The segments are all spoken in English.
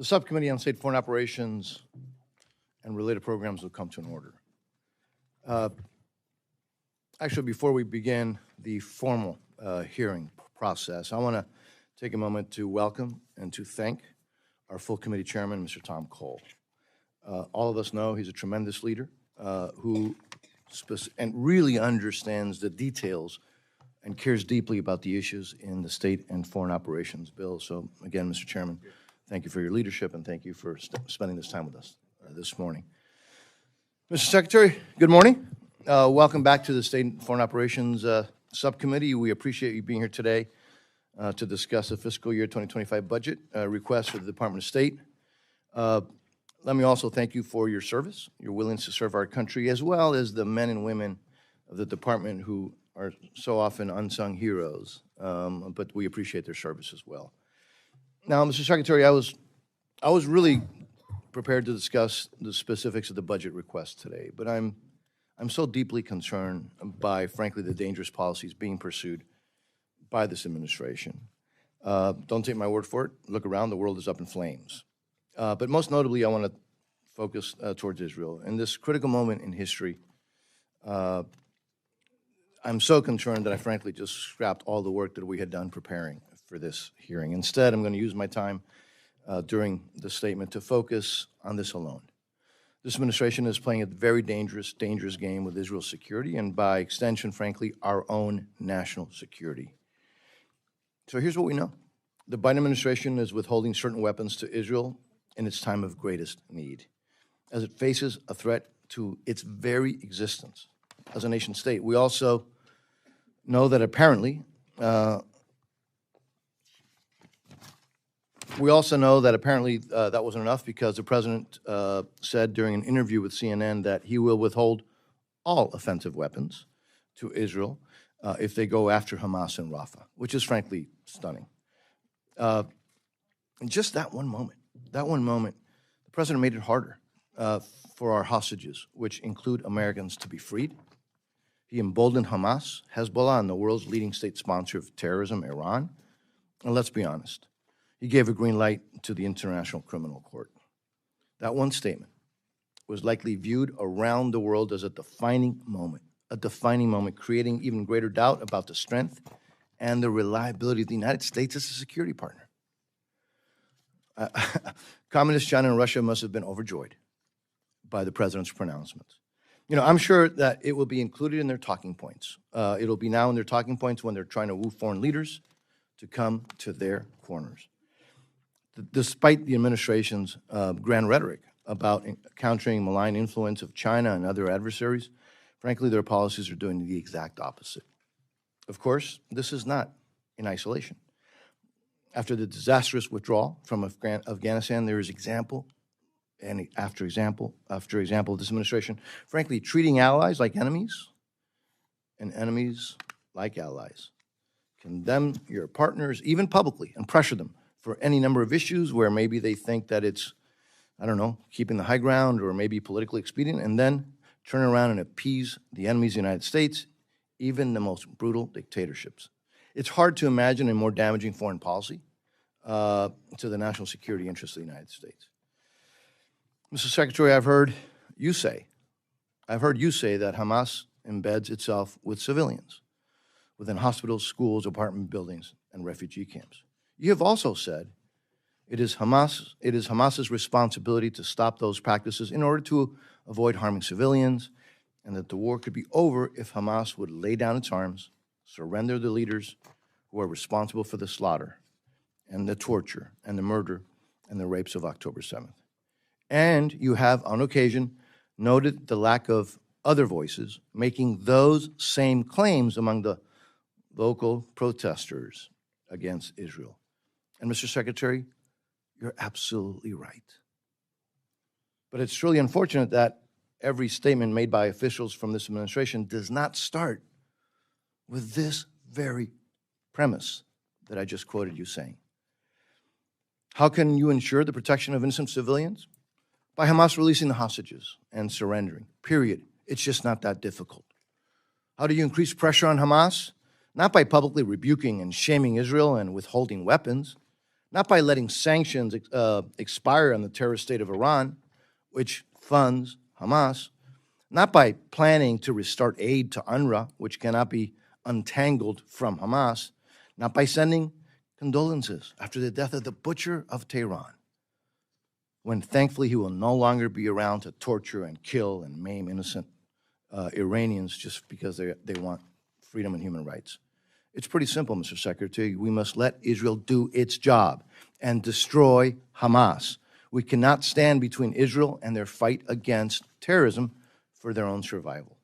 The Subcommittee on State Foreign Operations and related programs will come to an order. Actually, before we begin the formal hearing process, I want to take a moment to welcome and to thank our full committee chairman, Mr. Tom Cole. All of us know he's a tremendous leader who really understands the details and cares deeply about the issues in the State and Foreign Operations bill. So again, Mr. Chairman, thank you for your leadership and thank you for spending this time with us this morning. Mr. Secretary, good morning. Welcome back to the State and Foreign Operations Subcommittee. We appreciate you being here today to discuss the fiscal year 2025 budget request for the Department of State. Let me also thank you for your service, your willingness to serve our country, as well as the men and women of the department who are so often unsung heroes, but we appreciate their service as well. Now, Mr. Secretary, I was really prepared to discuss the specifics of the budget request today, but I'm so deeply concerned by, frankly, the dangerous policies being pursued by this administration. Don't take my word for it. Look around, the world is up in flames. But most notably, I want to focus towards Israel. In this critical moment in history, I'm so concerned that I frankly just scrapped all the work that we had done preparing for this hearing. Instead, I'm going to use my time during the statement to focus on this alone. This administration is playing a very dangerous game with Israel's security and, by extension, frankly, our own national security. So here's what we know. The Biden administration is withholding certain weapons to Israel in its time of greatest need, as it faces a threat to its very existence as a nation state. We also know that apparently that wasn't enough, because the president said during an interview with CNN that he will withhold all offensive weapons to Israel if they go after Hamas in Rafah, which is frankly stunning. And just that one moment, the president made it harder for our hostages, which include Americans, to be freed. He emboldened Hamas, Hezbollah, and the world's leading state sponsor of terrorism, Iran. And let's be honest, he gave a green light to the International Criminal Court. That one statement was likely viewed around the world as a defining moment, creating even greater doubt about the strength and the reliability of the United States as a security partner. Communist China and Russia must have been overjoyed by the president's pronouncements. You know, I'm sure that it will be included in their talking points. It'll be now in their talking points when they're trying to woo foreign leaders to come to their corners. Despite the administration's grand rhetoric about countering malign influence of China and other adversaries, frankly, their policies are doing the exact opposite. Of course, this is not in isolation. After the disastrous withdrawal from Afghanistan, there is example after example of this administration, frankly, treating allies like enemies and enemies like allies. Condemn your partners, even publicly, and pressure them for any number of issues where maybe they think that it's, I don't know, keeping the high ground or maybe politically expedient, and then turn around and appease the enemies of the United States, even the most brutal dictatorships. It's hard to imagine a more damaging foreign policy to the national security interests of the United States. Mr. Secretary, I've heard you say that Hamas embeds itself with civilians within hospitals, schools, apartment buildings, and refugee camps. You have also said it is Hamas's responsibility to stop those practices in order to avoid harming civilians, and that the war could be over if Hamas would lay down its arms, surrender the leaders who are responsible for the slaughter and the torture and the murder and the rapes of October 7th. And you have, on occasion, noted the lack of other voices making those same claims among the local protesters against Israel. And Mr. Secretary, you're absolutely right. But it's truly unfortunate that every statement made by officials from this administration does not start with this very premise that I just quoted you saying. How can you ensure the protection of innocent civilians? By Hamas releasing the hostages and surrendering, period. It's just not that difficult. How do you increase pressure on Hamas? Not by publicly rebuking and shaming Israel and withholding weapons, not by letting sanctions expire on the terrorist state of Iran, which funds Hamas, not by planning to restart aid to UNRWA, which cannot be untangled from Hamas, not by sending condolences after the death of the butcher of Tehran, when thankfully he will no longer be around to torture and kill and maim innocent Iranians just because they want freedom and human rights. It's pretty simple, Mr. Secretary. We must let Israel do its job and destroy Hamas. We cannot stand between Israel and their fight against terrorism for their own survival.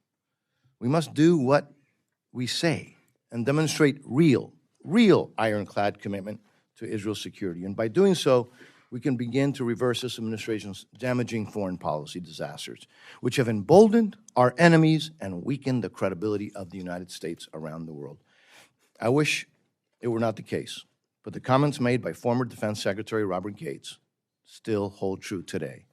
We must do what we say and demonstrate real ironclad commitment to Israel's security. And by doing so, we can begin to reverse this administration's damaging foreign policy disasters, which have emboldened our enemies and weakened the credibility of the United States around the world. I wish it were not the case, but the comments made by former Defense Secretary Robert Gates still hold true today,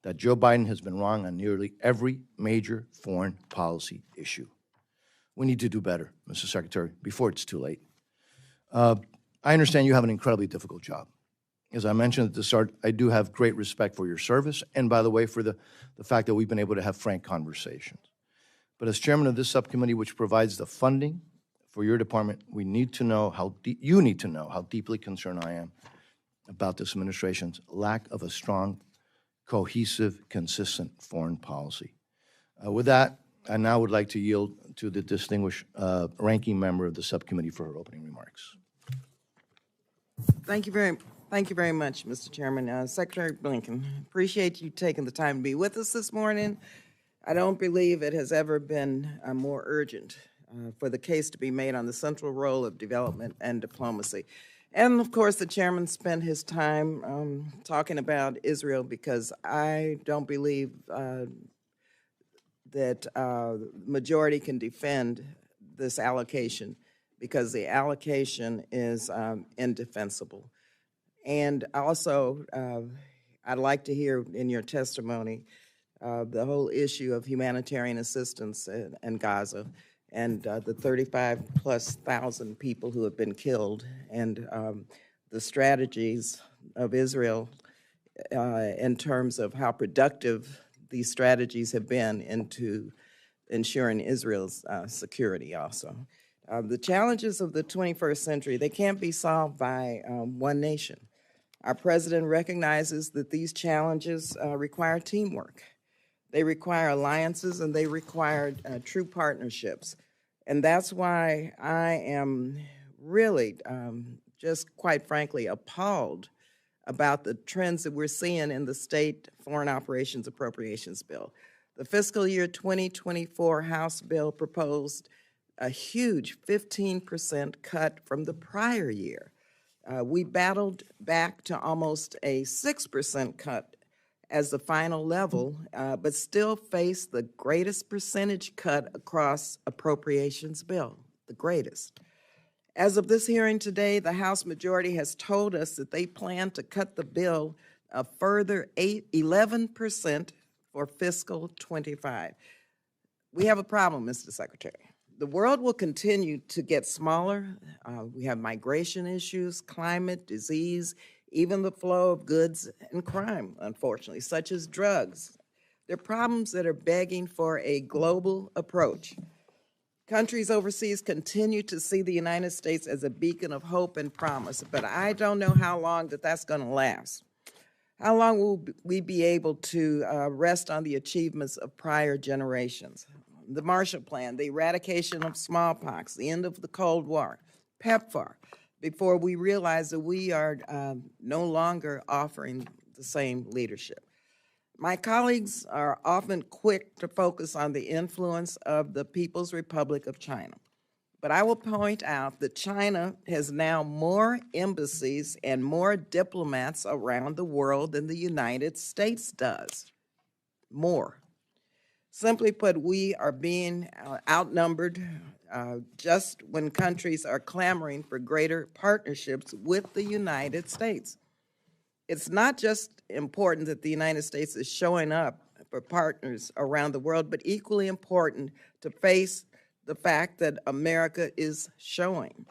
that Joe Biden has been wrong on nearly every major foreign policy issue. We need to do better, Mr. Secretary, before it's too late. I understand you have an incredibly difficult job. As I mentioned at the start, I do have great respect for your service, and by the way, for the fact that we've been able to have frank conversations. But as chairman of this subcommittee, which provides the funding for your department, you need to know how deeply concerned I am about this administration's lack of a strong, cohesive, consistent foreign policy. With that, I now would like to yield to the distinguished ranking member of the subcommittee for her opening remarks. Thank you very much, Mr. Chairman. Secretary Blinken, appreciate you taking the time to be with us this morning. I don't believe it has ever been more urgent for the case to be made on the central role of development and diplomacy. And of course, the chairman spent his time talking about Israel, because I don't believe that the majority can defend this allocation, because the allocation is indefensible. And also, I'd like to hear in your testimony the whole issue of humanitarian assistance in Gaza, and the 35,000+ people who have been killed, and the strategies of Israel in terms of how productive these strategies have been into ensuring Israel's security also. The challenges of the 21st century, they can't be solved by one nation. Our president recognizes that these challenges require teamwork. They require alliances, and they require true partnerships. And that's why I am really just quite frankly appalled about the trends that we're seeing in the State Foreign Operations Appropriations Bill. The fiscal year 2024 House bill proposed a huge 15% cut from the prior year. We battled back to almost a 6% cut as the final level, but still face the greatest percentage cut across appropriations bill, the greatest. As of this hearing today, the House majority has told us that they plan to cut the bill a further 11% for fiscal 25. We have a problem, Mr. Secretary. The world will continue to get smaller. We have migration issues, climate, disease, even the flow of goods and crime, unfortunately, such as drugs. They're problems that are begging for a global approach. Countries overseas continue to see the United States as a beacon of hope and promise, but I don't know how long that's going to last. How long will we be able to rest on the achievements of prior generations? The Marshall Plan, the eradication of smallpox, the end of the Cold War, PEPFAR, before we realize that we are no longer offering the same leadership. My colleagues are often quick to focus on the influence of the People's Republic of China. But I will point out that China has now more embassies and more diplomats around the world than the United States does. More. Simply put, we are being outnumbered just when countries are clamoring for greater partnerships with the United States. It's not just important that the United States is showing up for partners around the world, but equally important to face the fact that America is showing.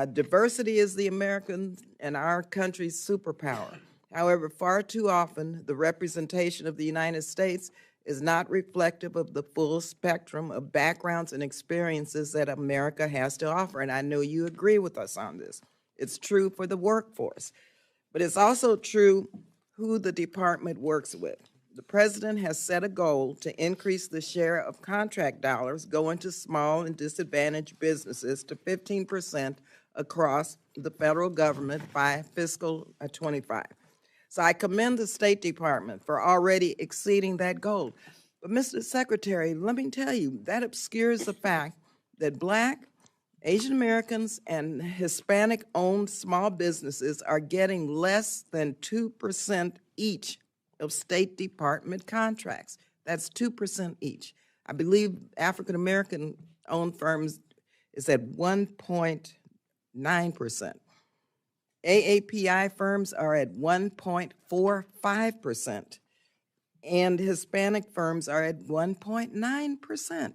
Diversity is the American and our country's superpower. However, far too often, the representation of the United States is not reflective of the full spectrum of backgrounds and experiences that America has to offer. And I know you agree with us on this. It's true for the workforce, but it's also true who the department works with. The president has set a goal to increase the share of contract dollars going to small and disadvantaged businesses to 15% across the federal government by fiscal 25. So I commend the State Department for already exceeding that goal. But Mr. Secretary, let me tell you, that obscures the fact that Black, Asian Americans, and Hispanic-owned small businesses are getting less than 2% each of State Department contracts. That's 2% each. I believe African American-owned firms is at 1.9%. AAPI firms are at 1.45%, and Hispanic firms are at 1.9%.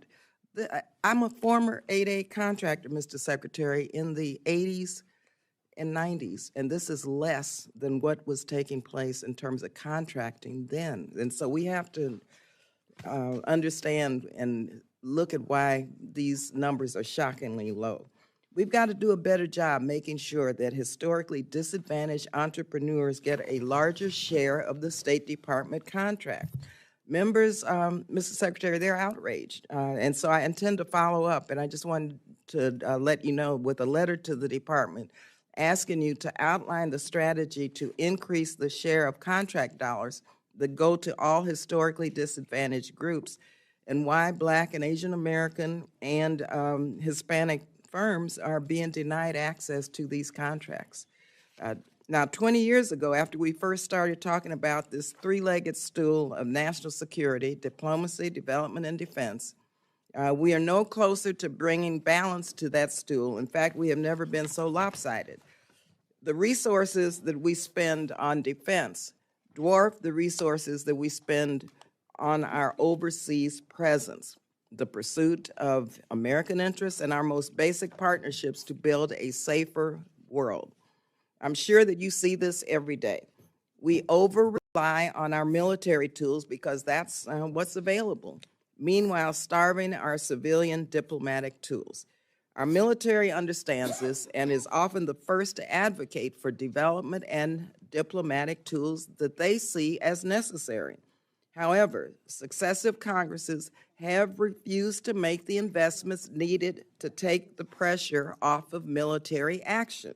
I'm a former 8A contractor, Mr. Secretary, in the 80s and 90s, and this is less than what was taking place in terms of contracting then. And so we have to understand and look at why these numbers are shockingly low. We've got to do a better job making sure that historically disadvantaged entrepreneurs get a larger share of the State Department contract. Members, Mr. Secretary, they're outraged, and so I intend to follow up, and I just wanted to let you know with a letter to the department asking you to outline the strategy to increase the share of contract dollars that go to all historically disadvantaged groups, and why Black and Asian American and Hispanic firms are being denied access to these contracts. Now, 20 years ago, after we first started talking about this three-legged stool of national security, diplomacy, development, and defense, we are no closer to bringing balance to that stool. In fact, we have never been so lopsided. The resources that we spend on defense dwarf the resources that we spend on our overseas presence, the pursuit of American interests, and our most basic partnerships to build a safer world. I'm sure that you see this every day. We over-rely on our military tools because that's what's available, meanwhile starving our civilian diplomatic tools. Our military understands this and is often the first to advocate for development and diplomatic tools that they see as necessary. However, successive Congresses have refused to make the investments needed to take the pressure off of military action.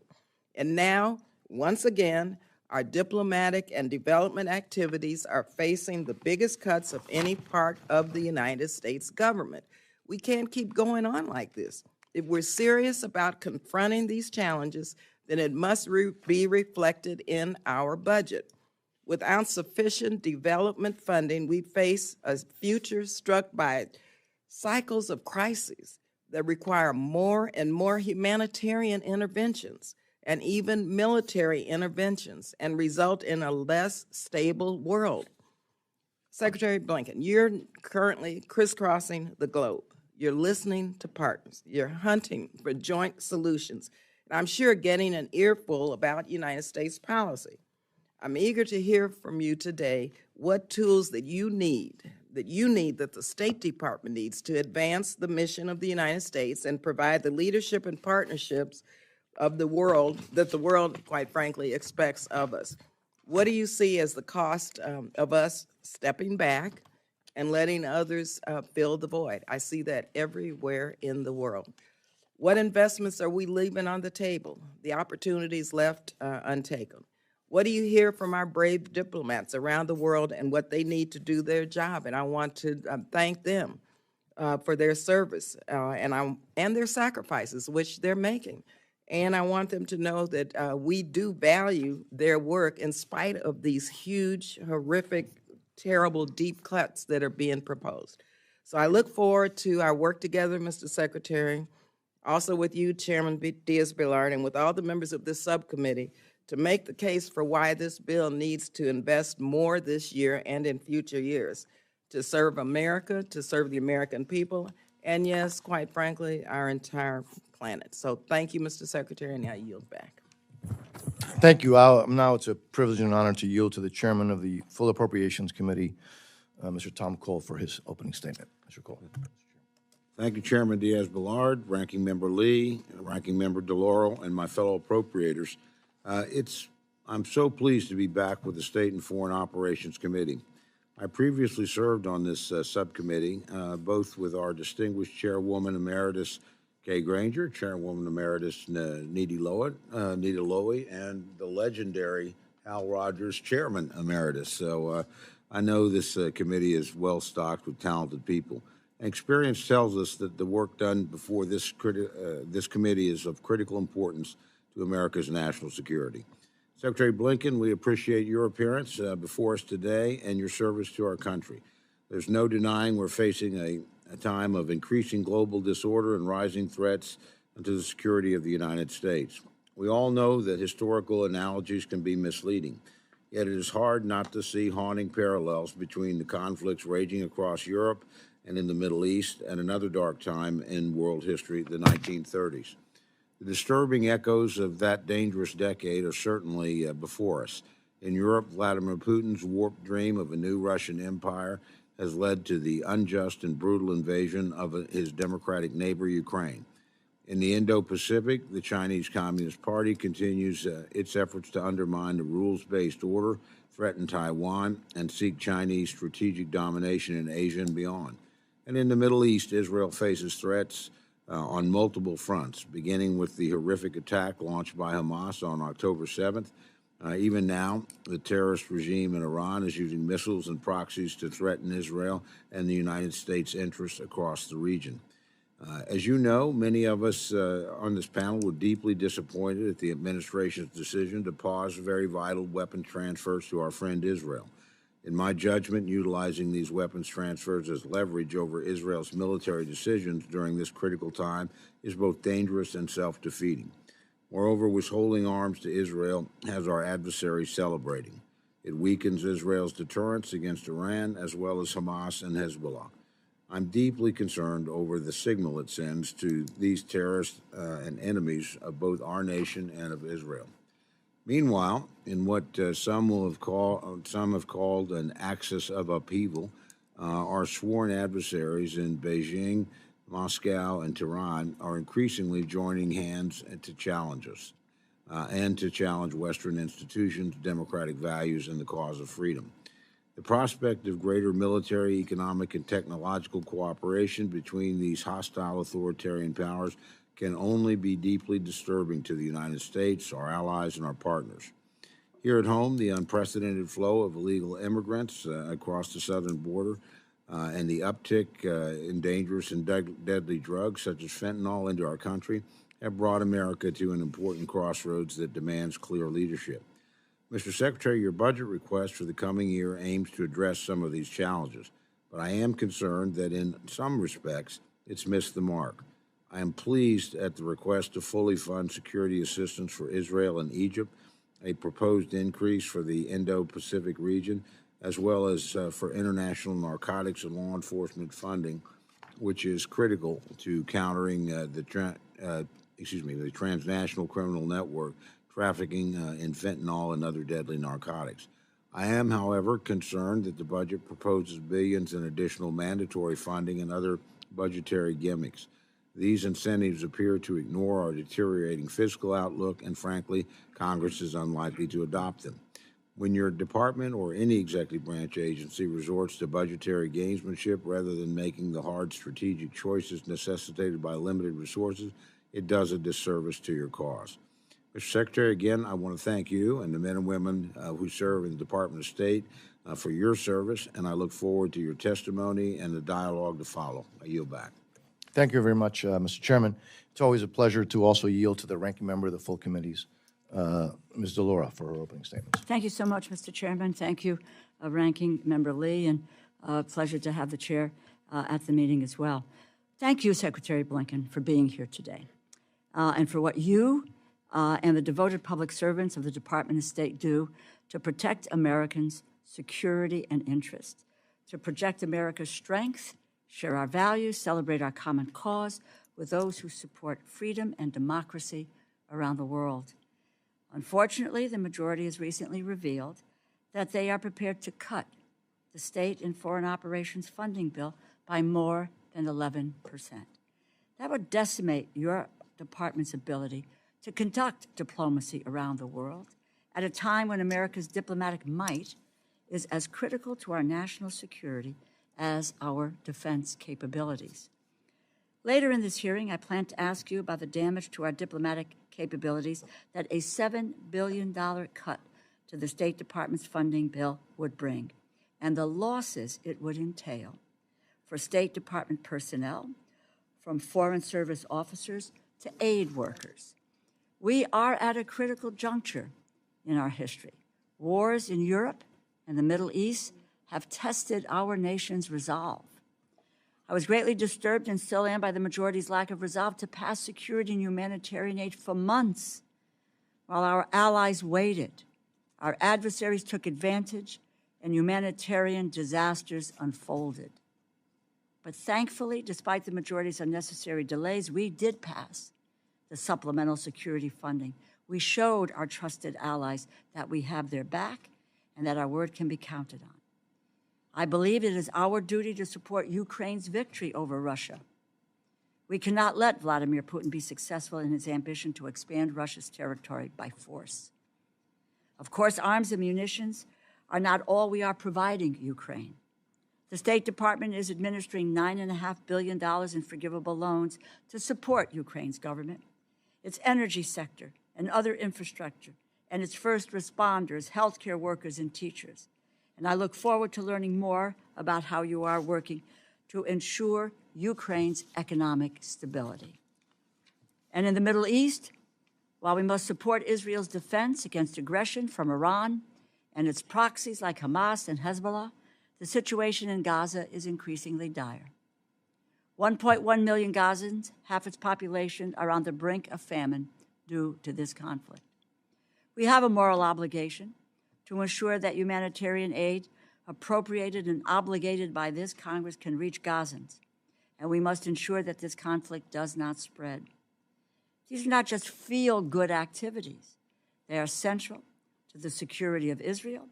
And now, once again, our diplomatic and development activities are facing the biggest cuts of any part of the United States government. We can't keep going on like this. If we're serious about confronting these challenges, then it must be reflected in our budget. Without sufficient development funding, we face a future struck by cycles of crises that require more and more humanitarian interventions and even military interventions and result in a less stable world. Secretary Blinken, you're currently crisscrossing the globe. You're listening to partners. You're hunting for joint solutions. And I'm sure getting an earful about United States policy. I'm eager to hear from you today what tools that you need, that the State Department needs to advance the mission of the United States and provide the leadership and partnerships of the world that the world, quite frankly, expects of us. What do you see as the cost of us stepping back and letting others fill the void? I see that everywhere in the world. What investments are we leaving on the table? The opportunities left untaken. What do you hear from our brave diplomats around the world and what they need to do their job? And I want to thank them for their service and their sacrifices, which they're making. And I want them to know that we do value their work in spite of these huge, horrific, terrible, deep cuts that are being proposed. So I look forward to our work together, Mr. Secretary, also with you, Chairman Diaz-Balart, and with all the members of this subcommittee to make the case for why this bill needs to invest more this year and in future years to serve America, to serve the American people, and yes, quite frankly, our entire planet. So thank you, Mr. Secretary, and I yield back. Thank you. Now it's a privilege and honor to yield to the chairman of the Full Appropriations Committee, Mr. Tom Cole, for his opening statement. Mr. Cole. Thank you, Chairman Diaz-Balart, Ranking Member Lee, Ranking Member DeLauro, and my fellow appropriators. I'm so pleased to be back with the State and Foreign Operations Committee. I previously served on this subcommittee, both with our distinguished Chairwoman Emeritus Kay Granger, Chairwoman Emeritus Nita Lowy, and the legendary Hal Rogers, Chairman Emeritus. So I know this committee is well stocked with talented people. Experience tells us that the work done before this committee is of critical importance to America's national security. Secretary Blinken, we appreciate your appearance before us today and your service to our country. There's no denying we're facing a time of increasing global disorder and rising threats to the security of the United States. We all know that historical analogies can be misleading, yet it is hard not to see haunting parallels between the conflicts raging across Europe and in the Middle East, and another dark time in world history, the 1930s. The disturbing echoes of that dangerous decade are certainly before us. In Europe, Vladimir Putin's warped dream of a new Russian empire has led to the unjust and brutal invasion of his democratic neighbor, Ukraine. In the Indo-Pacific, the Chinese Communist Party continues its efforts to undermine the rules-based order, threaten Taiwan, and seek Chinese strategic domination in Asia and beyond. And in the Middle East, Israel faces threats on multiple fronts, beginning with the horrific attack launched by Hamas on October 7th. Even now, the terrorist regime in Iran is using missiles and proxies to threaten Israel and the United States' interests across the region. As you know, many of us on this panel were deeply disappointed at the administration's decision to pause very vital weapon transfers to our friend Israel. In my judgment, utilizing these weapons transfers as leverage over Israel's military decisions during this critical time is both dangerous and self-defeating. Moreover, withholding arms to Israel has our adversaries celebrating. It weakens Israel's deterrence against Iran as well as Hamas and Hezbollah. I'm deeply concerned over the signal it sends to these terrorists and enemies of both our nation and of Israel. Meanwhile, in what some have called an axis of upheaval, our sworn adversaries in Beijing, Moscow, and Tehran are increasingly joining hands to challenge us and to challenge Western institutions, democratic values, and the cause of freedom. The prospect of greater military, economic, and technological cooperation between these hostile authoritarian powers can only be deeply disturbing to the United States, our allies, and our partners. Here at home, the unprecedented flow of illegal immigrants across the southern border and the uptick in dangerous and deadly drugs such as fentanyl into our country have brought America to an important crossroads that demands clear leadership. Mr. Secretary, your budget request for the coming year aims to address some of these challenges, but I am concerned that in some respects it's missed the mark. I am pleased at the request to fully fund security assistance for Israel and Egypt, a proposed increase for the Indo-Pacific region, as well as for international narcotics and law enforcement funding, which is critical to countering the transnational criminal network trafficking in fentanyl and other deadly narcotics. I am, however, concerned that the budget proposes billions in additional mandatory funding and other budgetary gimmicks. These incentives appear to ignore our deteriorating fiscal outlook, and frankly, Congress is unlikely to adopt them. When your department or any executive branch agency resorts to budgetary gamesmanship rather than making the hard strategic choices necessitated by limited resources, it does a disservice to your cause. Mr. Secretary, again, I want to thank you and the men and women who serve in the Department of State for your service, and I look forward to your testimony and the dialogue to follow. I yield back. Thank you very much, Mr. Chairman. It's always a pleasure to also yield to the ranking member of the full committees, Ms. DeLauro, for her opening statements. Thank you so much, Mr. Chairman. Thank you, Ranking Member Lee, and pleasure to have the chair at the meeting as well. Thank you, Secretary Blinken, for being here today and for what you and the devoted public servants of the Department of State do to protect Americans' security and interests, to project America's strength share our values, celebrate our common cause with those who support freedom and democracy around the world. Unfortunately, the majority has recently revealed that they are prepared to cut the state and foreign operations funding bill by more than 11%. That would decimate your department's ability to conduct diplomacy around the world at a time when America's diplomatic might is as critical to our national security as our defense capabilities. Later in this hearing, I plan to ask you about the damage to our diplomatic capabilities that a $7 billion cut to the State Department's funding bill would bring, and the losses it would entail for State Department personnel, from Foreign Service officers to aid workers. We are at a critical juncture in our history. Wars in Europe and the Middle East have tested our nation's resolve. I was greatly disturbed and still am by the majority's lack of resolve to pass security and humanitarian aid for months while our allies waited. Our adversaries took advantage and humanitarian disasters unfolded. But thankfully, despite the majority's unnecessary delays, we did pass the supplemental security funding. We showed our trusted allies that we have their back and that our word can be counted on. I believe it is our duty to support Ukraine's victory over Russia. We cannot let Vladimir Putin be successful in his ambition to expand Russia's territory by force. Of course, arms and munitions are not all we are providing Ukraine. The State Department is administering $9.5 billion in forgivable loans to support Ukraine's government, its energy sector, and other infrastructure, and its first responders, healthcare workers, and teachers. And I look forward to learning more about how you are working to ensure Ukraine's economic stability. And in the Middle East, while we must support Israel's defense against aggression from Iran and its proxies like Hamas and Hezbollah, the situation in Gaza is increasingly dire. 1.1 million Gazans, half its population, are on the brink of famine due to this conflict. We have a moral obligation to ensure that humanitarian aid appropriated and obligated by this Congress can reach Gazans, and we must ensure that this conflict does not spread. These are not just feel-good activities. They are central to the security of Israel,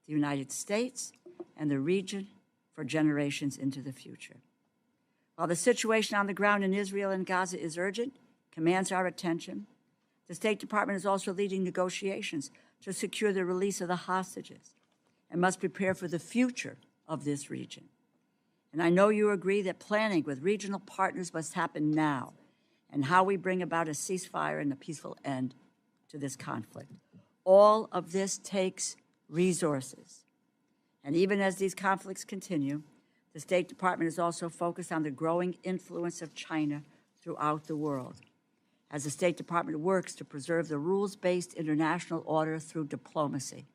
the United States, and the region for generations into the future. While the situation on the ground in Israel and Gaza is urgent, commands our attention, the State Department is also leading negotiations to secure the release of the hostages and must prepare for the future of this region. And I know you agree that planning with regional partners must happen now, and how we bring about a ceasefire and a peaceful end to this conflict. All of this takes resources. And even as these conflicts continue, the State Department is also focused on the growing influence of China throughout the world, as the State Department works to preserve the rules-based international order through diplomacy.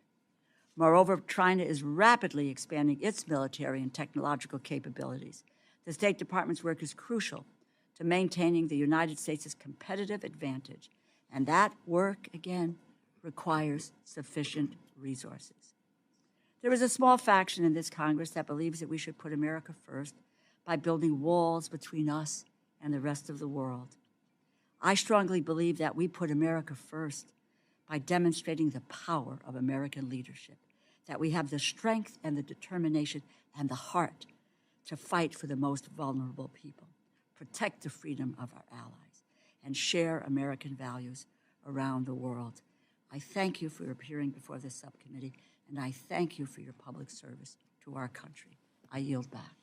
Moreover, China is rapidly expanding its military and technological capabilities. The State Department's work is crucial to maintaining the United States' competitive advantage, and that work, again, requires sufficient resources. There is a small faction in this Congress that believes that we should put America first by building walls between us and the rest of the world. I strongly believe that we put America first by demonstrating the power of American leadership, that we have the strength and the determination and the heart to fight for the most vulnerable people, protect the freedom of our allies, and share American values around the world. I thank you for appearing before this subcommittee, and I thank you for your public service to our country. I yield back.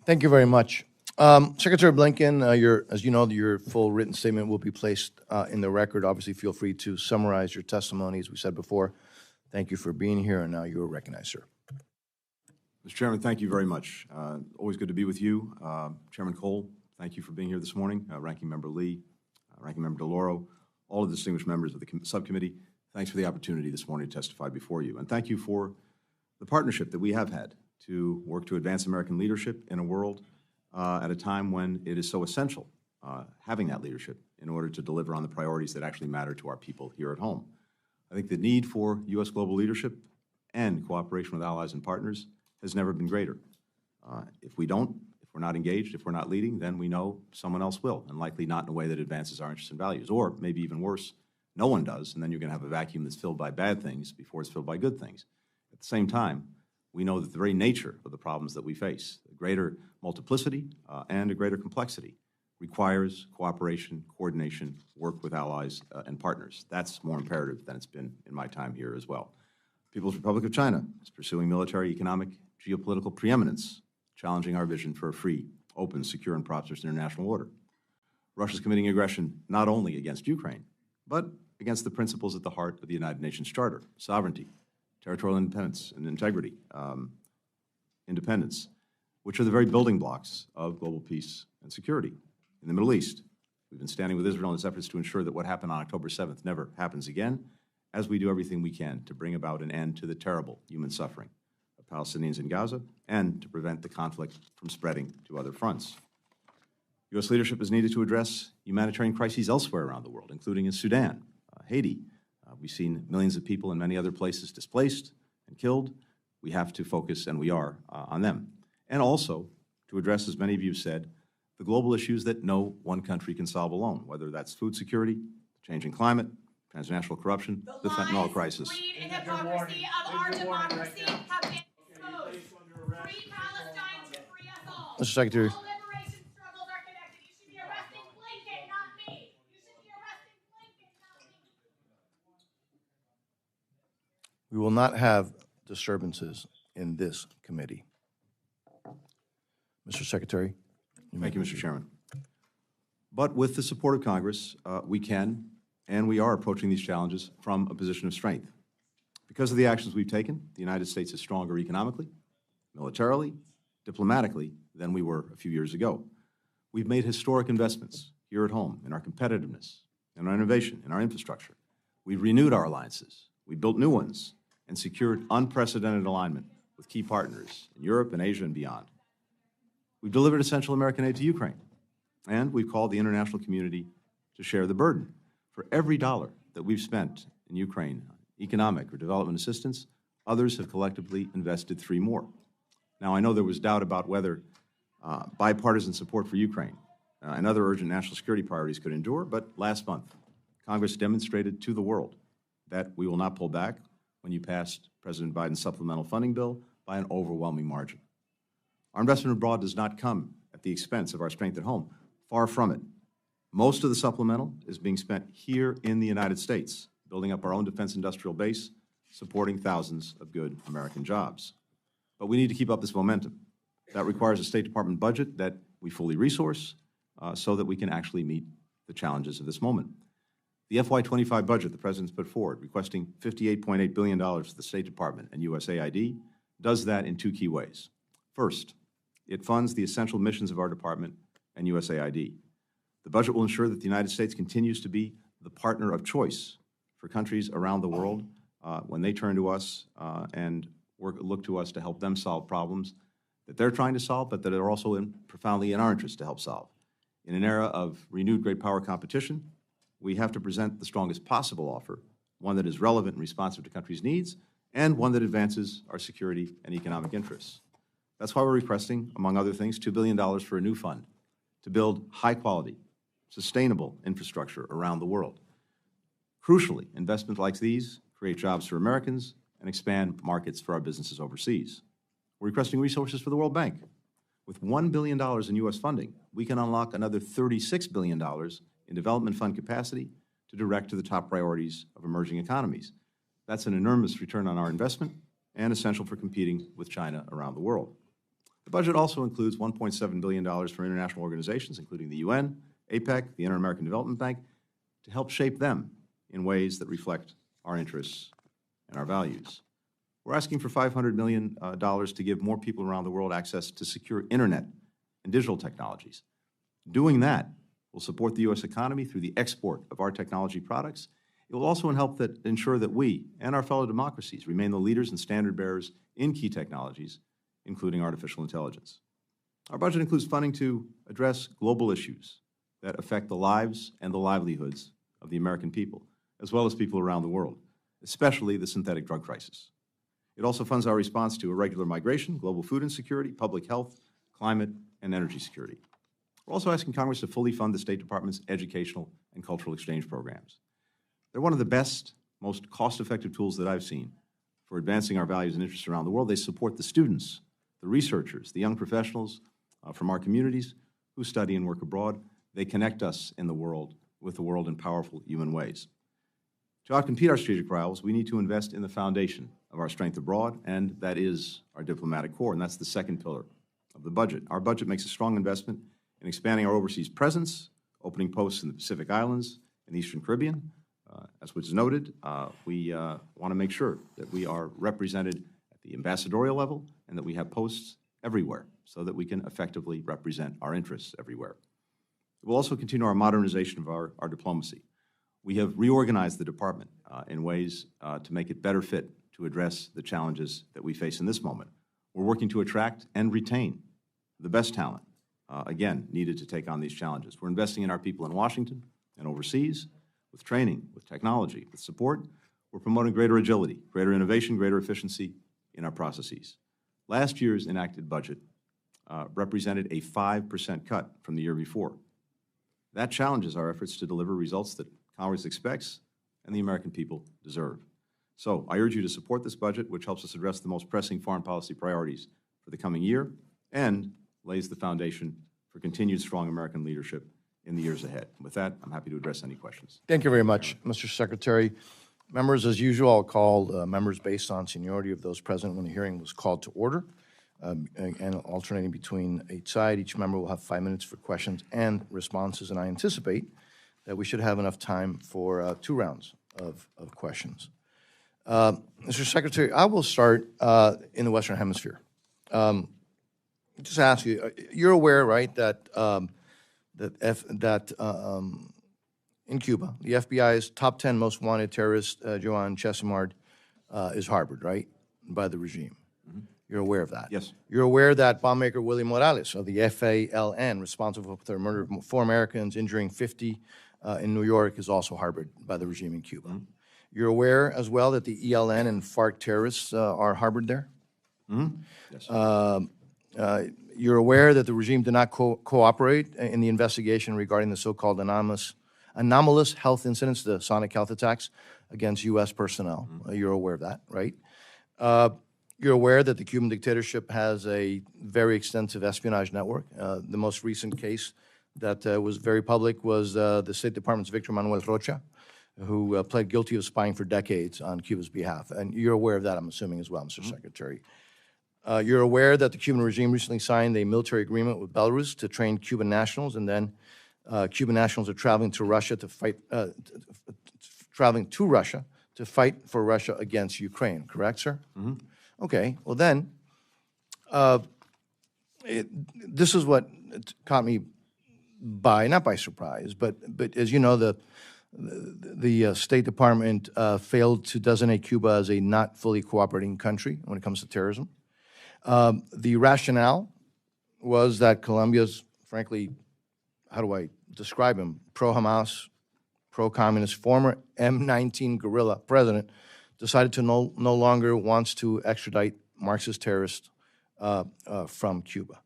Thank you very much. Secretary Blinken, as you know, your full written statement will be placed in the record. Obviously, feel free to summarize your testimony, as we said before. Thank you for being here, and now you are recognized, sir. Mr. Chairman, thank you very much. Always good to be with you. Chairman Cole, thank you for being here this morning. Ranking Member Lee, Ranking Member DeLauro, all of the distinguished members of the subcommittee, thanks for the opportunity this morning to testify before you. And thank you for the partnership that we have had to work to advance American leadership in a world at a time when it is so essential having that leadership in order to deliver on the priorities that actually matter to our people here at home. I think the need for U.S. global leadership and cooperation with allies and partners has never been greater. If we we're not engaged, if we're not leading, then we know someone else will, and likely not in a way that advances our interests and values. Or maybe even worse, no one does, and then you're going to have a vacuum that's filled by bad things before it's filled by good things. At the same time, we know that the very nature of the problems that we face, the greater multiplicity and a greater complexity, requires cooperation, coordination, work with allies and partners. That's more imperative than it's been in my time here as well. People's Republic of China is pursuing military, economic, geopolitical preeminence, challenging our vision for a free, open, secure, and prosperous international order. Russia's committing aggression not only against Ukraine, but against the principles at the heart of the United Nations Charter: sovereignty, territorial independence and integrity, independence, which are the very building blocks of global peace and security. In the Middle East, we've been standing with Israel in its efforts to ensure that what happened on October 7th never happens again, as we do everything we can to bring about an end to the terrible human suffering of Palestinians in Gaza and to prevent the conflict from spreading to other fronts. U.S. leadership is needed to address humanitarian crises elsewhere around the world, including in Sudan, Haiti. We've seen millions of people in many other places displaced and killed. We have to focus, and we are, on them. And also to address, as many of you said, the global issues that no one country can solve alone, whether that's food security, the changing climate, transnational corruption, the fentanyl crisis. Greed and hypocrisy of our democracy have been exposed. Free Palestine to free us all. Mr. Secretary. All liberation struggles are connected. You should be arresting Blinken, not me. You should be arresting Blinken, not me. We will not have disturbances in this committee. Mr. Secretary. Thank you, Mr. Chairman. But with the support of Congress, we can and we are approaching these challenges from a position of strength. Because of the actions we've taken, the United States is stronger economically, militarily, diplomatically than we were a few years ago. We've made historic investments here at home in our competitiveness, in our innovation, in our infrastructure. We've renewed our alliances. We built new ones and secured unprecedented alignment with key partners in Europe and Asia and beyond. We've delivered essential American aid to Ukraine, and we've called the international community to share the burden. For every dollar that we've spent in Ukraine, economic or development assistance, others have collectively invested 3 more. Now, I know there was doubt about whether bipartisan support for Ukraine and other urgent national security priorities could endure, but last month, Congress demonstrated to the world that we will not pull back when you passed President Biden's supplemental funding bill by an overwhelming margin. Our investment abroad does not come at the expense of our strength at home. Far from it. Most of the supplemental is being spent here in the United States, building up our own defense industrial base, supporting thousands of good American jobs. But we need to keep up this momentum. That requires a State Department budget that we fully resource so that we can actually meet the challenges of this moment. The FY25 budget the President's put forward, requesting $58.8 billion for the State Department and USAID, does that in 2 key ways. First, it funds the essential missions of our department and USAID. The budget will ensure that the United States continues to be the partner of choice for countries around the world when they turn to us and look to us to help them solve problems that they're trying to solve, but that are also profoundly in our interest to help solve. In an era of renewed great power competition, we have to present the strongest possible offer, one that is relevant and responsive to countries' needs, and one that advances our security and economic interests. That's why we're requesting, among other things, $2 billion for a new fund to build high-quality, sustainable infrastructure around the world. Crucially, investments like these create jobs for Americans and expand markets for our businesses overseas. We're requesting resources for the World Bank. With $1 billion in U.S. funding, we can unlock another $36 billion in development fund capacity to direct to the top priorities of emerging economies. That's an enormous return on our investment and essential for competing with China around the world. The budget also includes $1.7 billion for international organizations, including the UN, APEC, the Inter-American Development Bank, to help shape them in ways that reflect our interests and our values. We're asking for $500 million to give more people around the world access to secure internet and digital technologies. Doing that will support the U.S. economy through the export of our technology products. It will also ensure that we and our fellow democracies remain the leaders and standard bearers in key technologies, including artificial intelligence. Our budget includes funding to address global issues that affect the lives and the livelihoods of the American people, as well as people around the world, especially the synthetic drug crisis. It also funds our response to irregular migration, global food insecurity, public health, climate, and energy security. We're also asking Congress to fully fund the State Department's educational and cultural exchange programs. They're one of the best, most cost-effective tools that I've seen for advancing our values and interests around the world. They support the students, the researchers, the young professionals from our communities who study and work abroad. They connect us in the world with the world in powerful human ways. To outcompete our strategic rivals, we need to invest in the foundation of our strength abroad, and that is our diplomatic corps, and that's the second pillar of the budget. Our budget makes a strong investment in expanding our overseas presence, opening posts in the Pacific Islands and the Eastern Caribbean. As was noted, we want to make sure that we are represented at the ambassadorial level and that we have posts everywhere so that we can effectively represent our interests everywhere. We'll also continue our modernization of our diplomacy. We have reorganized the department in ways to make it better fit to address the challenges that we face in this moment. We're working to attract and retain the best talent, again, needed to take on these challenges. We're investing in our people in Washington and overseas with training, with technology, with support. We're promoting greater agility, greater innovation, greater efficiency in our processes. Last year's enacted budget represented a 5% cut from the year before. That challenges our efforts to deliver results that Congress expects and the American people deserve. So I urge you to support this budget, which helps us address the most pressing foreign policy priorities for the coming year and lays the foundation for continued strong American leadership in the years ahead. With that, I'm happy to address any questions. Thank you very much, Mr. Secretary. Members, as usual, I'll call members based on seniority of those present when the hearing was called to order, and alternating between each side. Each member will have 5 minutes for questions and responses, and I anticipate that we should have enough time for 2 rounds of questions. Mr. Secretary, I will start in the Western Hemisphere. Just ask you, you're aware, right, that in Cuba, the FBI's top 10 most wanted terrorist, Joan Chesimard, is harbored, right, by the regime. You're aware of that? Yes. You're aware that bombmaker William Morales of the FALN, responsible for the murder of 4 Americans, injuring 50 in New York, is also harbored by the regime in Cuba. You're aware as well that the ELN and FARC terrorists are harbored there? Yes. You're aware that the regime did not cooperate in the investigation regarding the so-called anomalous health incidents, the sonic health attacks against U.S. personnel. You're aware of that, right? You're aware that the Cuban dictatorship has a very extensive espionage network. The most recent case that was very public was the State Department's Victor Manuel Rocha, who pled guilty of spying for decades on Cuba's behalf. And you're aware of that, I'm assuming, as well, Mr. Secretary. You're aware that the Cuban regime recently signed a military agreement with Belarus to train Cuban nationals, and then Cuban nationals are traveling to Russia to fight, for Russia against Ukraine. Correct, sir? Okay. Well, then, this is what caught me not by surprise, but as you know, the State Department failed to designate Cuba as a not fully cooperating country when it comes to terrorism. The rationale was that Colombia's, frankly, how do I describe him, pro-Hamas, pro-communist, former M19 guerrilla president decided to no longer wants to extradite Marxist terrorists from Cuba.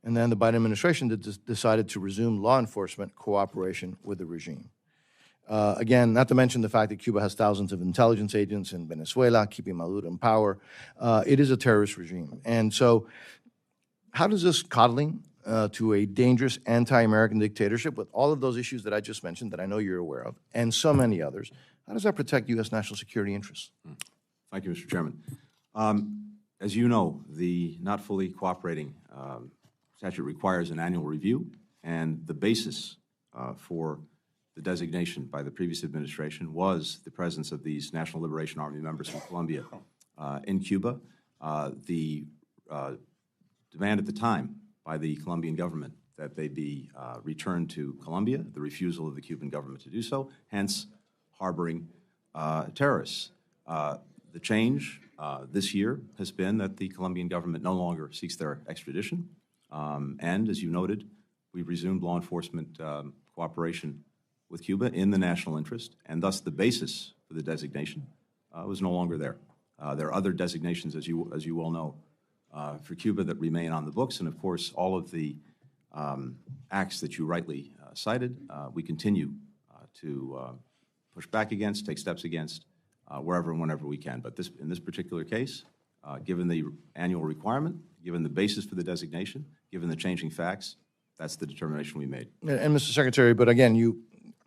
And then the Biden administration decided to resume law enforcement cooperation with the regime. Again, not to mention the fact that Cuba has thousands of intelligence agents in Venezuela, keeping Maduro in power. It is a terrorist regime. And so how does this coddling to a dangerous anti-American dictatorship with all of those issues that I just mentioned that I know you're aware of, and so many others, how does that protect U.S. national security interests? Thank you, Mr. Chairman. As you know, the not fully cooperating statute requires an annual review, and the basis for the designation by the previous administration was the presence of these National Liberation Army members from Colombia in Cuba. The demand at the time by the Colombian government that they be returned to Colombia, the refusal of the Cuban government to do so, hence harboring terrorists. The change this year has been that the Colombian government no longer seeks their extradition, and as you noted, we've resumed law enforcement cooperation with Cuba in the national interest, and thus the basis for the designation was no longer there. There are other designations, as you well know, for Cuba that remain on the books, and of course, all of the acts that you rightly cited, we continue to push back against, take steps against, wherever and whenever we can. But in this particular case, given the annual requirement, given the basis for the designation, given the changing facts, that's the determination we made. And Mr. Secretary, but again,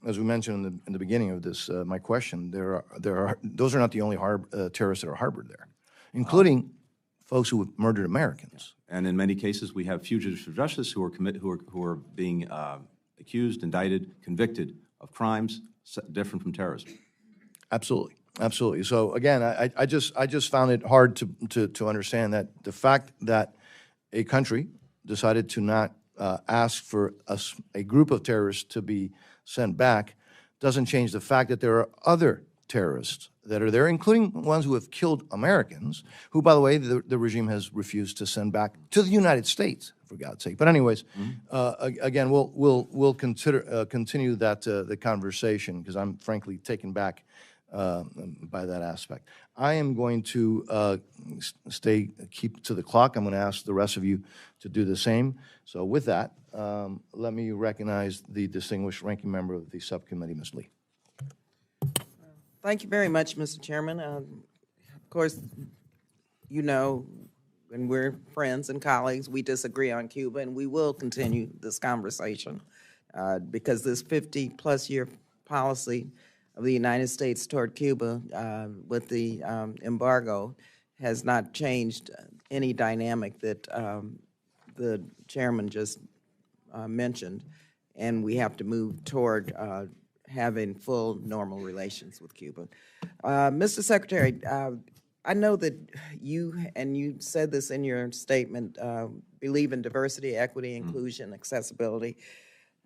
as we mentioned in the beginning of this, my question, those are not the only terrorists that are harbored there, including folks who have murdered Americans. And in many cases, we have fugitives from justice who are being accused, indicted, convicted of crimes different from terrorism. Absolutely, absolutely. So again, I just found it hard to understand that the fact that a country decided to not ask for a group of terrorists to be sent back doesn't change the fact that there are other terrorists that are there, including ones who have killed Americans, who, by the way, the regime has refused to send back to the United States, for God's sake. But anyways, again, we'll continue the conversation, because I'm frankly taken back by that aspect. I am going to keep to the clock. I'm going to ask the rest of you to do the same. So with that, let me recognize the distinguished ranking member of the subcommittee, Ms. Lee. Thank you very much, Mr. Chairman. Of course, you know, when we're friends and colleagues, we disagree on Cuba, and we will continue this conversation because this 50-plus year policy of the United States toward Cuba with the embargo has not changed any dynamic that the chairman just mentioned, and we have to move toward having full normal relations with Cuba. Mr. Secretary, I know that you said this in your statement, believe in diversity, equity, inclusion, accessibility.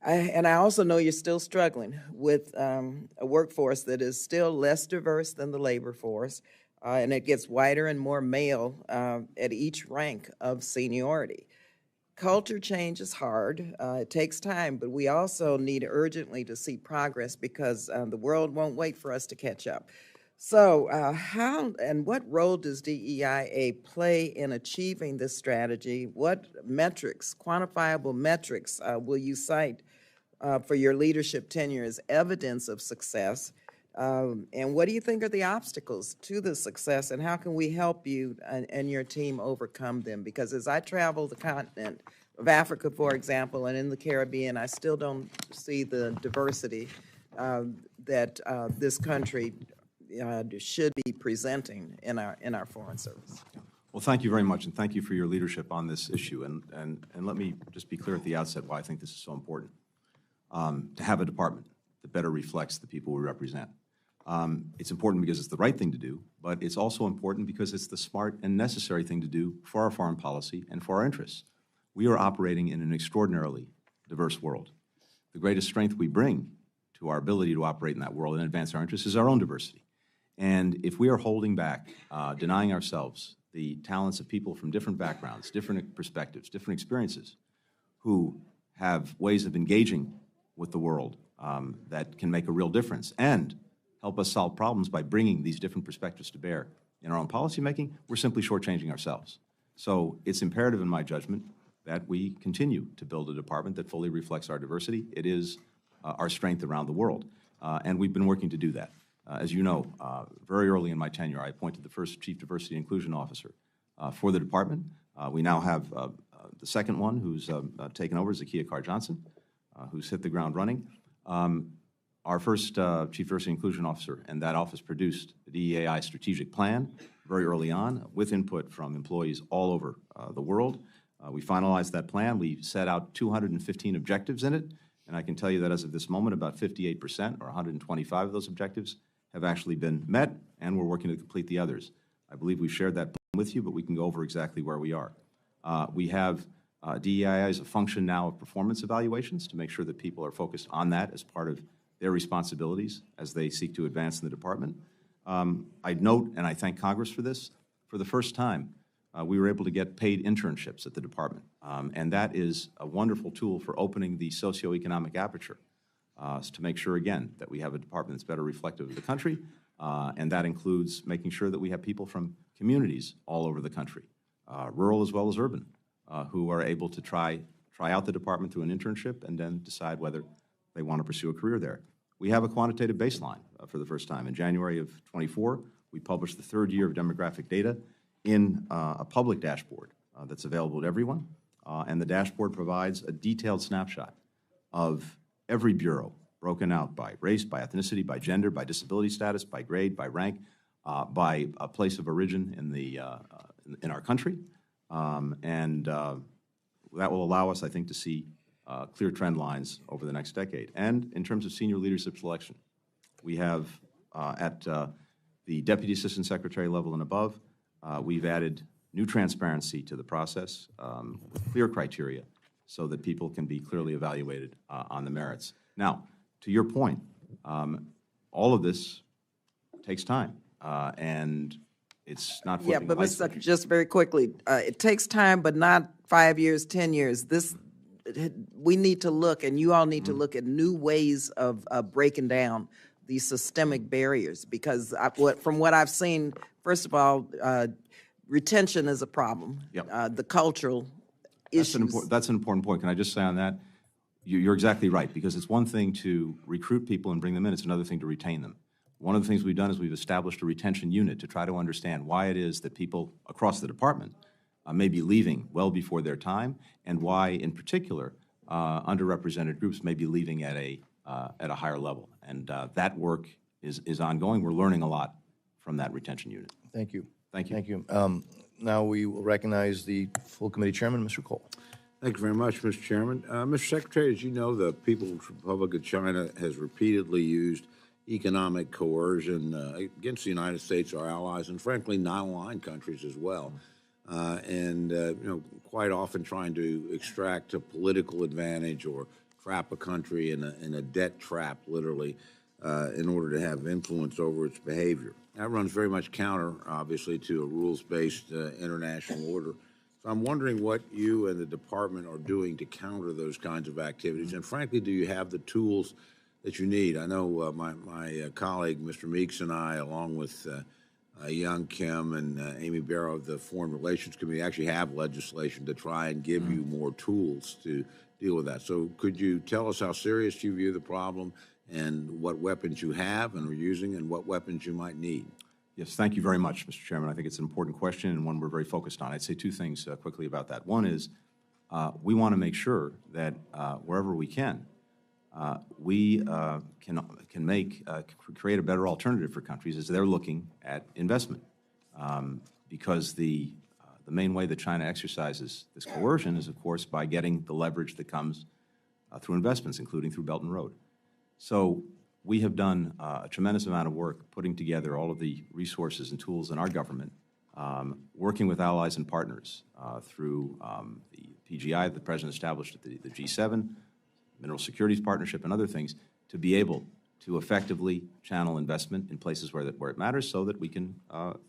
And I also know you're still struggling with a workforce that is still less diverse than the labor force, and it gets whiter and more male at each rank of seniority. Culture change is hard. It takes time, but we also need urgently to see progress because the world won't wait for us to catch up. So how and what role does DEIA play in achieving this strategy? What metrics, quantifiable metrics, will you cite for your leadership tenure as evidence of success? And what do you think are the obstacles to the success, and how can we help you and your team overcome them? Because as I travel the continent of Africa, for example, and in the Caribbean, I still don't see the diversity that this country should be presenting in our foreign service. Well, thank you very much, and thank you for your leadership on this issue. And let me just be clear at the outset why I think this is so important, to have a department that better reflects the people we represent. It's important because it's the right thing to do, but it's also important because it's the smart and necessary thing to do for our foreign policy and for our interests. We are operating in an extraordinarily diverse world. The greatest strength we bring to our ability to operate in that world and advance our interests is our own diversity. And if we are holding back, denying ourselves the talents of people from different backgrounds, different perspectives, different experiences, who have ways of engaging with the world that can make a real difference and help us solve problems by bringing these different perspectives to bear in our own policymaking, we're simply shortchanging ourselves. So it's imperative, in my judgment, that we continue to build a department that fully reflects our diversity. It is our strength around the world, and we've been working to do that. As you know, very early in my tenure, I appointed the first Chief Diversity and Inclusion Officer for the department. We now have the second one who's taken over, Zakiya Carr-Johnson, who's hit the ground running. Our first Chief Diversity and Inclusion Officer and that office produced the DEAI strategic plan very early on with input from employees all over the world. We finalized that plan. We set out 215 objectives in it, and I can tell you that as of this moment, about 58% or 125 of those objectives have actually been met, and we're working to complete the others. I believe we've shared that plan with you, but we can go over exactly where we are. We have DEIA as a function now of performance evaluations to make sure that people are focused on that as part of their responsibilities as they seek to advance in the department. I'd note, and I thank Congress for this, for the first time, we were able to get paid internships at the department, and that is a wonderful tool for opening the socioeconomic aperture to make sure, again, that we have a department that's better reflective of the country, and that includes making sure that we have people from communities all over the country, rural as well as urban, who are able to try try out the department through an internship, and then decide whether they want to pursue a career there. We have a quantitative baseline for the first time. In January of 24, we published the third year of demographic data in a public dashboard that's available to everyone. And the dashboard provides a detailed snapshot of every bureau, broken out by race, by ethnicity, by gender, by disability status, by grade, by rank, by a place of origin in our country. That will allow us, I think, to see clear trend lines over the next decade. And in terms of senior leadership selection, we have at the Deputy Assistant Secretary level and above, we've added new transparency to the process with clear criteria so that people can be clearly evaluated on the merits. Now, to your point, all of this takes time, and it's not Yeah, flipping but a light Mr. switch. Secretary, just very quickly, it takes time, but not 5 years, 10 years. We need to look, and you all need to look at new ways of breaking down these systemic barriers, because from what I've seen, first of all, retention is a problem. Yep. The cultural issues. That's an important point. Can I just say on that? You're exactly right, because it's one thing to recruit people and bring them in. It's another thing to retain them. One of the things we've done is we've established a retention unit to try to understand why it is that people across the department may be leaving well before their time, and why, in particular, underrepresented groups may be leaving at a higher level. And that work is ongoing. We're learning a lot from that retention unit. Thank you. Thank you. Thank you. Now we will recognize the full committee chairman, Mr. Cole. Thank you very much, Mr. Chairman. Mr. Secretary, as you know, the People's Republic of China has repeatedly used economic coercion against the United States, our allies, and frankly, non-aligned countries as well. Quite often trying to extract a political advantage or trap a country in a debt trap, literally, in order to have influence over its behavior. That runs very much counter, obviously, to a rules-based international order. So I'm wondering what you and the department are doing to counter those kinds of activities, and frankly, do you have the tools that you need? I know my colleague, Mr. Meeks, and I, along with Young Kim and Amy Barrow of the Foreign Relations Committee, actually have legislation to try and give you more tools to deal with that. So could you tell us how serious you view the problem, and what weapons you have and are using, and what weapons you might need? Yes, thank you very much, Mr. Chairman. I think it's an important question and one we're very focused on. I'd say two things quickly about that. One is we want to make sure that wherever we can, we can create a better alternative for countries as they're looking at investment, because the main way that China exercises this coercion is, of course, by getting the leverage that comes through investments, including through Belt and Road. So we have done a tremendous amount of work putting together all of the resources and tools in our government, working with allies and partners through the PGI that the President established at the G7, Mineral Securities Partnership, and other things, to be able to effectively channel investment in places where it matters, so that we can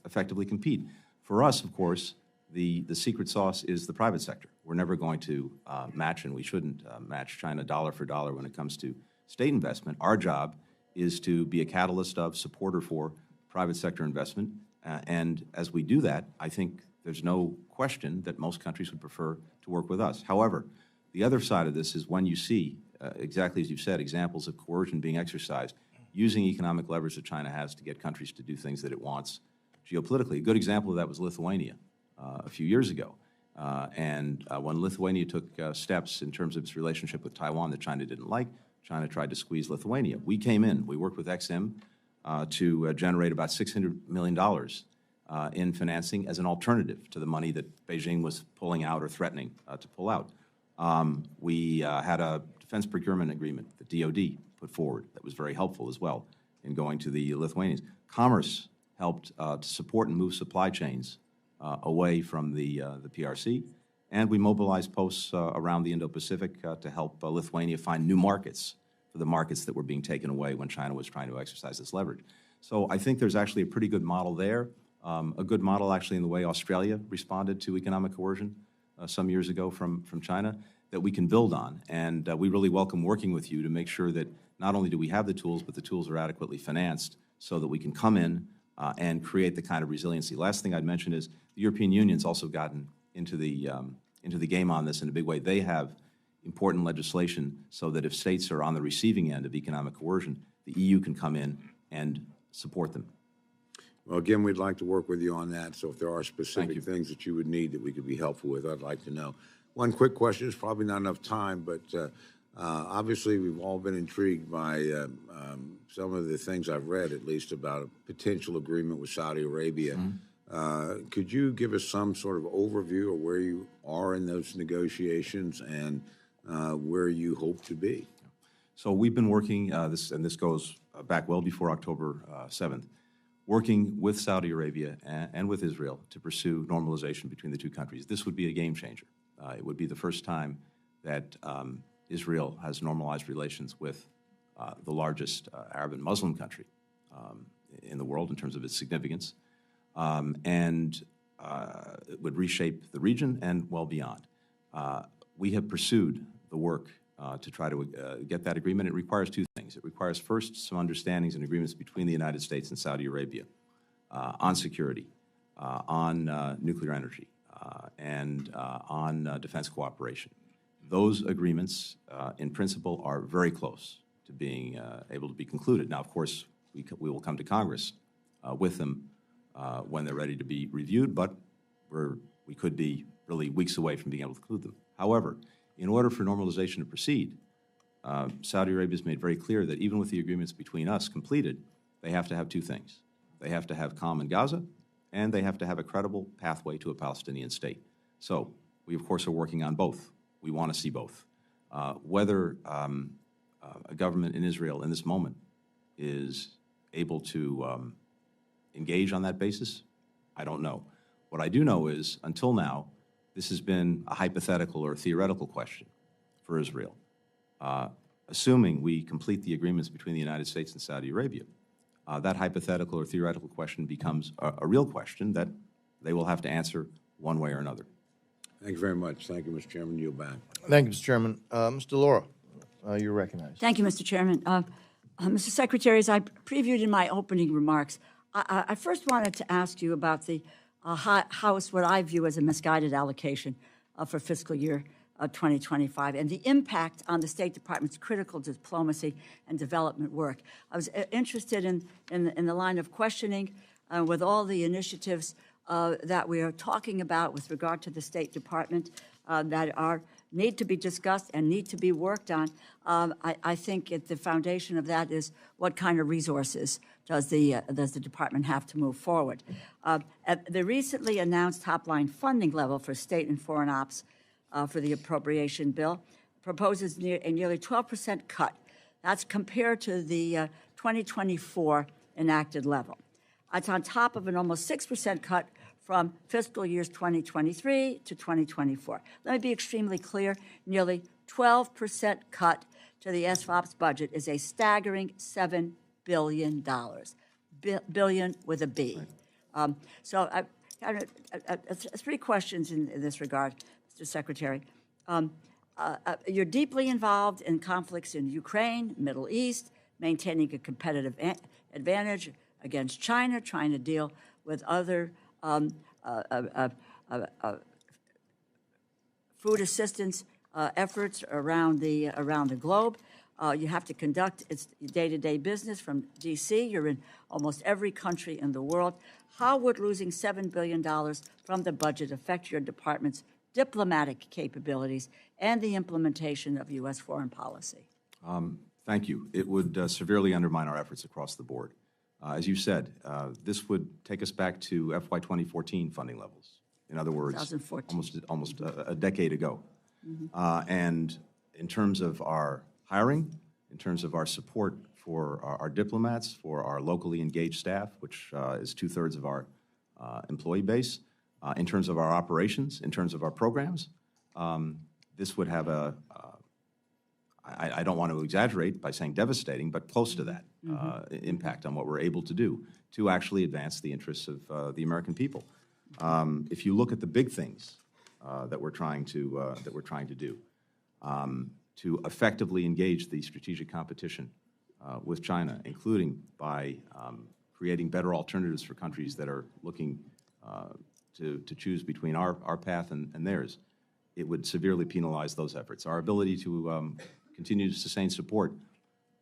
effectively compete. For us, of course, the secret sauce is the private sector. We're never going to match, and we shouldn't match China dollar for dollar when it comes to state investment. Our job is to be a catalyst of supporter for private sector investment. And as we do that, I think there's no question that most countries would prefer to work with us. However, the other side of this is when you see, exactly as you've said, examples of coercion being exercised, using economic leverage that China has to get countries to do things that it wants geopolitically. A good example of that was Lithuania a few years ago. When Lithuania took steps in terms of its relationship with Taiwan that China didn't like, China tried to squeeze Lithuania. We came in, we worked with Exim to generate about $600 million in financing as an alternative to the money that Beijing was pulling out or threatening to pull out. We had a defense procurement agreement that DOD put forward that was very helpful as well in going to the Lithuanians. Commerce helped to support and move supply chains away from the PRC. And we mobilized posts around the Indo-Pacific to help Lithuania find new markets for the markets that were being taken away when China was trying to exercise this leverage. So I think there's actually a pretty good model there, a good model actually in the way Australia responded to economic coercion some years ago from China that we can build on. And we really welcome working with you to make sure that not only do we have the tools, but the tools are adequately financed so that we can come in and create the kind of resiliency. Last thing I'd mention is the European Union's also gotten into the game on this in a big way. They have important legislation so that if states are on the receiving end of economic coercion, the EU can come in and support them. Well, again, we'd like to work with you on that. So if there are specific things that you would need that we could be helpful with, I'd like to know. One quick question, there's probably not enough time, but obviously we've all been intrigued by some of the things I've read, at least, about a potential agreement with Saudi Arabia. Could you give us some sort of overview of where you are in those negotiations and where you hope to be? So we've been working, this goes back well before October 7th, working with Saudi Arabia and with Israel to pursue normalization between the two countries. This would be a game changer. It would be the first time that Israel has normalized relations with the largest Arab and Muslim country in the world in terms of its significance, and it would reshape the region and well beyond. We have pursued the work to try to get that agreement. It requires two things. It requires first some understandings and agreements between the United States and Saudi Arabia on security, on nuclear energy, and on defense cooperation. Those agreements, in principle, are very close to being able to be concluded. Now, of course, we will come to Congress with them when they're ready to be reviewed, but we could be really weeks away from being able to conclude them. However, in order for normalization to proceed, Saudi Arabia has made very clear that even with the agreements between us completed, they have to have two things. They have to have calm in Gaza, and they have to have a credible pathway to a Palestinian state. So we, of course, are working on both. We want to see both. Whether a government in Israel in this moment is able to engage on that basis, I don't know. What I do know is, until now, this has been a hypothetical or theoretical question for Israel. Assuming we complete the agreements between the United States and Saudi Arabia, that hypothetical or theoretical question becomes a real question that they will have to answer one way or another. Thank you very much. Thank you, Mr. Chairman. Yield back. Thank you, Mr. Chairman. Mr. Laura, you're recognized. Thank you, Mr. Chairman. Mr. Secretary, as I previewed in my opening remarks, I first wanted to ask you about the House, what I view as a misguided allocation for fiscal year 2025 and the impact on the State Department's critical diplomacy and development work. I was interested in the line of questioning with all the initiatives that we are talking about with regard to the State Department that need to be discussed and need to be worked on. I think at the foundation of that is what kind of resources does the department have to move forward. The recently announced top-line funding level for state and foreign ops for the appropriation bill proposes a nearly 12% cut. That's compared to the 2024 enacted level. It's on top of an almost 6% cut from fiscal years 2023 to 2024. Let me be extremely clear. Nearly 12% cut to the SFOP's budget is a staggering $7 billion. Billion with a B. So I three questions in this regard, Mr. Secretary. You're deeply involved in conflicts in Ukraine, Middle East, maintaining a competitive advantage against China, trying to deal with other food assistance efforts around the globe. You have to conduct its day-to-day business from D.C. You're in almost every country in the world. How would losing $7 billion from the budget affect your department's diplomatic capabilities and the implementation of U.S. foreign policy? Thank you. It would severely undermine our efforts across the board. As you said, this would take us back to FY 2014 funding levels. In other words, 2014. almost a decade ago. And in terms of our hiring, in terms of our support for our diplomats, for our locally engaged staff, which is 2/3 of our employee base, in terms of our operations, in terms of our programs, this would have I don't want to exaggerate by saying devastating, but close to that impact on what we're able to do to actually advance the interests of the American people. If you look at the big things that we're trying to do to effectively engage the strategic competition with China, including by creating better alternatives for countries that are looking to choose between our path and theirs. it would severely penalize those efforts. Our ability to continue to sustain support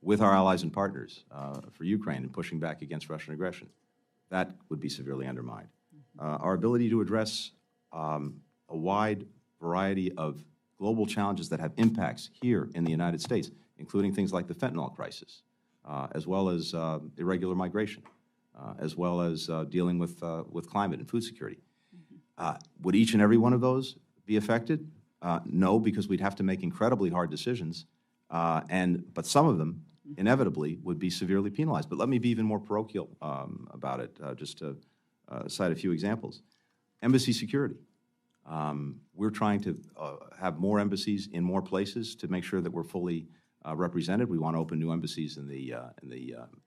with our allies and partners for Ukraine and pushing back against Russian aggression, that would be severely undermined. Our ability to address a wide variety of global challenges that have impacts here in the United States, including things like the fentanyl crisis, as well as irregular migration, as well as dealing with climate and food security. Would each and every one of those be affected? No, because we'd have to make incredibly hard decisions, but some of them inevitably would be severely penalized. But let me be even more parochial about it, just to cite a few examples. Embassy security. We're trying to have more embassies in more places to make sure that we're fully represented. We want to open new embassies in the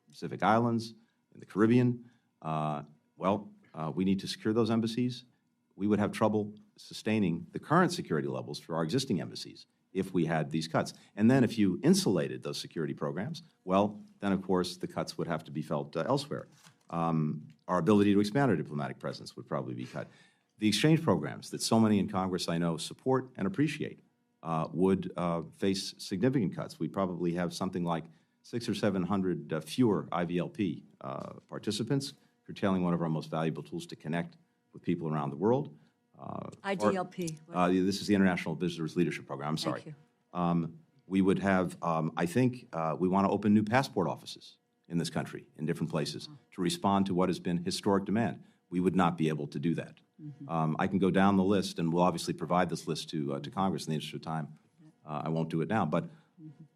Pacific Islands, in the Caribbean. We need to secure those embassies. We would have trouble sustaining the current security levels for our existing embassies if we had these cuts. And then if you insulated those security programs, well, then of course the cuts would have to be felt elsewhere. Our ability to expand our diplomatic presence would probably be cut. The exchange programs that so many in Congress I know support and appreciate would face significant cuts. We'd probably have something like 600 or 700 fewer IVLP participants, curtailing one of our most valuable tools to connect with people around the world. IDLP. This is the International Visitors Leadership Program. I'm sorry. Thank you. We would have, I think, we want to open new passport offices in this country, in different places, to respond to what has been historic demand. We would not be able to do that. I can go down the list, and we'll obviously provide this list to Congress in the interest of time. I won't do it now. But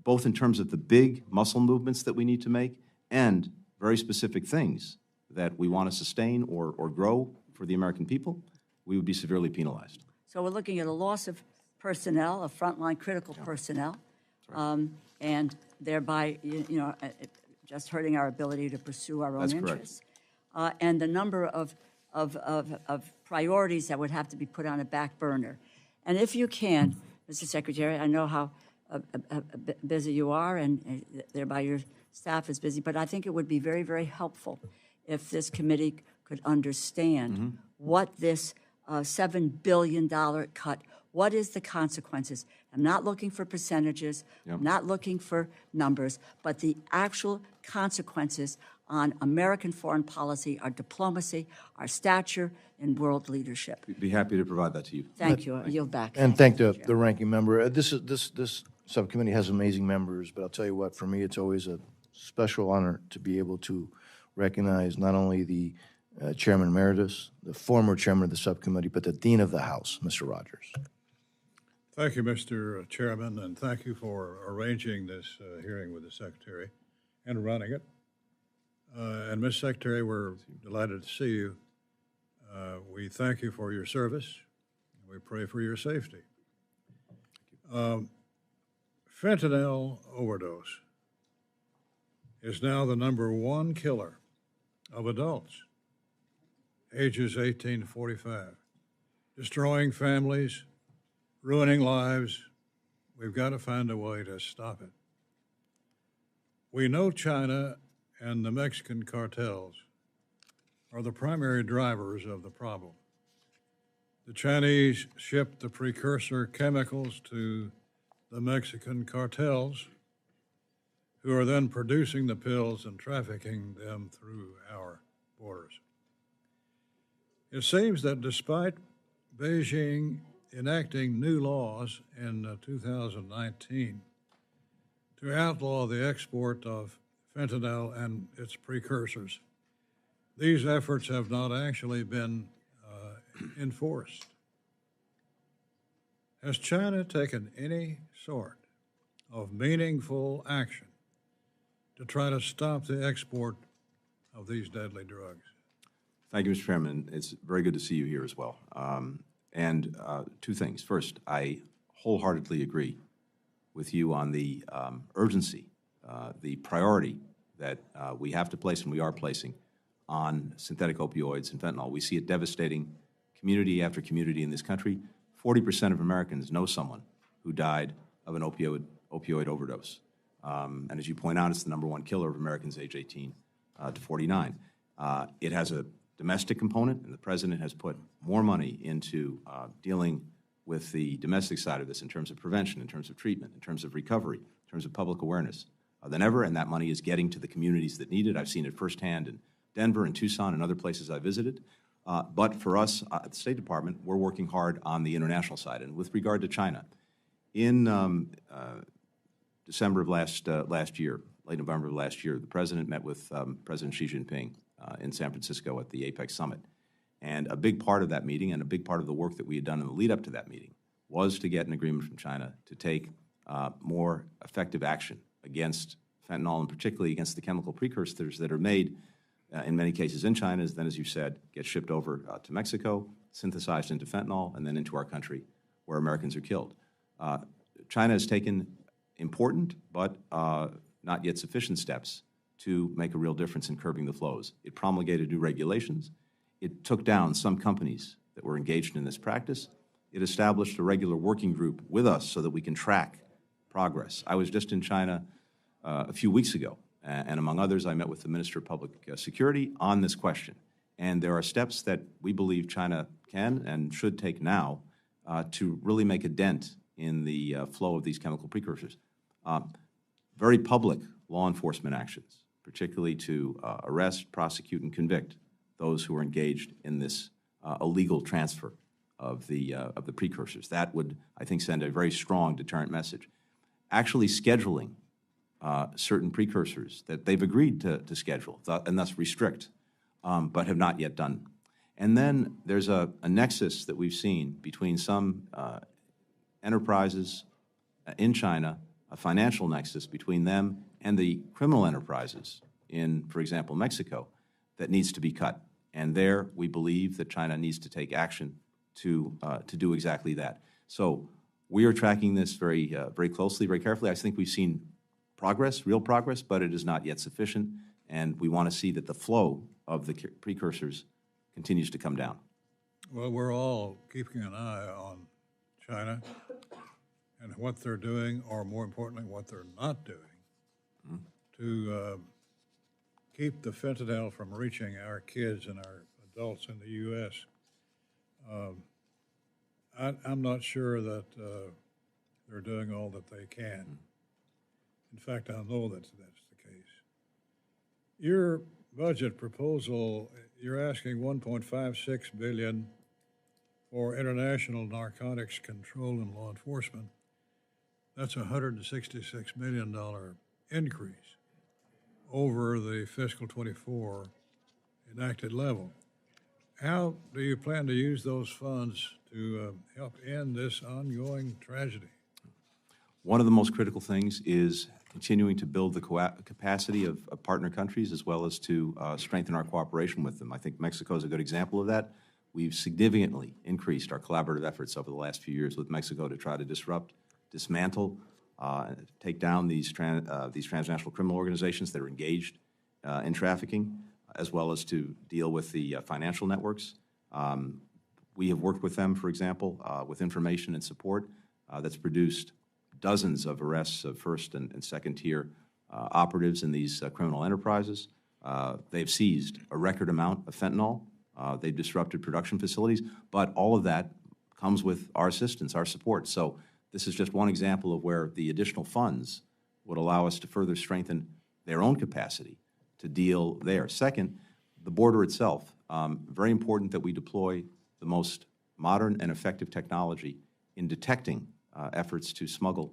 both in terms of the big muscle movements that we need to make and very specific things that we want to sustain or grow for the American people, we would be severely penalized. So we're looking at a loss of personnel, of frontline critical personnel, and thereby, just hurting our ability to pursue our own That's correct. interests. And the number of priorities that would have to be put on a back burner. And if you can, Mr. Secretary, I know how busy you are, and thereby your staff is busy, but I think it would be very, very helpful if this committee could understand what this $7 billion cut, what is the consequences? I'm not looking for percentages, I'm not looking for numbers, but the actual consequences on American foreign policy, our diplomacy, our stature in world leadership. We'd be happy to provide that to you. Thank you. I yield back. And thank you, the ranking member. This subcommittee has amazing members, but I'll tell you what, for me, it's always a special honor to be able to recognize not only the Chairman Emeritus, the former chairman of the subcommittee, but the Dean of the House, Mr. Rogers. Thank you, Mr. Chairman, and thank you for arranging this hearing with the Secretary and running it. And Ms. Secretary, we're delighted to see you. We thank you for your service. We pray for your safety. Fentanyl overdose is now the #1 killer of adults ages 18 to 45, destroying families, ruining lives. We've got to find a way to stop it. We know China and the Mexican cartels are the primary drivers of the problem. The Chinese ship the precursor chemicals to the Mexican cartels, who are then producing the pills and trafficking them through our borders. It seems that despite Beijing enacting new laws in 2019 to outlaw the export of fentanyl and its precursors, these efforts have not actually been enforced. Has China taken any sort of meaningful action to try to stop the export of these deadly drugs? Thank you, Mr. Chairman. It's very good to see you here as well. Two things. First, I wholeheartedly agree with you on the urgency, the priority that we have to place and we are placing on synthetic opioids and fentanyl. We see it devastating community after community in this country. 40% of Americans know someone who died of an opioid overdose. And as you point out, it's the #1 killer of Americans age 18 to 49. It has a domestic component, and the President has put more money into dealing with the domestic side of this in terms of prevention, in terms of treatment, in terms of recovery, in terms of public awareness than ever, and that money is getting to the communities that need it. I've seen it firsthand in Denver and Tucson and other places I visited. But for us at the State Department, we're working hard on the international side. And with regard to China, in December of last year, late November of last year, the President met with President Xi Jinping in San Francisco at the APEC Summit. And a big part of that meeting and a big part of the work that we had done in the lead up to that meeting was to get an agreement from China to take more effective action against fentanyl and particularly against the chemical precursors that are made in many cases in China, then, as you said, get shipped over to Mexico, synthesized into fentanyl, and then into our country where Americans are killed. China has taken important but not yet sufficient steps to make a real difference in curbing the flows. It promulgated new regulations. It took down some companies that were engaged in this practice. It established a regular working group with us so that we can track progress. I was just in China a few weeks ago, and among others, I met with the Minister of Public Security on this question. And there are steps that we believe China can and should take now to really make a dent in the flow of these chemical precursors. Very public law enforcement actions, particularly to arrest, prosecute, and convict those who are engaged in this illegal transfer of the precursors. That would, I think, send a very strong deterrent message. Actually scheduling certain precursors that they've agreed to schedule and thus restrict, but have not yet done. And then there's a nexus that we've seen between some enterprises in China, a financial nexus between them and the criminal enterprises in, for example, Mexico, that needs to be cut. And there, we believe that China needs to take action to do exactly that. So we are tracking this very closely, very carefully. I think we've seen progress, real progress, but it is not yet sufficient. And we want to see that the flow of the precursors continues to come down. Well, we're all keeping an eye on China and what they're doing, or more importantly, what they're not doing to keep the fentanyl from reaching our kids and our adults in the U.S. I'm not sure that they're doing all that they can. In fact, I know that's the case. Your budget proposal, you're asking $1.56 billion for international narcotics control and law enforcement. That's a $166 million increase over the fiscal 24 enacted level. How do you plan to use those funds to help end this ongoing tragedy? One of the most critical things is continuing to build the capacity of partner countries as well as to strengthen our cooperation with them. I think Mexico is a good example of that. We've significantly increased our collaborative efforts over the last few years with Mexico to try to disrupt, dismantle, take down these transnational criminal organizations that are engaged in trafficking, as well as to deal with the financial networks. We have worked with them, for example, with information and support that's produced dozens of arrests of first and second tier operatives in these criminal enterprises. They've seized a record amount of fentanyl. They've disrupted production facilities, but all of that comes with our assistance, our support. So this is just one example of where the additional funds would allow us to further strengthen their own capacity to deal there. Second, the border itself. Very important that we deploy the most modern and effective technology in detecting efforts to smuggle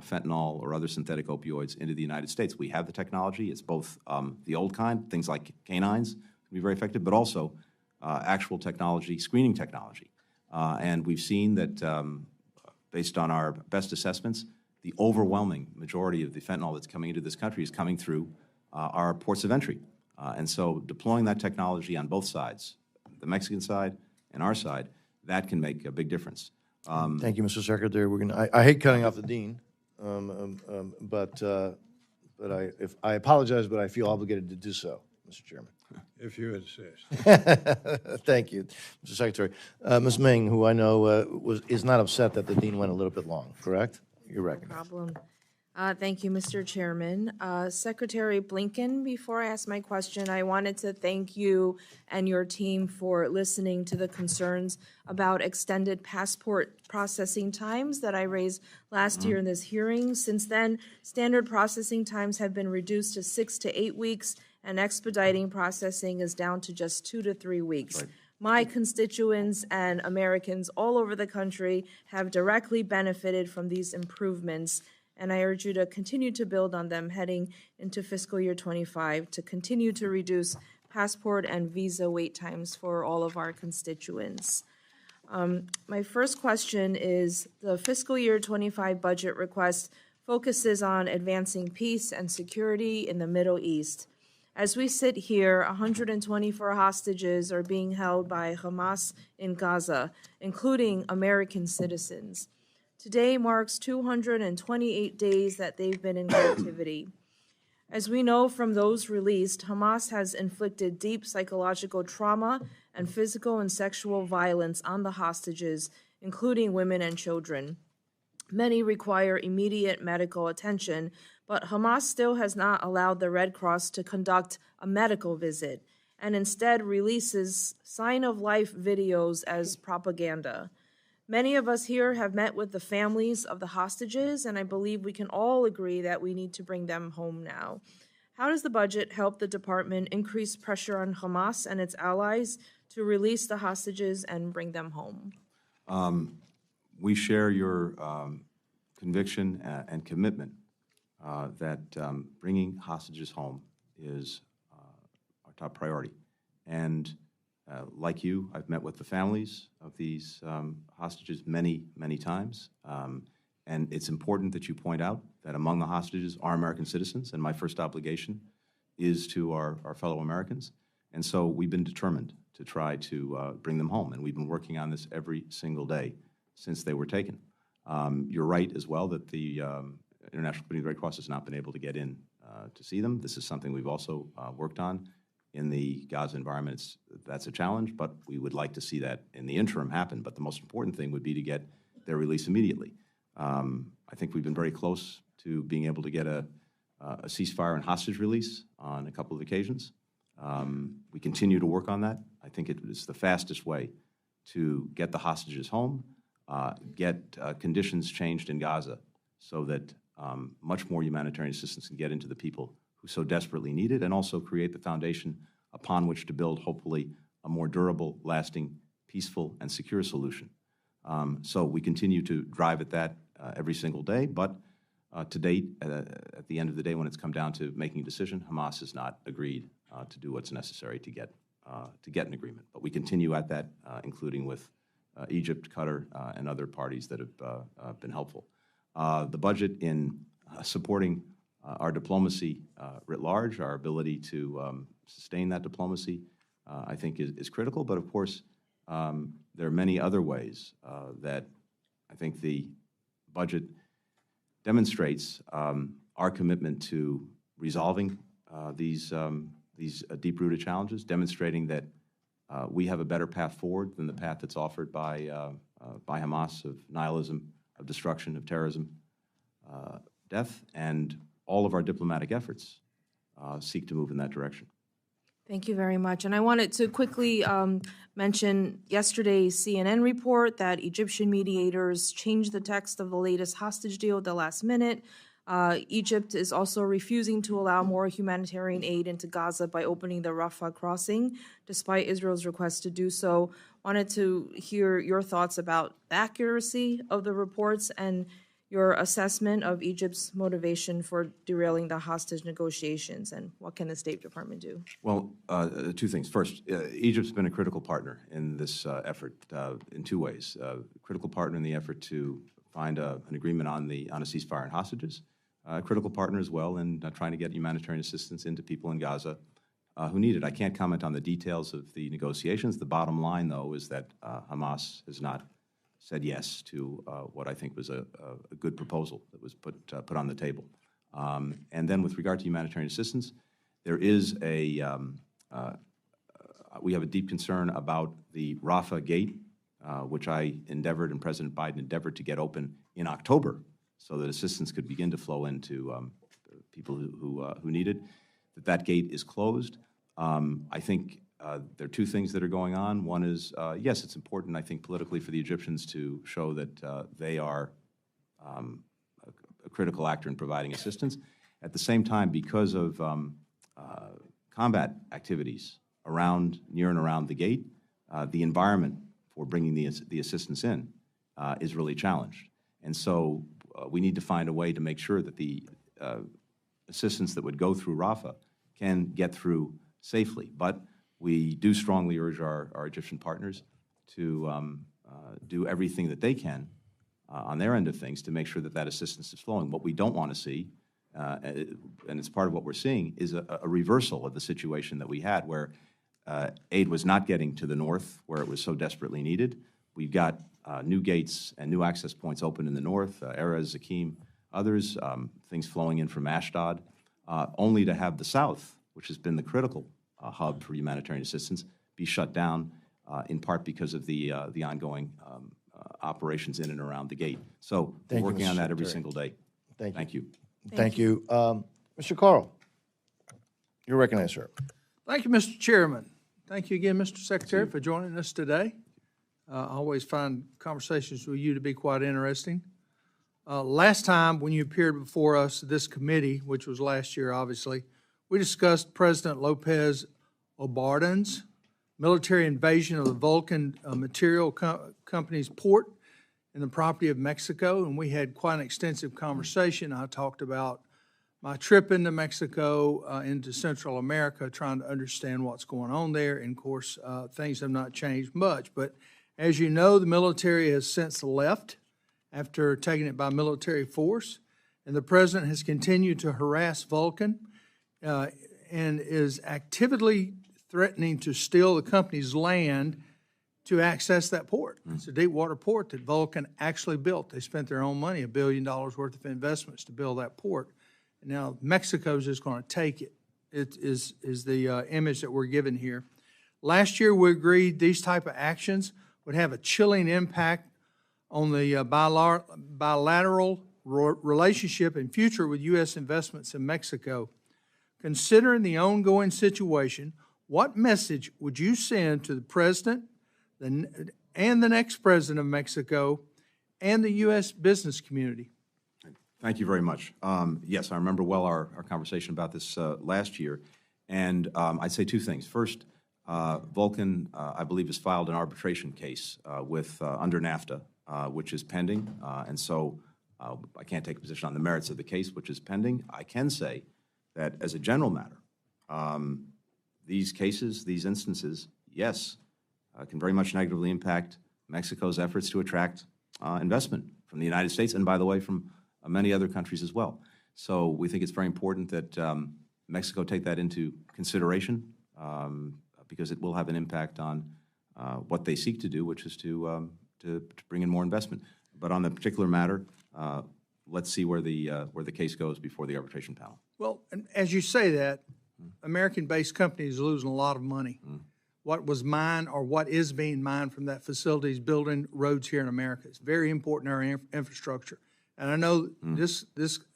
fentanyl or other synthetic opioids into the United States. We have the technology. It's both the old kind, things like canines can be very effective, but also actual technology, screening technology. And we've seen that based on our best assessments, the overwhelming majority of the fentanyl that's coming into this country is coming through our ports of entry. And so deploying that technology on both sides, the Mexican side and our side, that can make a big difference. Thank you, Mr. Secretary. I hate cutting off the dean, but I apologize, but I feel obligated to do so, Mr. Chairman. If you insist. Thank you, Mr. Secretary. Ms. Ming, who I know is not upset that the dean went a little bit long, correct? You're recognized. Problem. Thank you, Mr. Chairman. Secretary Blinken, before I ask my question, I wanted to thank you and your team for listening to the concerns about extended passport processing times that I raised last year in this hearing. Since then, standard processing times have been reduced to 6 to 8 weeks, and expediting processing is down to just 2 to 3 weeks. My constituents and Americans all over the country have directly benefited from these improvements, and I urge you to continue to build on them heading into fiscal year 25 to continue to reduce passport and visa wait times for all of our constituents. My first question is, the fiscal year 25 budget request focuses on advancing peace and security in the Middle East. As we sit here, 124 hostages are being held by Hamas in Gaza, including American citizens. Today marks 228 days that they've been in captivity. As we know from those released, Hamas has inflicted deep psychological trauma and physical and sexual violence on the hostages, including women and children. Many require immediate medical attention, but Hamas still has not allowed the Red Cross to conduct a medical visit and instead releases sign-of-life videos as propaganda. Many of us here have met with the families of the hostages, and I believe we can all agree that we need to bring them home now. How does the budget help the department increase pressure on Hamas and its allies to release the hostages and bring them home? We share your conviction and commitment that bringing hostages home is our top priority. And like you, I've met with the families of these hostages many, many times. And it's important that you point out that among the hostages are American citizens, and my first obligation is to our fellow Americans. And so we've been determined to try to bring them home, and we've been working on this every single day since they were taken. You're right as well that the International Committee of the Red Cross has not been able to get in to see them. This is something we've also worked on in the Gaza environment. That's a challenge, but we would like to see that in the interim happen. But the most important thing would be to get their release immediately. I think we've been very close to being able to get a ceasefire and hostage release on a couple of occasions. We continue to work on that. I think it is the fastest way to get the hostages home, get conditions changed in Gaza so that much more humanitarian assistance can get into the people who so desperately need it, and also create the foundation upon which to build, hopefully, a more durable, lasting, peaceful, and secure solution. So we continue to drive at that every single day, but to date, at the end of the day, when it's come down to making a decision, Hamas has not agreed to do what's necessary to get an agreement. But we continue at that, including with Egypt, Qatar, and other parties that have been helpful. The budget in supporting our diplomacy writ large, our ability to sustain that diplomacy, I think is critical. But of course, there are many other ways that I think the budget demonstrates our commitment to resolving these deep-rooted challenges, demonstrating that we have a better path forward than the path that's offered by Hamas of nihilism, of destruction, of terrorism, death, and all of our diplomatic efforts seek to move in that direction. Thank you very much. And I wanted to quickly mention yesterday's CNN report that Egyptian mediators changed the text of the latest hostage deal at the last minute. Egypt is also refusing to allow more humanitarian aid into Gaza by opening the Rafah crossing, despite Israel's request to do so. Wanted to hear your thoughts about the accuracy of the reports and your assessment of Egypt's motivation for derailing the hostage negotiations, and what can the State Department do? Well, two things. First, Egypt's been a critical partner in this effort in two ways. Critical partner in the effort to find an agreement on a ceasefire and hostages. A critical partner as well in trying to get humanitarian assistance into people in Gaza who need it. I can't comment on the details of the negotiations. The bottom line, though, is that Hamas has not said yes to what I think was a good proposal that was put on the table. And then with regard to humanitarian assistance, there is we have a deep concern about the Rafah gate, which I endeavored and President Biden endeavored to get open in October so that assistance could begin to flow into people who need it. That gate is closed. I think there are two things that are going on. One is, yes, it's important, I think, politically for the Egyptians to show that they are a critical actor in providing assistance. At the same time, because of combat activities near and around the gate, the environment for bringing the assistance in is really challenged. And so we need to find a way to make sure that the assistance that would go through Rafah can get through safely. But we do strongly urge our Egyptian partners to do everything that they can on their end of things to make sure that assistance is flowing. What we don't want to see, and it's part of what we're seeing, is a reversal of the situation that we had where aid was not getting to the north where it was so desperately needed. We've got new gates and new access points open in the north, Erez, Zakim, others, things flowing in from Ashdod, only to have the south, which has been the critical hub for humanitarian assistance, be shut down in part because of the ongoing operations in and around the gate. So we're working on that every single day. Thank you. Thank you. Mr. Carl, you're recognized, sir. Thank you, Mr. Chairman. Thank you again, Mr. Secretary, for joining us today. I always find conversations with you to be quite interesting. Last time when you appeared before us, this committee, which was last year, obviously, we discussed President Lopez Obrador's military invasion of the Vulcan Material Company's port in the property of Mexico, and we had quite an extensive conversation. I talked about my trip into Mexico, into Central America, trying to understand what's going on there. And of course, things have not changed much. But as you know, the military has since left after taking it by military force. And the president has continued to harass Vulcan and is actively threatening to steal the company's land to access that port. It's a deep water port that Vulcan actually built. They spent their own money, $1 billion worth of investments to build that port. And now Mexico's just going to take it. It is the image that we're given here. Last year we agreed these type of actions would have a chilling impact on the bilateral relationship and future with U.S. investments in Mexico. Considering the ongoing situation, what message would you send to the president and the next president of Mexico and the U.S. business community? Thank you very much. Yes, I remember well our conversation about this last year, and I'd say two things. First, Vulcan, I believe, has filed an arbitration case with under NAFTA, which is pending, and so I can't take a position on the merits of the case, which is pending. I can say that as a general matter, these cases, these instances, yes, can very much negatively impact Mexico's efforts to attract investment from the United States, and by the way, from many other countries as well. So we think it's very important that Mexico take that into consideration because it will have an impact on what they seek to do, which is to bring in more investment. But on the particular matter, let's see where the case goes before the arbitration panel. Well, and as you say that, American-based companies are losing a lot of money. What was mined or what is being mined from that facility is building roads here in America. It's very important in our infrastructure. And I know this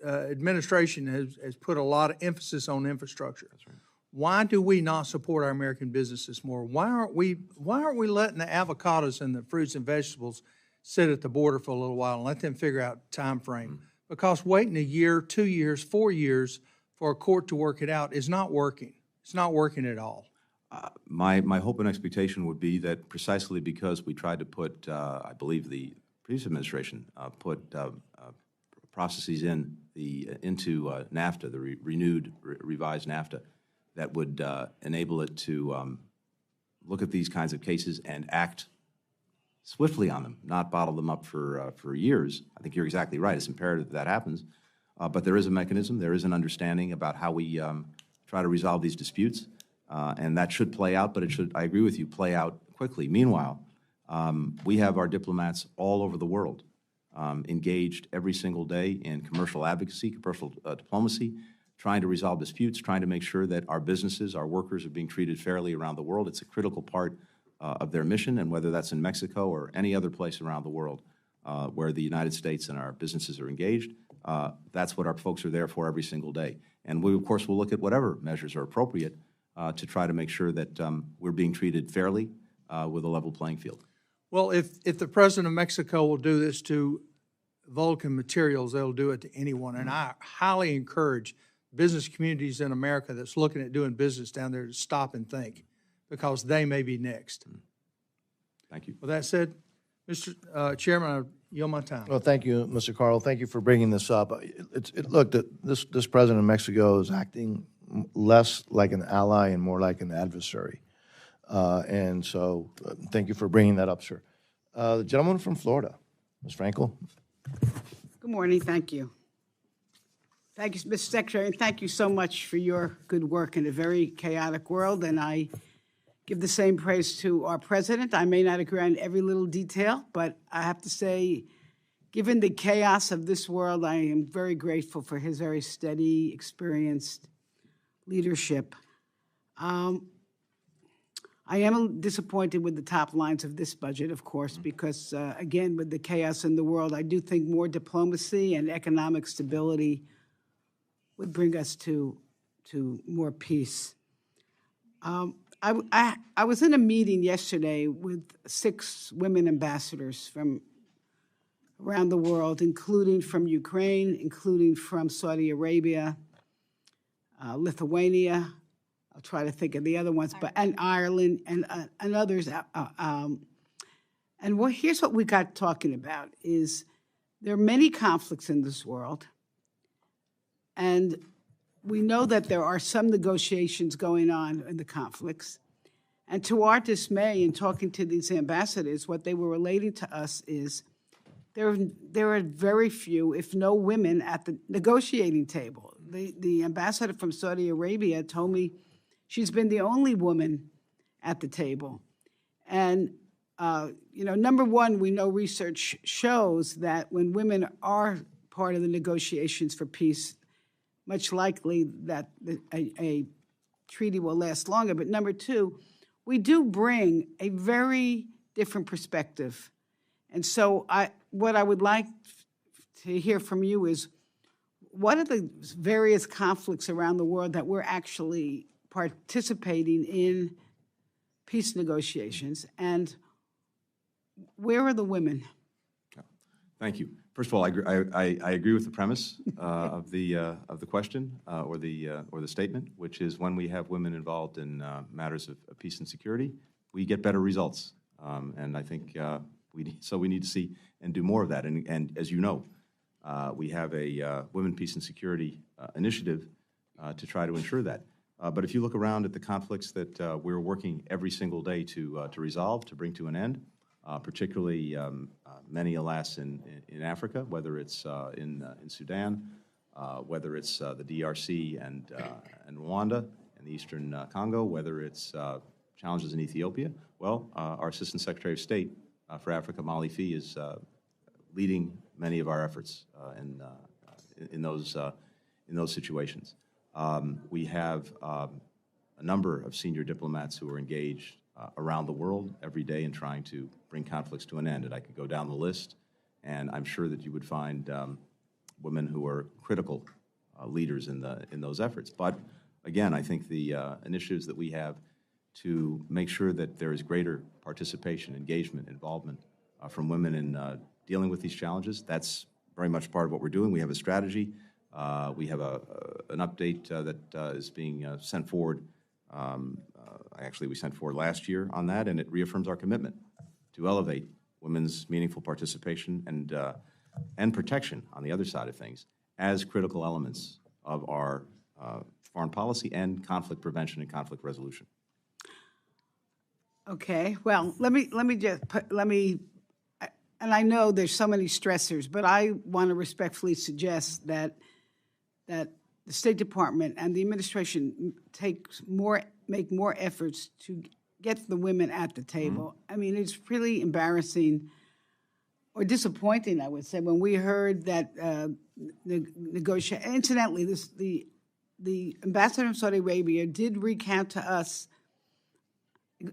administration has put a lot of emphasis on infrastructure. That's right. Why do we not support our American businesses more? Why aren't we letting the avocados and the fruits and vegetables sit at the border for a little while and let them figure out time frame? Because waiting a year, 2 years, 4 years for a court to work it out is not working. It's not working at all. My hope and expectation would be that precisely because we tried to put, I believe the previous administration put processes into NAFTA, the revised NAFTA, that would enable it to look at these kinds of cases and act swiftly on them, not bottle them up for years. I think you're exactly right. It's imperative that happens. But there is a mechanism, there is an understanding about how we try to resolve these disputes, and that should play out, but it should, I agree with you, play out quickly. Meanwhile, we have our diplomats all over the world engaged every single day in commercial advocacy, commercial diplomacy, trying to resolve disputes, trying to make sure that our businesses, our workers are being treated fairly around the world. It's a critical part of their mission, and whether that's in Mexico or any other place around the world, where the United States and our businesses are engaged. That's what our folks are there for every single day. And we, of course, will look at whatever measures are appropriate to try to make sure that we're being treated fairly with a level playing field. Well, if the president of Mexico will do this to Vulcan Materials, they'll do it to anyone. And I highly encourage business communities in America that's looking at doing business down there to stop and think, because they may be next. Thank you. With that said, Mr. Chairman, I yield my time. Well, thank you, Mr. Carl. Thank you for bringing this up. Look, this president of Mexico is acting less like an ally and more like an adversary. And so thank you for bringing that up, sir. The gentleman from Florida, Ms. Frankel. Good morning. Thank you. Thank you, Mr. Secretary, and thank you so much for your good work in a very chaotic world. And I give the same praise to our president. I may not agree on every little detail, but I have to say, given the chaos of this world, I am very grateful for his very steady, experienced leadership. I am disappointed with the top lines of this budget, of course, because, again, with the chaos in the world, I do think more diplomacy and economic stability would bring us to more peace. I was in a meeting yesterday with 6 women ambassadors from around the world, including from Ukraine, including from Saudi Arabia, Lithuania. I'll try to think of the other ones, and Ireland and others. And here's what we got talking about: is there are many conflicts in this world, and we know that there are some negotiations going on in the conflicts. And to our dismay, in talking to these ambassadors, what they were relating to us is there are very few, if no women, at the negotiating table. The ambassador from Saudi Arabia told me she's been the only woman at the table. And, number one, we know research shows that when women are part of the negotiations for peace, much likely that a treaty will last longer. But number two, we do bring a very different perspective. And so what I would like to hear from you is, what are the various conflicts around the world that we're actually participating in peace negotiations, and where are the women? Thank you. First of all, I agree with the premise of the question or the statement, which is when we have women involved in matters of peace and security, we get better results. And I think we need to see and do more of that. And as you know, we have a Women, Peace, and Security initiative to try to ensure that. But if you look around at the conflicts that we're working every single day to resolve, to bring to an end, particularly many, alas, in Africa, whether it's in Sudan, whether it's the DRC and Rwanda and the Eastern Congo, whether it's challenges in Ethiopia. Well, our Assistant Secretary of State for Africa, Molly Fee, is leading many of our efforts in those situations. We have a number of senior diplomats who are engaged around the world every day in trying to bring conflicts to an end. And I could go down the list, and I'm sure that you would find women who are critical leaders in those efforts. But again, I think the initiatives that we have to make sure that there is greater participation, engagement, involvement from women in dealing with these challenges, that's very much part of what we're doing. We have a strategy. We have an update that is being sent forward. Actually, we sent forward last year on that, and it reaffirms our commitment to elevate women's meaningful participation and protection on the other side of things as critical elements of our foreign policy and conflict prevention and conflict resolution. Okay, well, let me and I know there's so many stressors, but I want to respectfully suggest that the State Department and the administration make more efforts to get the women at the table. I mean, it's really embarrassing or disappointing, I would say, when we heard that negotiation. Incidentally, the ambassador of Saudi Arabia did recount to us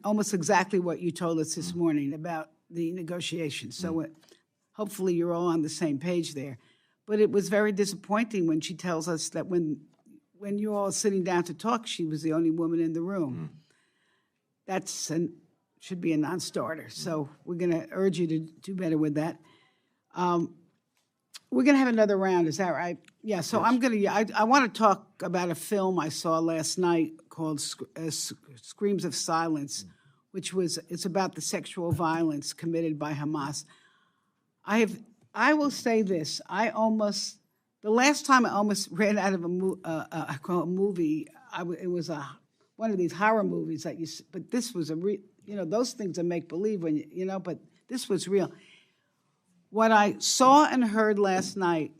almost exactly what you told us this morning about the negotiations. So hopefully you're all on the same page there. But it was very disappointing when she tells us that when you're all sitting down to talk, she was the only woman in the room. Should be a non-starter. So we're going to urge you to do better with that. We're going to have another round. Is that right? Yeah. So I want to talk about a film I saw last night called Screams of Silence, it's about the sexual violence committed by Hamas. I will say this. The last time I almost ran out of a movie, it was one of these horror movies that but this was those things are make-believe but this was real. What I saw and heard last night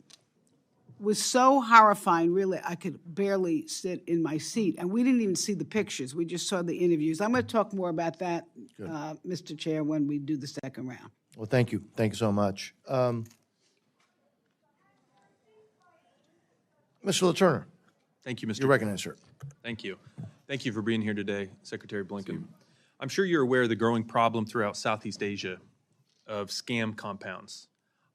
was so horrifying, really, I could barely sit in my seat. And we didn't even see the pictures. We just saw the interviews. I'm going to talk more about that, Mr. Chair, when we do the second round. Well, thank you. Thank you so much. Mr. LaTurner. Thank you, Mr. You're recognized, sir. Thank you. Thank you for being here today, Secretary Blinken. I'm sure you're aware of the growing problem throughout Southeast Asia of scam compounds,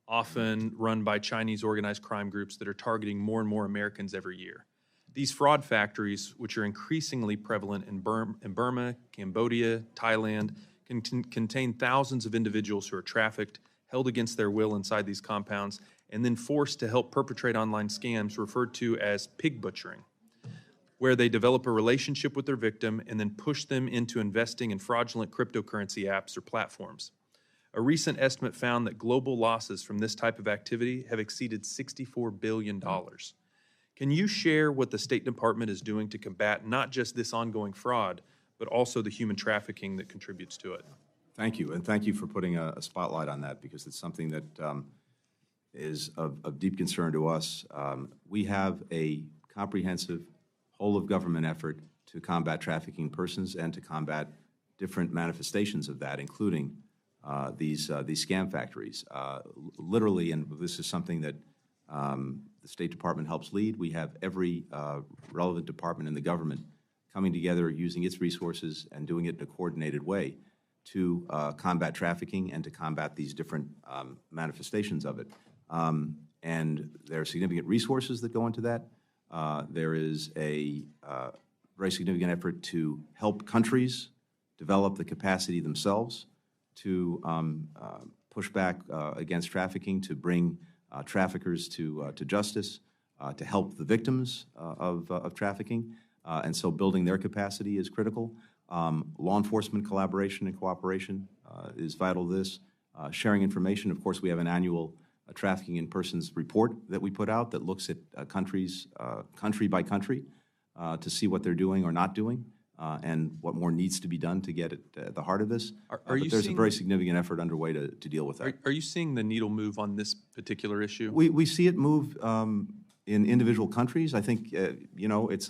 often run by Chinese organized crime groups that are targeting more and more Americans every year. These fraud factories, which are increasingly prevalent in Burma, Cambodia, Thailand, can contain thousands of individuals who are trafficked, held against their will inside these compounds, and then forced to help perpetrate online scams referred to as pig butchering, where they develop a relationship with their victim and then push them into investing in fraudulent cryptocurrency apps or platforms. A recent estimate found that global losses from this type of activity have exceeded $64 billion. Can you share what the State Department is doing to combat not just this ongoing fraud, but also the human trafficking that contributes to it? Thank you, and thank you for putting a spotlight on that, because it's something that is of deep concern to us. We have a comprehensive whole-of-government effort to combat trafficking persons and to combat different manifestations of that, including these scam factories. Literally, and this is something that the State Department helps lead, we have every relevant department in the government coming together, using its resources and doing it in a coordinated way to combat trafficking and to combat these different manifestations of it. And there are significant resources that go into that. There is a very significant effort to help countries develop the capacity themselves to push back against trafficking, to bring traffickers to justice, to help the victims of trafficking. And so building their capacity is critical. Law enforcement collaboration and cooperation is vital to this. Sharing information, of course, we have an annual trafficking in persons report that we put out that looks at countries, country by country, to see what they're doing or not doing, and what more needs to be done to get at the heart of this. But there's a very significant effort underway to deal with that. Are you seeing the needle move on this particular issue? We see it move in individual countries. I think, it's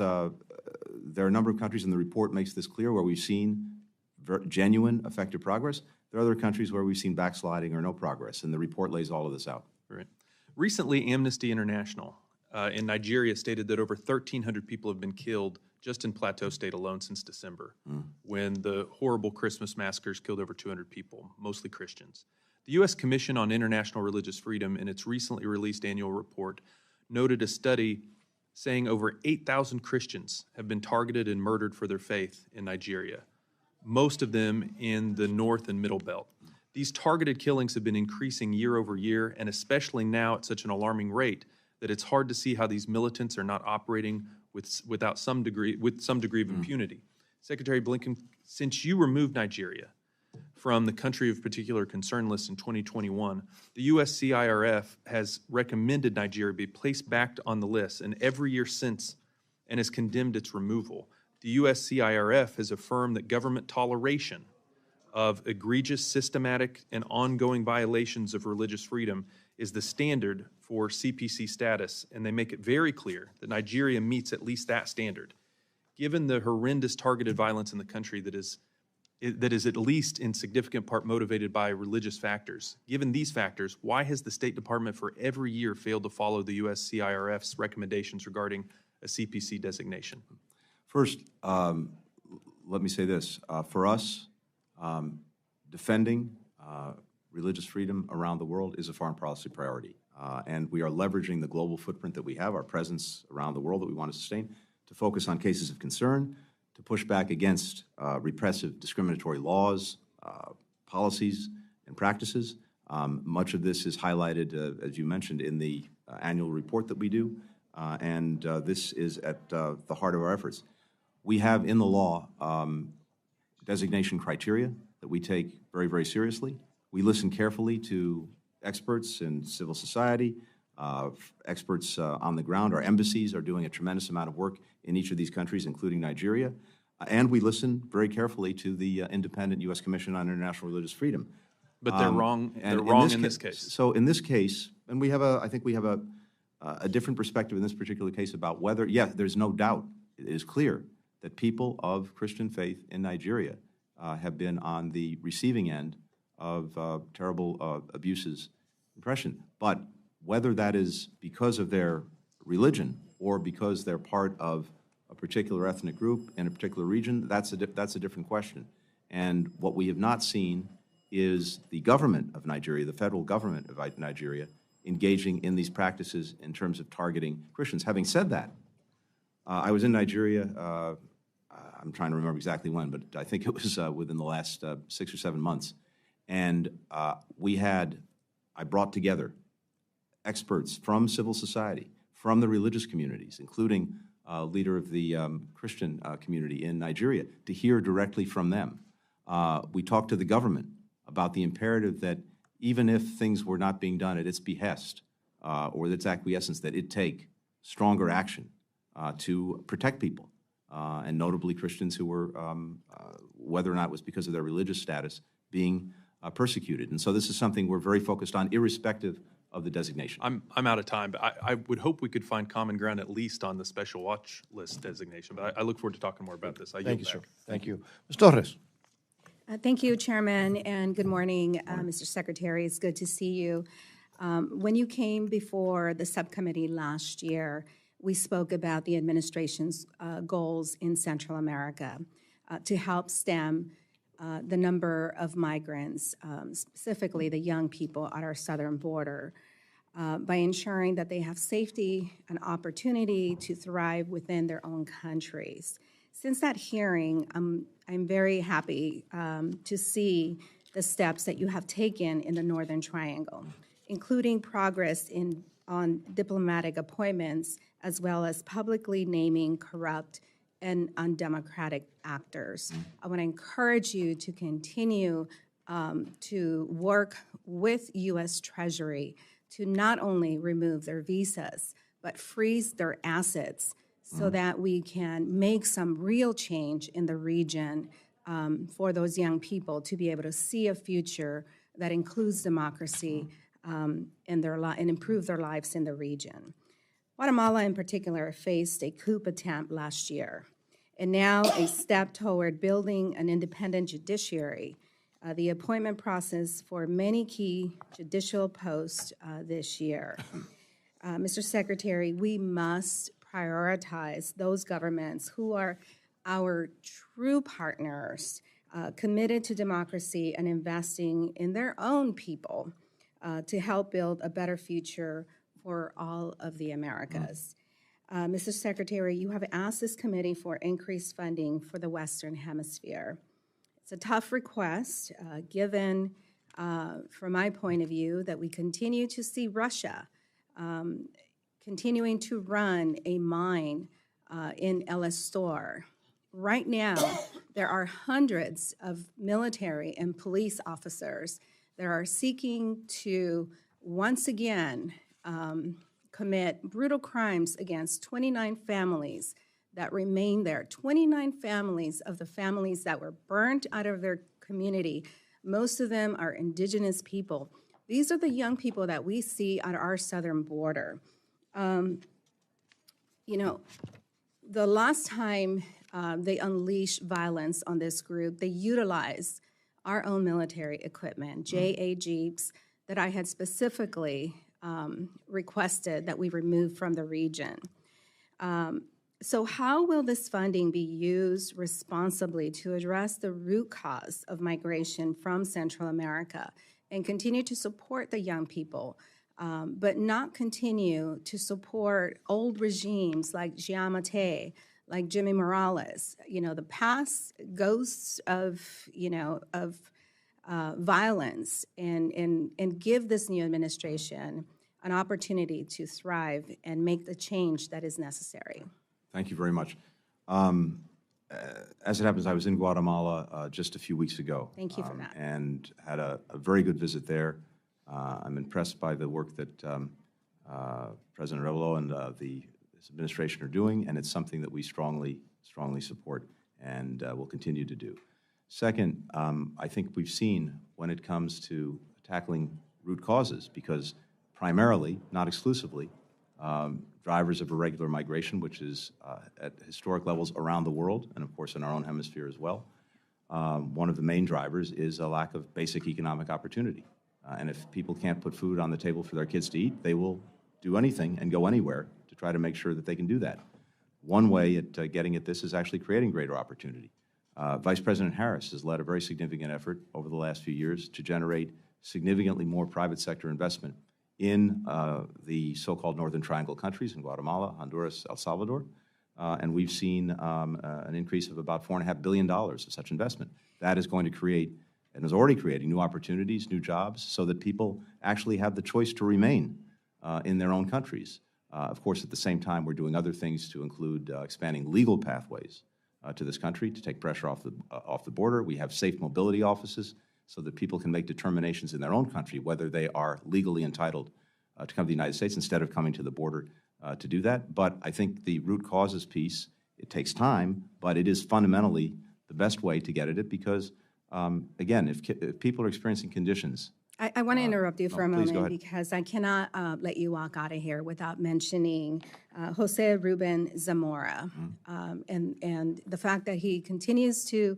there are a number of countries, and the report makes this clear, where we've seen genuine, effective progress. There are other countries where we've seen backsliding or no progress, and the report lays all of this out. Right. Recently, Amnesty International in Nigeria stated that over 1,300 people have been killed just in Plateau State alone since December, when the horrible Christmas massacres killed over 200 people, mostly Christians. The U.S. Commission on International Religious Freedom, in its recently released annual report, noted a study saying over 8,000 Christians have been targeted and murdered for their faith in Nigeria, most of them in the North and Middle Belt. These targeted killings have been increasing year over year, and especially now at such an alarming rate that it's hard to see how these militants are not operating with some degree of impunity. Secretary Blinken, since you removed Nigeria from the country of particular concern list in 2021, the USCIRF has recommended Nigeria be placed back on the list, and every year since, and has condemned its removal. The USCIRF has affirmed that government toleration of egregious, systematic, and ongoing violations of religious freedom is the standard for CPC status, and they make it very clear that Nigeria meets at least that standard. Given the horrendous targeted violence in the country that is at least in significant part motivated by religious factors, given these factors, why has the State Department for every year failed to follow the USCIRF's recommendations regarding a CPC designation? First, let me say this. For us, defending religious freedom around the world is a foreign policy priority. And we are leveraging the global footprint that we have, our presence around the world that we want to sustain, to focus on cases of concern, to push back against repressive discriminatory laws, policies, and practices. Much of this is highlighted, as you mentioned, in the annual report that we do, and this is at the heart of our efforts. We have in the law designation criteria that we take very, very seriously. We listen carefully to experts in civil society, experts on the ground. Our embassies are doing a tremendous amount of work in each of these countries, including Nigeria. And we listen very carefully to the independent U.S. Commission on International Religious Freedom. But they're wrong. And They're wrong in this case. So in this case, and we have I think we have a different perspective in this particular case about whether, there's no doubt, it is clear that people of Christian faith in Nigeria have been on the receiving end of terrible abuses, oppression. But whether that is because of their religion or because they're part of a particular ethnic group in a particular region, that's a different question. And what we have not seen is the government of Nigeria, the federal government of Nigeria, engaging in these practices in terms of targeting Christians. Having said that, I was in Nigeria, I'm trying to remember exactly when, but I think it was within the last 6 or 7 months. And I brought together experts from civil society, from the religious communities, including leader of the Christian community in Nigeria, to hear directly from them. We talked to the government about the imperative that even if things were not being done at its behest or its acquiescence, that it take stronger action to protect people, and notably Christians who were, whether or not it was because of their religious status, being persecuted. And so this is something we're very focused on, irrespective of the designation. I'm out of time, but I would hope we could find common ground at least on the special watch list designation. But I look forward to talking more about this. Thank you, sir. Thank you. Ms. Torres. Thank you, Chairman, and good morning, Mr. Secretary. It's good to see you. When you came before the subcommittee last year, we spoke about the administration's goals in Central America to help stem the number of migrants, specifically the young people at our southern border, by ensuring that they have safety and opportunity to thrive within their own countries. Since that hearing, I'm very happy to see the steps that you have taken in the Northern Triangle, including progress on diplomatic appointments, as well as publicly naming corrupt and undemocratic actors. I want to encourage you to continue to work with U.S. Treasury to not only remove their visas, but freeze their assets so that we can make some real change in the region for those young people to be able to see a future that includes democracy and improve their lives in the region. Guatemala, in particular, faced a coup attempt last year, and now a step toward building an independent judiciary. The appointment process for many key judicial posts this year. Mr. Secretary, we must prioritize those governments who are our true partners, committed to democracy and investing in their own people to help build a better future for all of the Americas. Mr. Secretary, you have asked this committee for increased funding for the Western Hemisphere. It's a tough request, given, from my point of view, that we continue to see Russia continuing to run a mine in El Estor. Right now, there are hundreds of military and police officers that are seeking to once again commit brutal crimes against 29 families that remain there. 29 families of the families that were burnt out of their community. Most of them are indigenous people. These are the young people that we see at our southern border. The last time they unleashed violence on this group, they utilized our own military equipment, JA Jeeps, that I had specifically requested that we remove from the region. So how will this funding be used responsibly to address the root cause of migration from Central America and continue to support the young people, but not continue to support old regimes like Giammattei, like Jimmy Morales, the past ghosts of violence, and give this new administration an opportunity to thrive and make the change that is necessary. Thank you very much. As it happens, I was in Guatemala just a few weeks ago. Thank you for that. And had a very good visit there. I'm impressed by the work that President Rebelo and this administration are doing, and it's something that we strongly support and will continue to do. Second, I think we've seen when it comes to tackling root causes, because primarily, not exclusively, drivers of irregular migration, which is at historic levels around the world, and of course in our own hemisphere as well. One of the main drivers is a lack of basic economic opportunity. And if people can't put food on the table for their kids to eat, they will do anything and go anywhere to try to make sure that they can do that. One way at getting at this is actually creating greater opportunity. Vice President Harris has led a very significant effort over the last few years to generate significantly more private sector investment in the so-called Northern Triangle countries, in Guatemala, Honduras, El Salvador. And we've seen an increase of about $4.5 billion of such investment. That is going to create, and is already creating, new opportunities, new jobs, so that people actually have the choice to remain in their own countries. Of course, at the same time, we're doing other things to include expanding legal pathways to this country to take pressure off the border. We have safe mobility offices so that people can make determinations in their own country whether they are legally entitled to come to the United States instead of coming to the border to do that. But I think the root causes piece, it takes time, but it is fundamentally the best way to get at it because, again, if people are experiencing conditions. I want to interrupt you for a please go moment ahead. because I cannot let you walk out of here without mentioning Jose Ruben Zamora and the fact that he continues to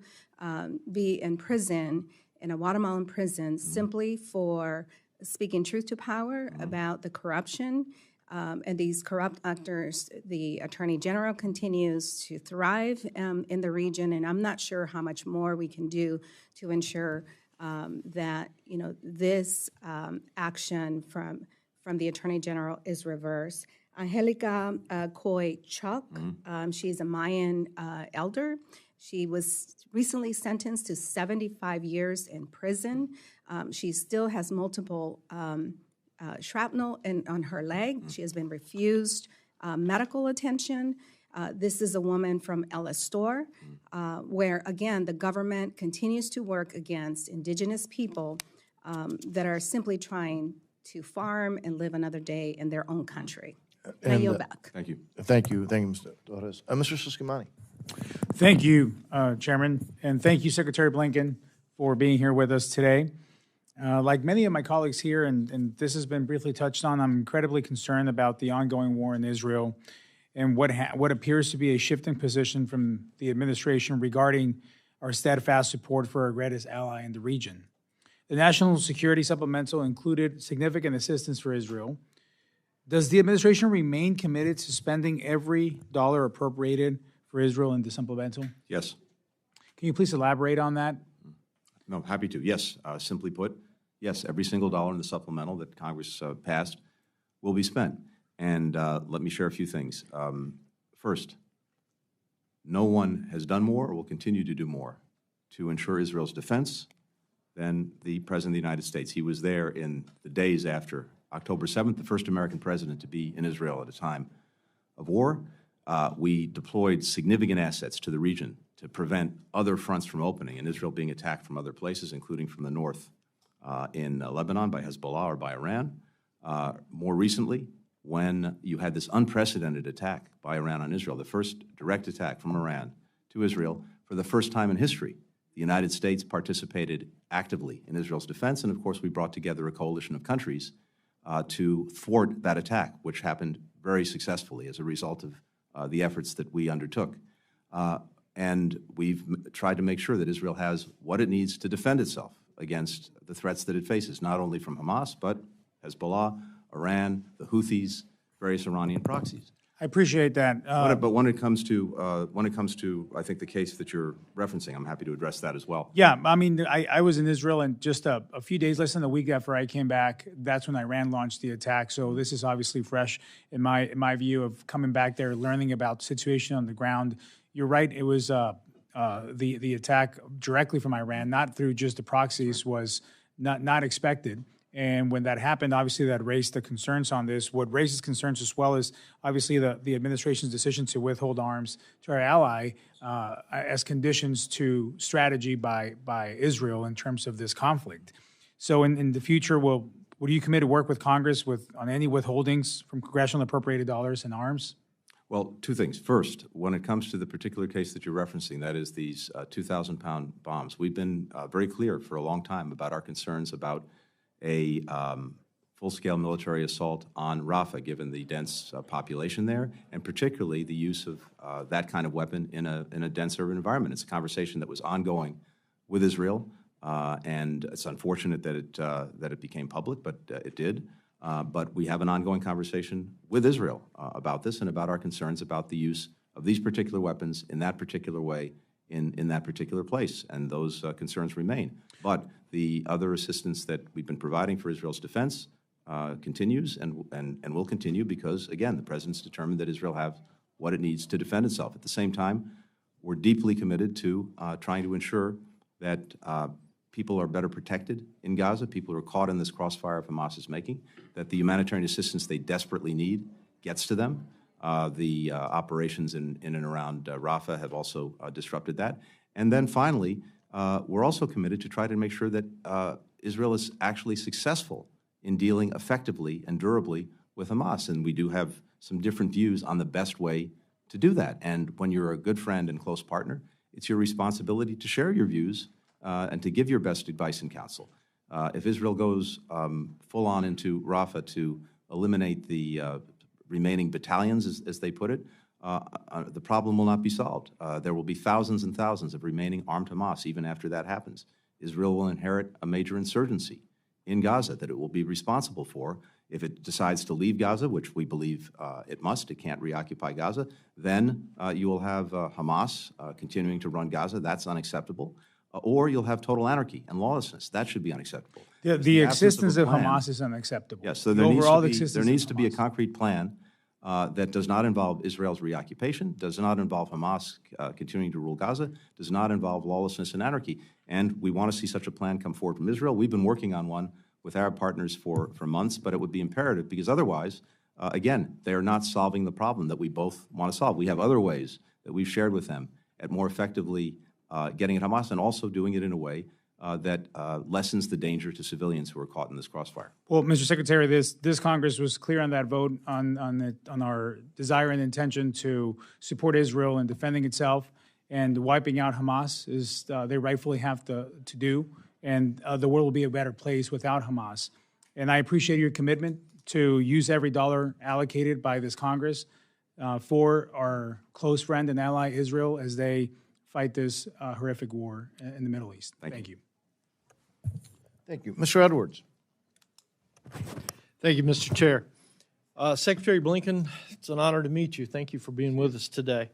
be in prison, in a Guatemalan prison, simply for speaking truth to power about the corruption and these corrupt actors. The Attorney General continues to thrive in the region, and I'm not sure how much more we can do to ensure that this action from the Attorney General is reversed. Angelica Coy Chuck, she's a Mayan elder. She was recently sentenced to 75 years in prison. She still has multiple shrapnel on her leg. She has been refused medical attention. This is a woman from El Astor, where, again, the government continues to work against indigenous people that are simply trying to farm and live another day in their own country. I yield back. Thank you. Thank you, Mr. Torres. Mr. Susquehanna. Thank you, Chairman, and thank you, Secretary Blinken, for being here with us today. Like many of my colleagues here, and this has been briefly touched on, I'm incredibly concerned about the ongoing war in Israel and what appears to be a shifting position from the administration regarding our steadfast support for our greatest ally in the region. The National Security Supplemental included significant assistance for Israel. Does the administration remain committed to spending every dollar appropriated for Israel in the supplemental? Yes. Can you please elaborate on that? No, happy to. Yes, simply put, yes, every single dollar in the supplemental that Congress passed will be spent. And let me share a few things. First, no one has done more or will continue to do more to ensure Israel's defense than the President of the United States. He was there in the days after October 7th, the first American president to be in Israel at a time of war. We deployed significant assets to the region to prevent other fronts from opening and Israel being attacked from other places, including from the north in Lebanon by Hezbollah or by Iran. More recently, when you had this unprecedented attack by Iran on Israel, the first direct attack from Iran to Israel, for the first time in history, the United States participated actively in Israel's defense, and of course we brought together a coalition of countries to thwart that attack, which happened very successfully as a result of the efforts that we undertook. And we've tried to make sure that Israel has what it needs to defend itself against the threats that it faces, not only from Hamas, but Hezbollah, Iran, the Houthis, various Iranian proxies. I appreciate that. But when it comes to, I think, the case that you're referencing, I'm happy to address that as well. Yeah, I mean, I was in Israel, and just a few days, less than a week after I came back, that's when Iran launched the attack. So this is obviously fresh in my view of coming back there, learning about the situation on the ground. You're right, it was the attack directly from Iran, not through just the proxies, was not expected. And when that happened, obviously that raised the concerns on this. What raises concerns as well is obviously the administration's decision to withhold arms to our ally as conditions to strategy by Israel in terms of this conflict. So in the future, would you commit to work with Congress on any withholdings from congressional appropriated dollars and arms? Well, two things. First, when it comes to the particular case that you're referencing, that is these 2,000-pound bombs, we've been very clear for a long time about our concerns about a full-scale military assault on Rafah, given the dense population there, and particularly the use of that kind of weapon in a dense urban environment. It's a conversation that was ongoing with Israel, and it's unfortunate that it became public, but it did. But we have an ongoing conversation with Israel about this and about our concerns about the use of these particular weapons in that particular way in that particular place, and those concerns remain. But the other assistance that we've been providing for Israel's defense continues and will continue because, again, the President's determined that Israel have what it needs to defend itself. At the same time, we're deeply committed to trying to ensure that people are better protected in Gaza, people who are caught in this crossfire of Hamas is making, that the humanitarian assistance they desperately need gets to them. The operations in and around Rafah have also disrupted that. And then finally, we're also committed to try to make sure that Israel is actually successful in dealing effectively and durably with Hamas. And we do have some different views on the best way to do that. And when you're a good friend and close partner, it's your responsibility to share your views and to give your best advice and counsel. If Israel goes full on into Rafah to eliminate the remaining battalions, as they put it, the problem will not be solved. There will be thousands and thousands of remaining armed Hamas even after that happens. Israel will inherit a major insurgency in Gaza that it will be responsible for. If it decides to leave Gaza, which we believe it must, it can't reoccupy Gaza, then you will have Hamas continuing to run Gaza. That's unacceptable. Or you'll have total anarchy and lawlessness. That should be unacceptable. The existence of Hamas is unacceptable. Yes, so there needs to be a concrete plan that does not involve Israel's reoccupation, does not involve Hamas continuing to rule Gaza, does not involve lawlessness and anarchy. And we want to see such a plan come forward from Israel. We've been working on one with Arab partners for months, but it would be imperative because otherwise, again, they are not solving the problem that we both want to solve. We have other ways that we've shared with them at more effectively getting at Hamas and also doing it in a way that lessens the danger to civilians who are caught in this crossfire. Well, Mr. Secretary, this Congress was clear on that vote on our desire and intention to support Israel in defending itself, and wiping out Hamas is they rightfully have to do, and the world will be a better place without Hamas. And I appreciate your commitment to use every dollar allocated by this Congress for our close friend and ally Israel as they fight this horrific war in the Middle East. Thank you. Thank you. Mr. Edwards. Thank you, Mr. Chair. Secretary Blinken, it's an honor to meet you. Thank you for being with us today.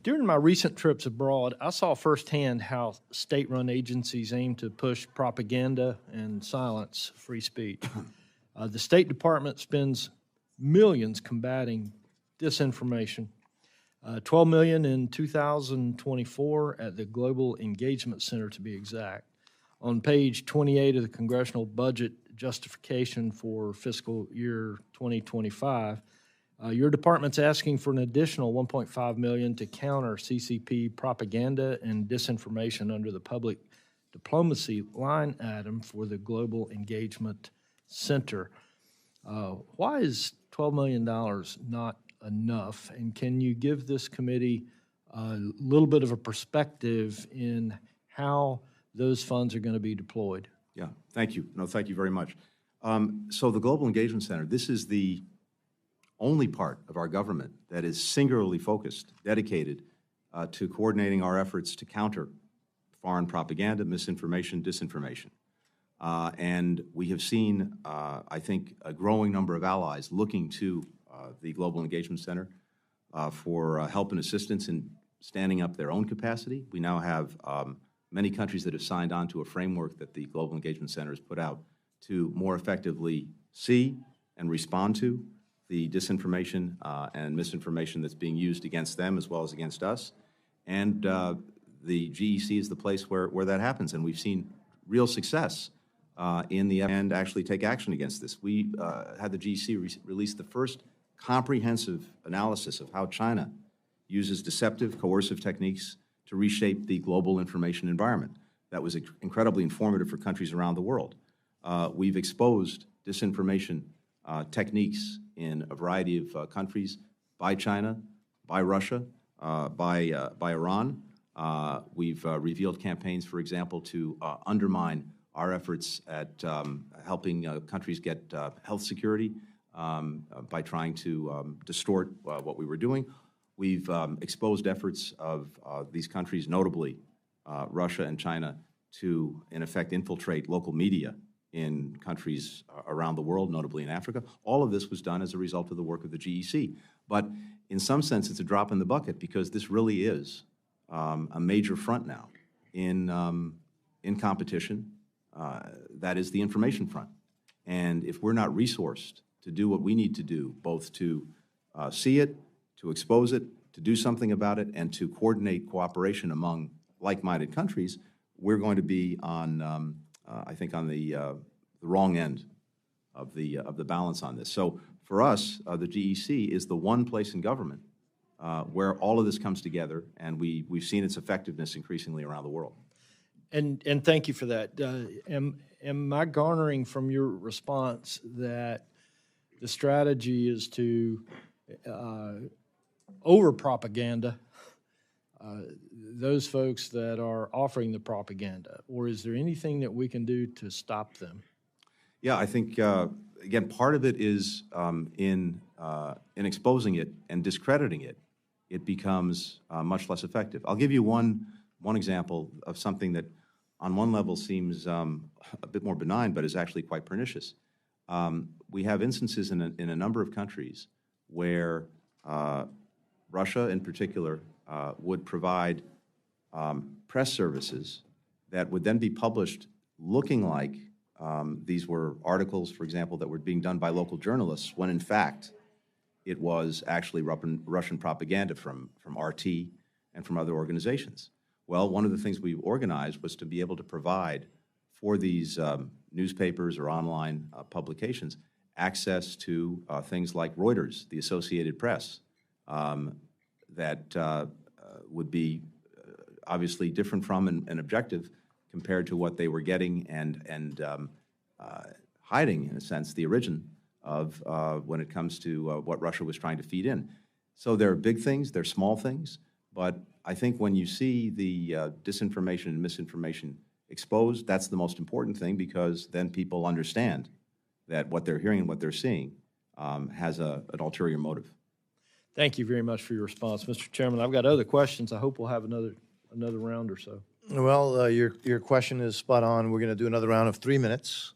During my recent trips abroad, I saw firsthand how state-run agencies aim to push propaganda and silence free speech. The State Department spends millions combating disinformation. $12 million in 2024 at the Global Engagement Center, to be exact. On page 28 of the Congressional Budget Justification for fiscal year 2025, your department's asking for an additional $1.5 million to counter CCP propaganda and disinformation under the public diplomacy line item for the Global Engagement Center. Why is $12 million not enough, and can you give this committee a little bit of a perspective in how those funds are going to be deployed? Yeah, thank you. No, thank you very much. So the Global Engagement Center, this is the only part of our government that is singularly focused, dedicated to coordinating our efforts to counter foreign propaganda, misinformation, disinformation. And we have seen, I think, a growing number of allies looking to the Global Engagement Center for help and assistance in standing up their own capacity. We now have many countries that have signed on to a framework that the Global Engagement Center has put out to more effectively see and respond to the disinformation and misinformation that's being used against them as well as against us. And the GEC is the place where that happens, and we've seen real success in the end actually take action against this. We had the GEC release the first comprehensive analysis of how China uses deceptive, coercive techniques to reshape the global information environment. That was incredibly informative for countries around the world. We've exposed disinformation techniques in a variety of countries by China, by Russia, by Iran. We've revealed campaigns, for example, to undermine our efforts at helping countries get health security by trying to distort what we were doing. We've exposed efforts of these countries, notably Russia and China, to, in effect, infiltrate local media in countries around the world, notably in Africa. All of this was done as a result of the work of the GEC. But in some sense, it's a drop in the bucket because this really is a major front now in competition. That is the information front. And if we're not resourced to do what we need to do, both to see it, to expose it, to do something about it, and to coordinate cooperation among like-minded countries, we're going to be on, I think, on the wrong end of the balance on this. So for us, the GEC is the one place in government where all of this comes together, and we've seen its effectiveness increasingly around the world. And thank you for that. Am I garnering from your response that the strategy is to over-propaganda those folks that are offering the propaganda, or is there anything that we can do to stop them? Yeah, I think, again, part of it is in exposing it and discrediting it, it becomes much less effective. I'll give you one example of something that on one level seems a bit more benign, but is actually quite pernicious. We have instances in a number of countries where Russia in particular would provide press services that would then be published looking like these were articles, for example, that were being done by local journalists, when in fact it was actually Russian propaganda from RT and from other organizations. Well, one of the things we organized was to be able to provide for these newspapers or online publications access to things like Reuters, the Associated Press, that would be obviously different from and objective compared to what they were getting and hiding, in a sense, the origin of when it comes to what Russia was trying to feed in. So there are big things, there are small things, but I think when you see the disinformation and misinformation exposed, that's the most important thing, because then people understand that what they're hearing and what they're seeing has an ulterior motive. Thank you very much for your response, Mr. Chairman. I've got other questions. I hope we'll have another round or so. Well, your question is spot on. We're going to do another round of 3 minutes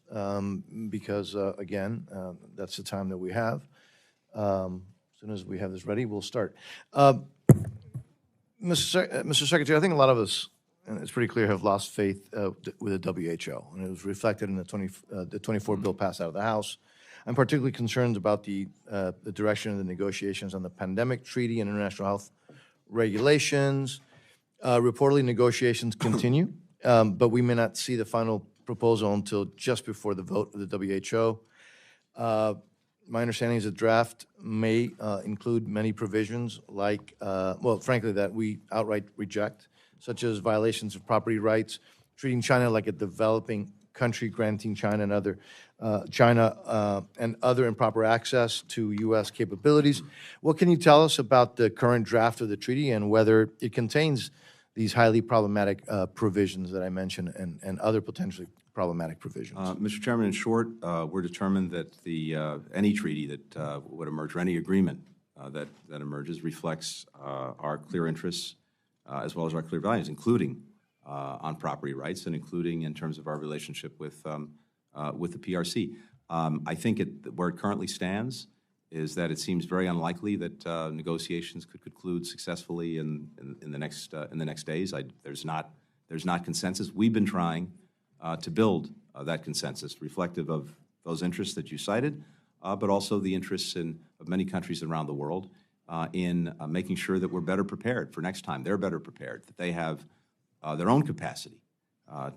because, again, that's the time that we have. As soon as we have this ready, we'll start. Mr. Secretary, I think a lot of us, and it's pretty clear, have lost faith with the WHO, and it was reflected in the 24 bill passed out of the House. I'm particularly concerned about the direction of the negotiations on the pandemic treaty and international health regulations. Reportedly, negotiations continue, but we may not see the final proposal until just before the vote of the WHO. My understanding is the draft may include many provisions like, well, frankly, that we outright reject, such as violations of property rights, treating China like a developing country, granting China and other improper access to U.S. capabilities. What can you tell us about the current draft of the treaty and whether it contains these highly problematic provisions that I mentioned and other potentially problematic provisions? Mr. Chairman, in short, we're determined that any treaty that would emerge, or any agreement that emerges, reflects our clear interests as well as our clear values, including on property rights and including in terms of our relationship with the PRC. I think where it currently stands, is that it seems very unlikely that negotiations could conclude successfully in the next days. There's not consensus. We've been trying to build that consensus, reflective of those interests that you cited, but also the interests of many countries around the world in making sure that we're better prepared for next time. They're better prepared, that they have their own capacity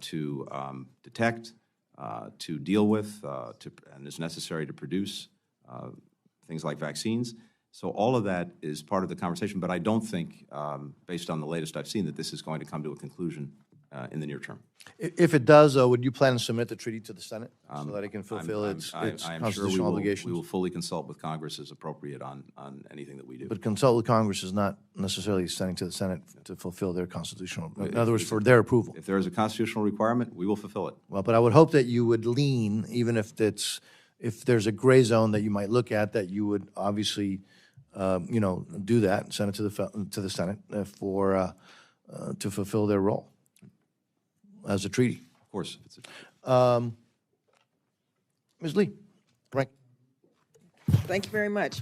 to detect, to deal with, and is necessary to produce things like vaccines. So all of that is part of the conversation, but I don't think, based on the latest I've seen, that this is going to come to a conclusion in the near term. If it does, though, would you plan to submit the treaty to the Senate so that it can fulfill its constitutional obligations? We will fully consult with Congress as appropriate on anything that we do. But consult with Congress is not necessarily sending to the Senate to fulfill their constitutional, in other words, for their approval. If there is a constitutional requirement, we will fulfill it. Well, but I would hope that you would lean, even if there's a gray zone that you might look at, that you would obviously, do that and send it to the Senate to fulfill their role as a treaty. Of course. Ms. Lee, right. Thank you very much.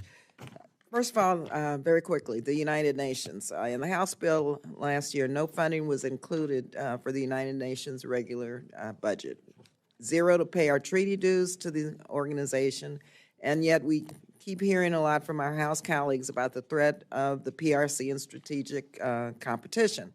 First of all, very quickly, the United Nations. In the House bill last year, no funding was included for the United Nations regular budget. Zero to pay our treaty dues to the organization, and yet we keep hearing a lot from our House colleagues about the threat of the PRC and strategic competition.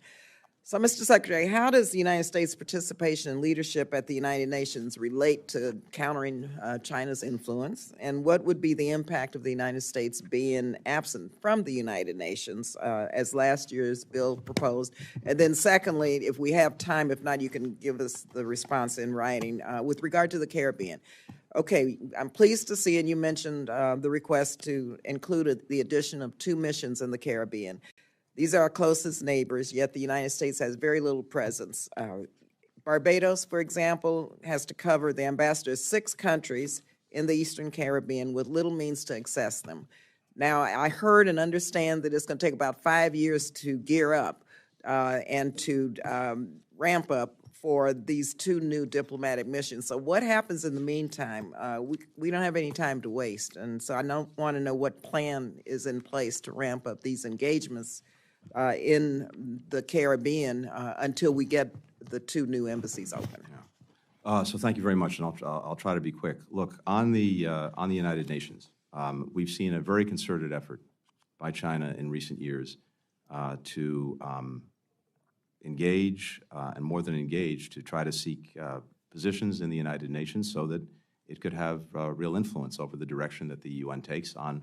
So, Mr. Secretary, how does the United States' participation and leadership at the United Nations relate to countering China's influence? And what would be the impact of the United States being absent from the United Nations, as last year's bill proposed? And then secondly, if we have time, if not, you can give us the response in writing. With regard to the Caribbean, okay, I'm pleased to see, and you mentioned the request to include the addition of 2 missions in the Caribbean. These are our closest neighbors, yet the United States has very little presence. Barbados, for example, has to cover the ambassador's 6 countries in the Eastern Caribbean with little means to access them. Now, I heard and understand that it's going to take about 5 years to gear up and to ramp up for these 2 new diplomatic missions. So what happens in the meantime? We don't have any time to waste, and so I want to know what plan is in place to ramp up these engagements in the Caribbean until we get the 2 new embassies open. So thank you very much, and I'll try to be quick. Look, on the United Nations, we've seen a very concerted effort by China in recent years to engage, and more than engage, to try to seek positions in the United Nations so that it could have real influence over the direction that the UN takes on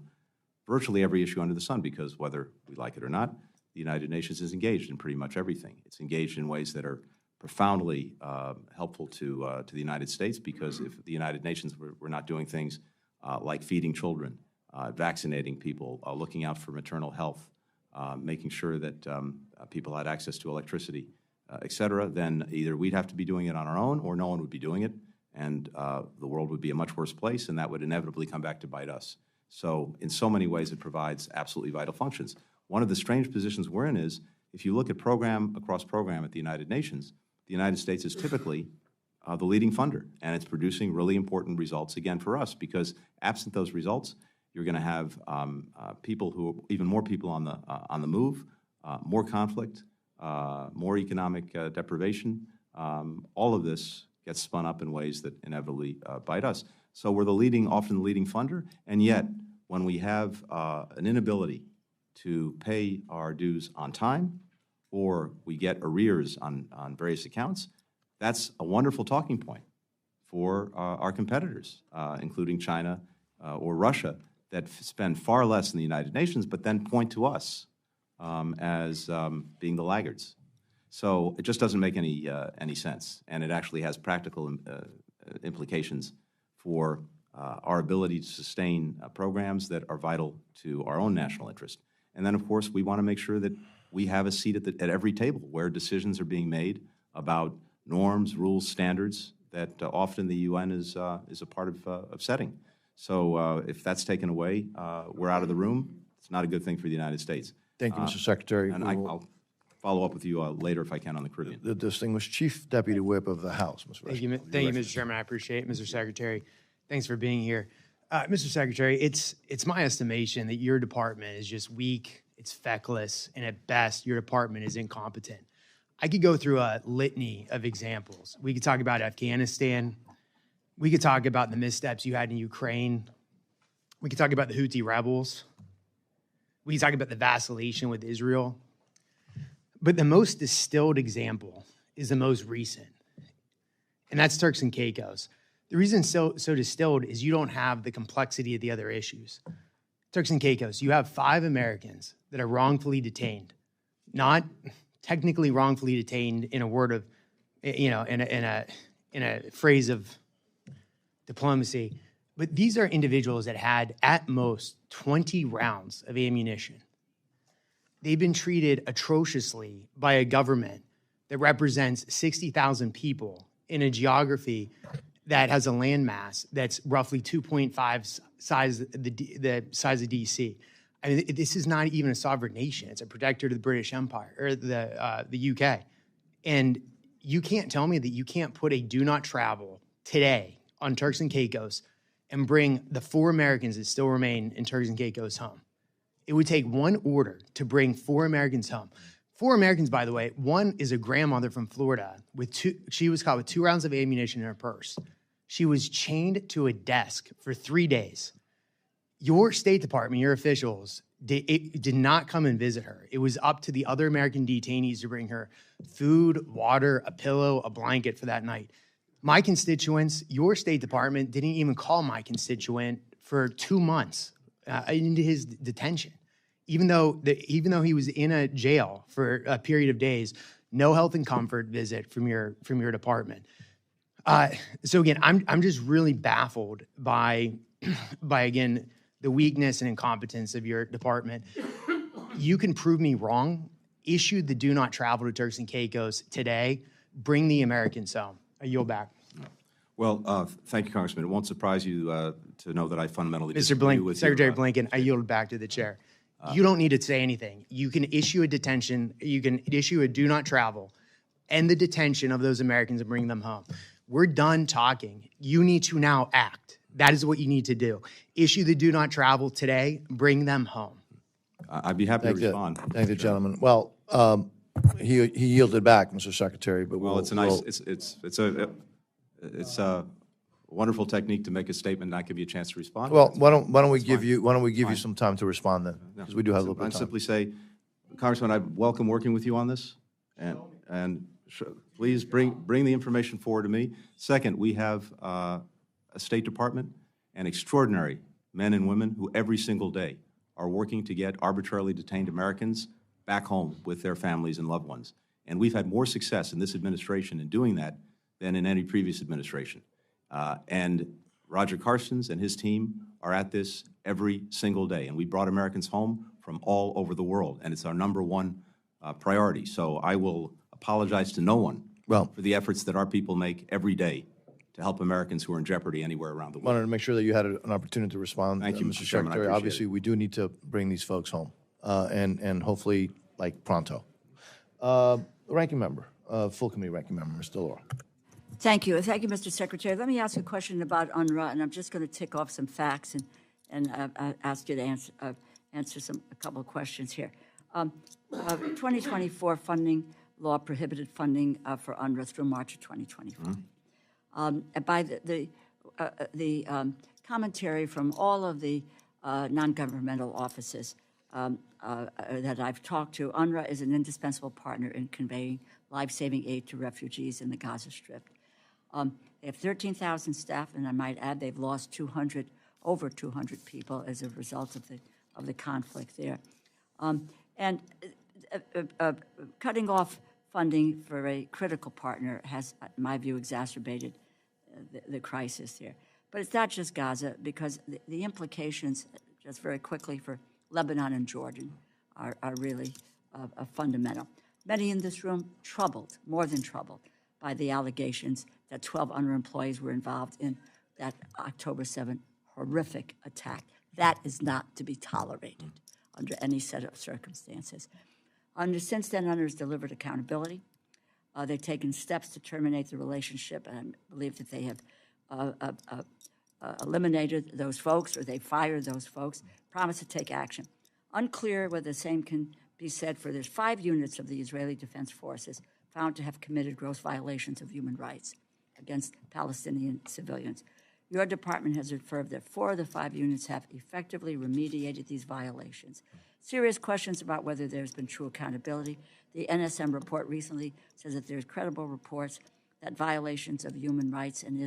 virtually every issue under the sun, because whether we like it or not, the United Nations is engaged in pretty much everything. It's engaged in ways that are profoundly helpful to the United States, because if the United Nations were not doing things like feeding children, vaccinating people, looking out for maternal health, making sure that people had access to electricity, et cetera, then either we'd have to be doing it on our own or no one would be doing it, and the world would be a much worse place, and that would inevitably come back to bite us. So in so many ways, it provides absolutely vital functions. One of the strange positions we're in is, if you look at program across program at the United Nations, the United States is typically the leading funder, and it's producing really important results, again, for us, because absent those results, you're going to have even more people on the move, more conflict, more economic deprivation. All of this gets spun up in ways that inevitably bite us. So we're often the leading funder, and yet when we have an inability to pay our dues on time, or we get arrears on various accounts, that's a wonderful talking point for our competitors, including China or Russia, that spend far less in the United Nations, but then point to us as being the laggards. So it just doesn't make any sense, and it actually has practical implications for our ability to sustain programs that are vital to our own national interest. And then, of course, we want to make sure that we have a seat at every table where decisions are being made about norms, rules, standards that often the UN is a part of setting. So if that's taken away, we're out of the room. It's not a good thing for the United States. Thank you, Mr. Secretary. And I'll follow up with you later if I can on the Caribbean. The distinguished Chief Deputy Whip of the House, Mr. Thank you, Mr. Chairman. I appreciate it, Mr. Secretary. Thanks for being here. Mr. Secretary, it's my estimation that your department is just weak, it's feckless, and at best, your department is incompetent. I could go through a litany of examples. We could talk about Afghanistan. We could talk about the missteps you had in Ukraine. We could talk about the Houthi rebels. We could talk about the vacillation with Israel. But the most distilled example is the most recent, and that's Turks and Caicos. The reason so distilled is you don't have the complexity of the other issues. Turks and Caicos, you have 5 Americans that are wrongfully detained, not technically wrongfully detained in a word of, in a phrase of diplomacy, but these are individuals that had at most 20 rounds of ammunition. They've been treated atrociously by a government that represents 60,000 people in a geography that has a landmass that's roughly 2.5 the size of DC. I mean, this is not even a sovereign nation. It's a protector to the British Empire or the UK. And you can't tell me that you can't put a do not travel today on Turks and Caicos and bring the 4 Americans that still remain in Turks and Caicos home. It would take one order to bring 4 Americans home. 4 Americans, by the way, one is a grandmother from Florida she was caught with 2 rounds of ammunition in her purse. She was chained to a desk for 3 days. Your State Department, your officials, did not come and visit her. It was up to the other American detainees to bring her food, water, a pillow, a blanket for that night. My constituents, your State Department didn't even call my constituent for 2 months into his detention. Even though he was in a jail for a period of days, no health and comfort visit from your department. So again, I'm just really baffled by again the weakness and incompetence of your department. You can prove me wrong. Issue the do not travel to Turks and Caicos today. Bring the Americans home. I yield back. Well, thank you, Congressman. It won't surprise you to know that I fundamentally Mr. disagree with Secretary your, Blinken, I yield back to the chair. You don't need to say anything. You can issue a detention. You can issue a do not travel, end the detention of those Americans and bring them home. We're done talking. You need to now act. That is what you need to do. Issue the do not travel today. Bring them home. I'd be happy to respond. Thank you, gentlemen. Well, he yielded back, Mr. Secretary, but Well, it's a nice. It's a wonderful technique to make a statement, and not give you a chance to respond. Well, why don't we give you some time to respond then, because we do have a little bit of I'd time. simply say, Congressman, I welcome working with you on this, and please bring the information forward to me. Second, we have a State Department and extraordinary men and women who every single day are working to get arbitrarily detained Americans back home with their families and loved ones. And we've had more success in this administration in doing that than in any previous administration. And Roger Carstens and his team are at this every single day. And we brought Americans home from all over the world, and it's our #1 priority. So I will apologize to no one for the efforts that our people make every day to help Americans who are in jeopardy anywhere around the world. Wanted to make sure that you had an opportunity to respond. Thank you, Mr. Chairman. I Secretary. appreciate Obviously, we do need to bring these folks home, and hopefully, like, pronto. Ranking member, full committee ranking member, Ms. DeLauro. Thank you. Thank you, Mr. Secretary. Let me ask you a question about UNRWA, and I'm just going to tick off some facts and ask you to answer a couple of questions here. 2024 funding law prohibited funding for UNRWA through March of 2025. By the commentary from all of the non-governmental offices that I've talked to, UNRWA is an indispensable partner in conveying life-saving aid to refugees in the Gaza Strip. They have 13,000 staff, and I might add they've lost over 200 people as a result of the conflict there. And cutting off funding for a critical partner has, in my view, exacerbated the crisis there. But it's not just Gaza, because the implications, just very quickly, for Lebanon and Jordan are really fundamental. Many in this room troubled, more than troubled, by the allegations that 12 UNRWA employees were involved in that October 7 horrific attack. That is not to be tolerated under any set of circumstances. Since then, UNRWA has delivered accountability. They've taken steps to terminate the relationship, and I believe that they have eliminated those folks or they fired those folks, promised to take action. Unclear whether the same can be said for there's 5 units of the Israeli Defense Forces found to have committed gross violations of human rights against Palestinian civilians. Your department has affirmed that 4 of the 5 units have effectively remediated these violations. Serious questions about whether there's been true accountability. The NSM report recently says that there's credible reports that violations of human rights in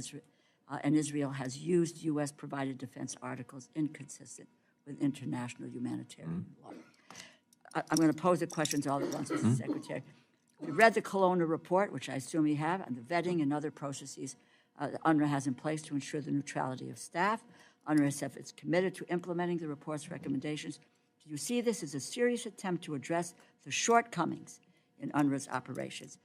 Israel has used U.S.-provided defense articles inconsistent with international humanitarian law. I'm going to pose the questions all at once, Mr. Secretary. We read the Kelowna report, which I assume you have, and the vetting and other processes UNRWA has in place to ensure the neutrality of staff. UNRWA said it's committed to implementing the report's recommendations. Do you see this as a serious attempt to address the shortcomings in UNRWA's operations?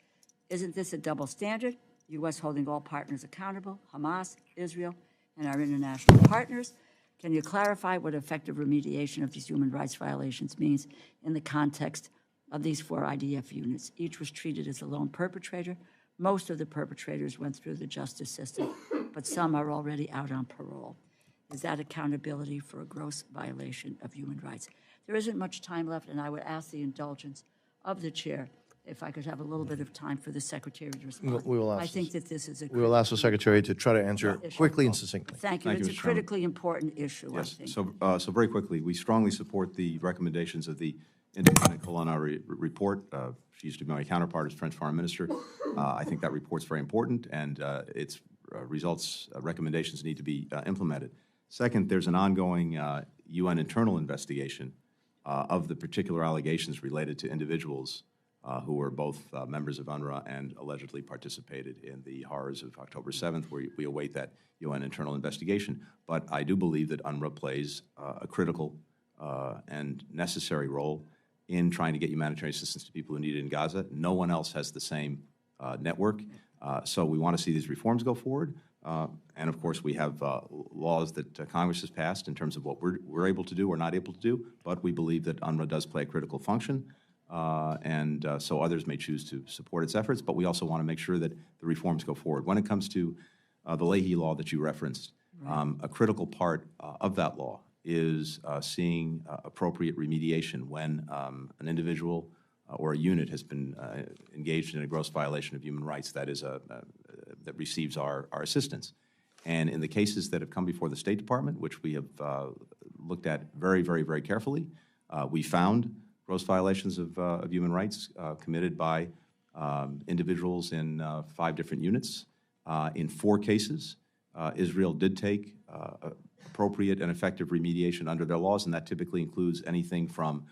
Isn't this a double standard? The U.S. holding all partners accountable, Hamas, Israel, and our international partners. Can you clarify what effective remediation of these human rights violations means in the context of these 4 IDF units? Each was treated as a lone perpetrator. Most of the perpetrators went through the justice system, but some are already out on parole. Is that accountability for a gross violation of human rights? There isn't much time left, and I would ask the indulgence of the chair if I could have a little bit of time for the Secretary to respond. We will ask I think that this is a we will ask the Secretary to try to answer issue. quickly and succinctly. Thank you. Thank you, It's Mr. a Chairman. critically important issue, I Yes, think. so very quickly, we strongly support the recommendations of the independent culinary report. She used to be my counterpart as French Foreign Minister. I think that report's very important, and its recommendations need to be implemented. Second, there's an ongoing UN internal investigation of the particular allegations related to individuals who were both members of UNRWA and allegedly participated in the horrors of October 7th, where we await that UN internal investigation. But I do believe that UNRWA plays a critical and necessary role in trying to get humanitarian assistance to people who need it in Gaza. No one else has the same network. So we want to see these reforms go forward. And of course, we have laws that Congress has passed in terms of what we're able to do or not able to do, but we believe that UNRWA does play a critical function, and so others may choose to support its efforts, but we also want to make sure that the reforms go forward. When it comes to the Leahy law that you referenced, a critical part of that law is seeing appropriate remediation when an individual or a unit has been engaged in a gross violation of human rights that is that receives our assistance. And in the cases that have come before the State Department, which we have looked at very, very, very carefully, we found gross violations of human rights committed by individuals in 5 different units. In 4 cases, Israel did take appropriate and effective remediation under their laws, and that typically includes anything from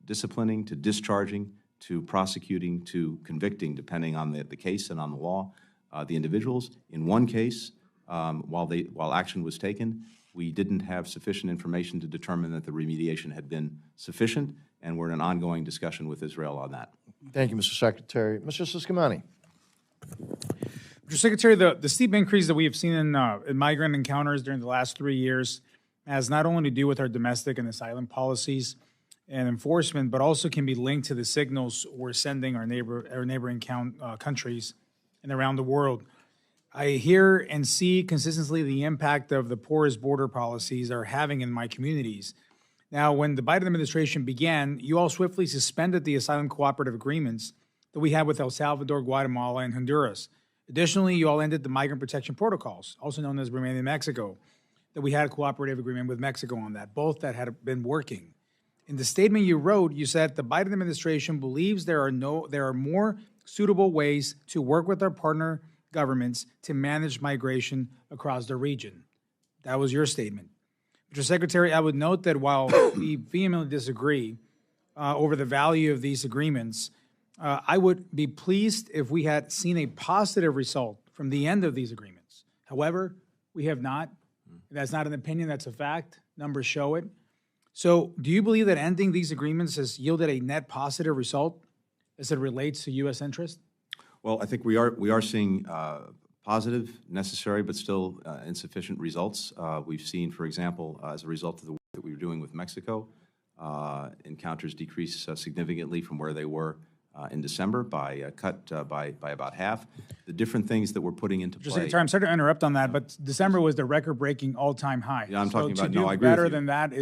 disciplining to discharging to prosecuting to convicting, depending on the case and on the law, the individuals. In 1 case, while action was taken, we didn't have sufficient information to determine that the remediation had been sufficient, and we're in an ongoing discussion with Israel on that. Thank you, Mr. Secretary. Mr. Siscomani. Mr. Secretary, the steep increase that we have seen in migrant encounters during the last 3 years has not only to do with our domestic and asylum policies and enforcement, but also can be linked to the signals we're sending our neighboring countries and around the world. I hear and see consistently the impact of the porous border policies are having in my communities. Now, when the Biden administration began, you all swiftly suspended the asylum cooperative agreements that we had with El Salvador, Guatemala, and Honduras. Additionally, you all ended the migrant protection protocols, also known as Remain in Mexico, that we had a cooperative agreement with Mexico on that, both that had been working. In the statement you wrote, you said the Biden administration believes there are more suitable ways to work with our partner governments to manage migration across the region. That was your statement. Mr. Secretary, I would note that while we vehemently disagree over the value of these agreements, I would be pleased if we had seen a positive result from the end of these agreements. However, we have not. That's not an opinion, that's a fact. Numbers show it. So do you believe that ending these agreements has yielded a net positive result as it relates to U.S. interest? Well, I think we are seeing positive, necessary, but still insufficient results. We've seen, for example, as a result of the work that we were doing with Mexico, encounters decrease significantly from where they were in December by cut by about half. The different things that we're putting into play. Sorry, I'm sorry to interrupt on that, but December was the record-breaking all-time high. Yeah, I'm talking so about. To do I agree with better you. than that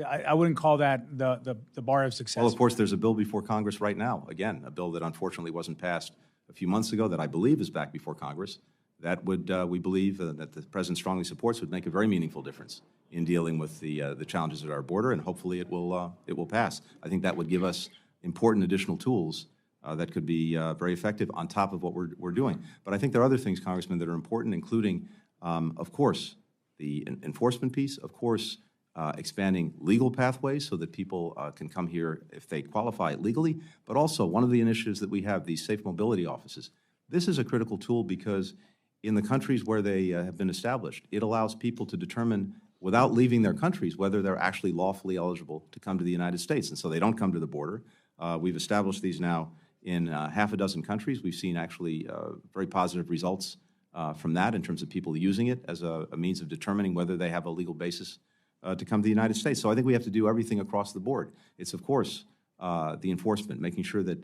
I wouldn't call that the bar of success. Well, of course, there's a bill before Congress right now. Again, a bill that unfortunately wasn't passed a few months ago that I believe is back before Congress. That would, we believe, that the President strongly supports, would make a very meaningful difference in dealing with the challenges at our border, and hopefully it will pass. I think that would give us important additional tools that could be very effective on top of what we're doing. But I think there are other things, Congressman, that are important, including, of course, the enforcement piece, of course, expanding legal pathways so that people can come here if they qualify legally, but also one of the initiatives that we have, these safe mobility offices. This is a critical tool because in the countries where they have been established, it allows people to determine without leaving their countries whether they're actually lawfully eligible to come to the United States, and so they don't come to the border. We've established these now in half a dozen countries. We've seen actually very positive results from that in terms of people using it as a means of determining whether they have a legal basis to come to the United States. So I think we have to do everything across the board. It's, of course, the enforcement, making sure that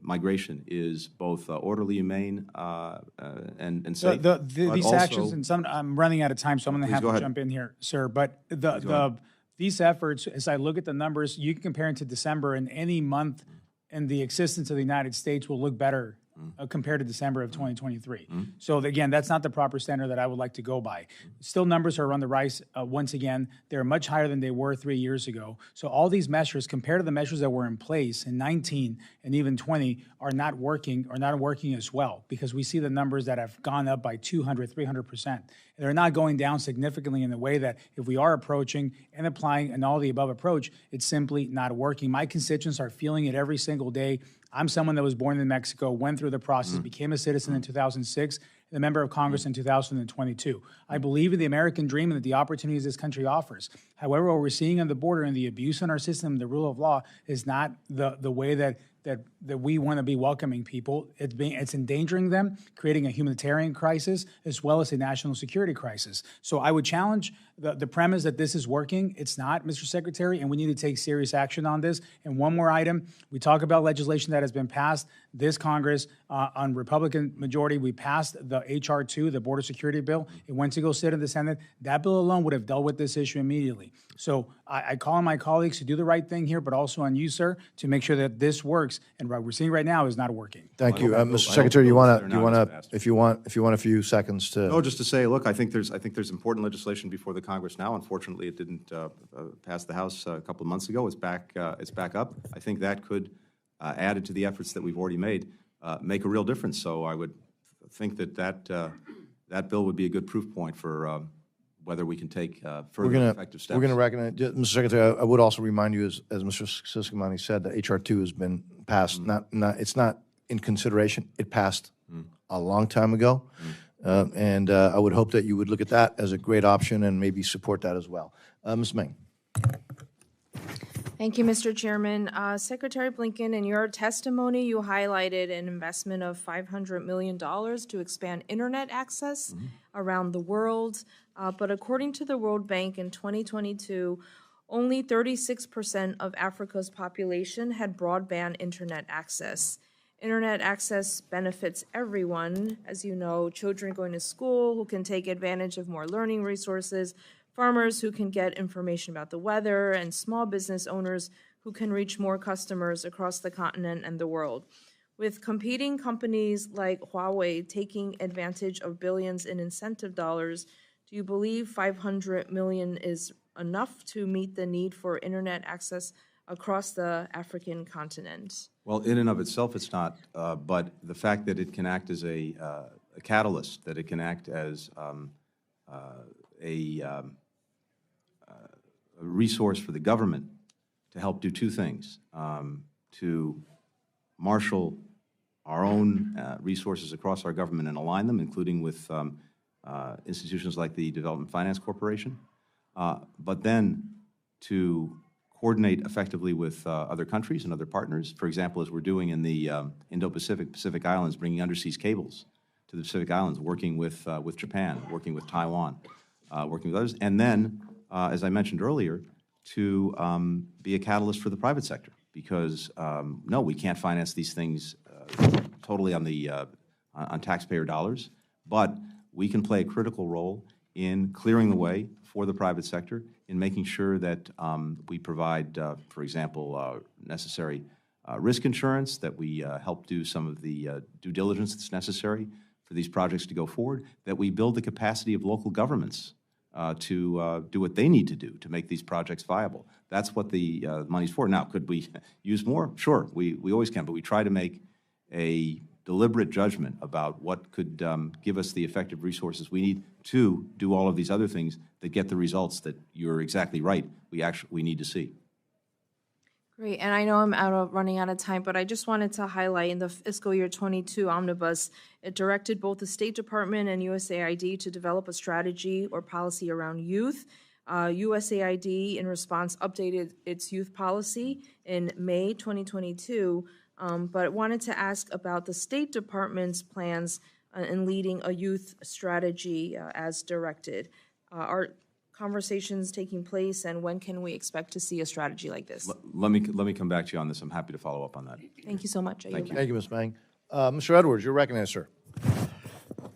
migration is both orderly, humane, and safe. These actions, and I'm running out of time, so I'm going to have to jump in here, sir. But these efforts, as I look at the numbers, you can compare it to December, and any month in the existence of the United States will look better compared to December of 2023. So again, that's not the proper standard that I would like to go by. Still, numbers are on the rise once again. They're much higher than they were 3 years ago. So all these measures, compared to the measures that were in place in 19 and even 20, are not working as well, because we see the numbers that have gone up by 200, 300%. They're not going down significantly in the way that if we are approaching and applying an all-the-above approach, it's simply not working. My constituents are feeling it every single day. I'm someone that was born in Mexico, went through the process, became a citizen in 2006, and a member of Congress in 2022. I believe in the American dream and the opportunities this country offers. However, what we're seeing on the border and the abuse in our system, the rule of law, is not the way that we want to be welcoming people. It's endangering them, creating a humanitarian crisis as well as a national security crisis. So I would challenge the premise that this is working. It's not, Mr. Secretary, and we need to take serious action on this. And one more item, we talk about legislation that has been passed this Congress on Republican majority. We passed the H.R. 2, the border security bill. It went to go sit in the Senate. That bill alone would have dealt with this issue immediately. So I call on my colleagues to do the right thing here, but also on you, sir, to make sure that this works. And what we're seeing right now is not working. Thank you, Mr. Secretary. You want to, if you want a few seconds to. No, just to say, look, I think there's important legislation before the Congress now. Unfortunately, it didn't pass the House a couple of months ago. It's back up. I think that could, added to the efforts that we've already made, make a real difference. So I would think that bill would be a good proof point for whether we can take further effective steps. We're going to recognize, Mr. Secretary, I would also remind you, as Mr. Siscomani said, that H.R. 2 has been passed. It's not in consideration. It passed a long time ago. And I would hope that you would look at that as a great option and maybe support that as well. Ms. Meng. Thank you, Mr. Chairman. Secretary Blinken, in your testimony, you highlighted an investment of $500 million to expand internet access around the world. But according to the World Bank in 2022, only 36% of Africa's population had broadband internet access. Internet access benefits everyone, as you know, children going to school who can take advantage of more learning resources, farmers who can get information about the weather, and small business owners who can reach more customers across the continent and the world. With competing companies like Huawei taking advantage of billions in incentive dollars, do you believe $500 million is enough to meet the need for internet access across the African continent? Well, in and of itself, it's not. But the fact that it can act as a catalyst, that it can act as a resource for the government to help do two things: to marshal our own resources across our government and align them, including with institutions like the Development Finance Corporation, but then to coordinate effectively with other countries and other partners. For example, as we're doing in the Indo-Pacific, Pacific Islands, bringing underseas cables to the Pacific Islands, working with Japan, working with Taiwan, working with others, and then, as I mentioned earlier, to be a catalyst for the private sector, because, no, we can't finance these things totally on taxpayer dollars, but we can play a critical role in clearing the way for the private sector, in making sure that we provide, for example, necessary risk insurance, that we help do some of the due diligence that's necessary for these projects to go forward, that we build the capacity of local governments to do what they need to do to make these projects viable. That's what the money's for. Now, could we use more? Sure, we always can, but we try to make a deliberate judgment about what could give us the effective resources we need to do all of these other things that get the results that you're exactly right we need to see. Great, and I know I'm running out of time, but I just wanted to highlight in the fiscal year 22 omnibus, it directed both the State Department and USAID to develop a strategy or policy around youth. USAID, in response, updated its youth policy in May 2022, but wanted to ask about the State Department's plans in leading a youth strategy as directed. Are conversations taking place, and when can we expect to see a strategy like this? Let me come back to you on this. I'm happy to follow up on that. Thank you so much. Thank you, Ms. Mang. Mr. Edwards, you're recognized, sir.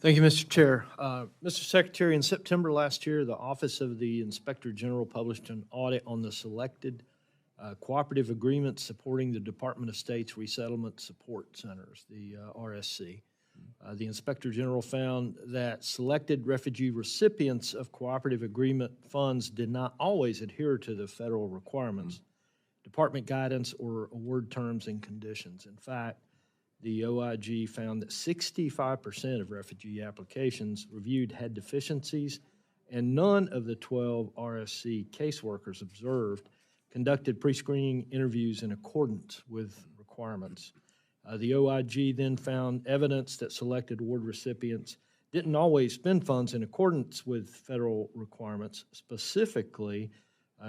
Thank you, Mr. Chair. Mr. Secretary, in September last year, the Office of the Inspector General published an audit on the selected cooperative agreements supporting the Department of State's Resettlement Support Centers, the RSC. The Inspector General found that selected refugee recipients of cooperative agreement funds did not always adhere to the federal requirements, department guidance, or award terms and conditions. In fact, the OIG found that 65% of refugee applications reviewed had deficiencies, and none of the 12 RSC caseworkers observed conducted pre-screening interviews in accordance with requirements. The OIG then found evidence that selected award recipients didn't always spend funds in accordance with federal requirements. Specifically,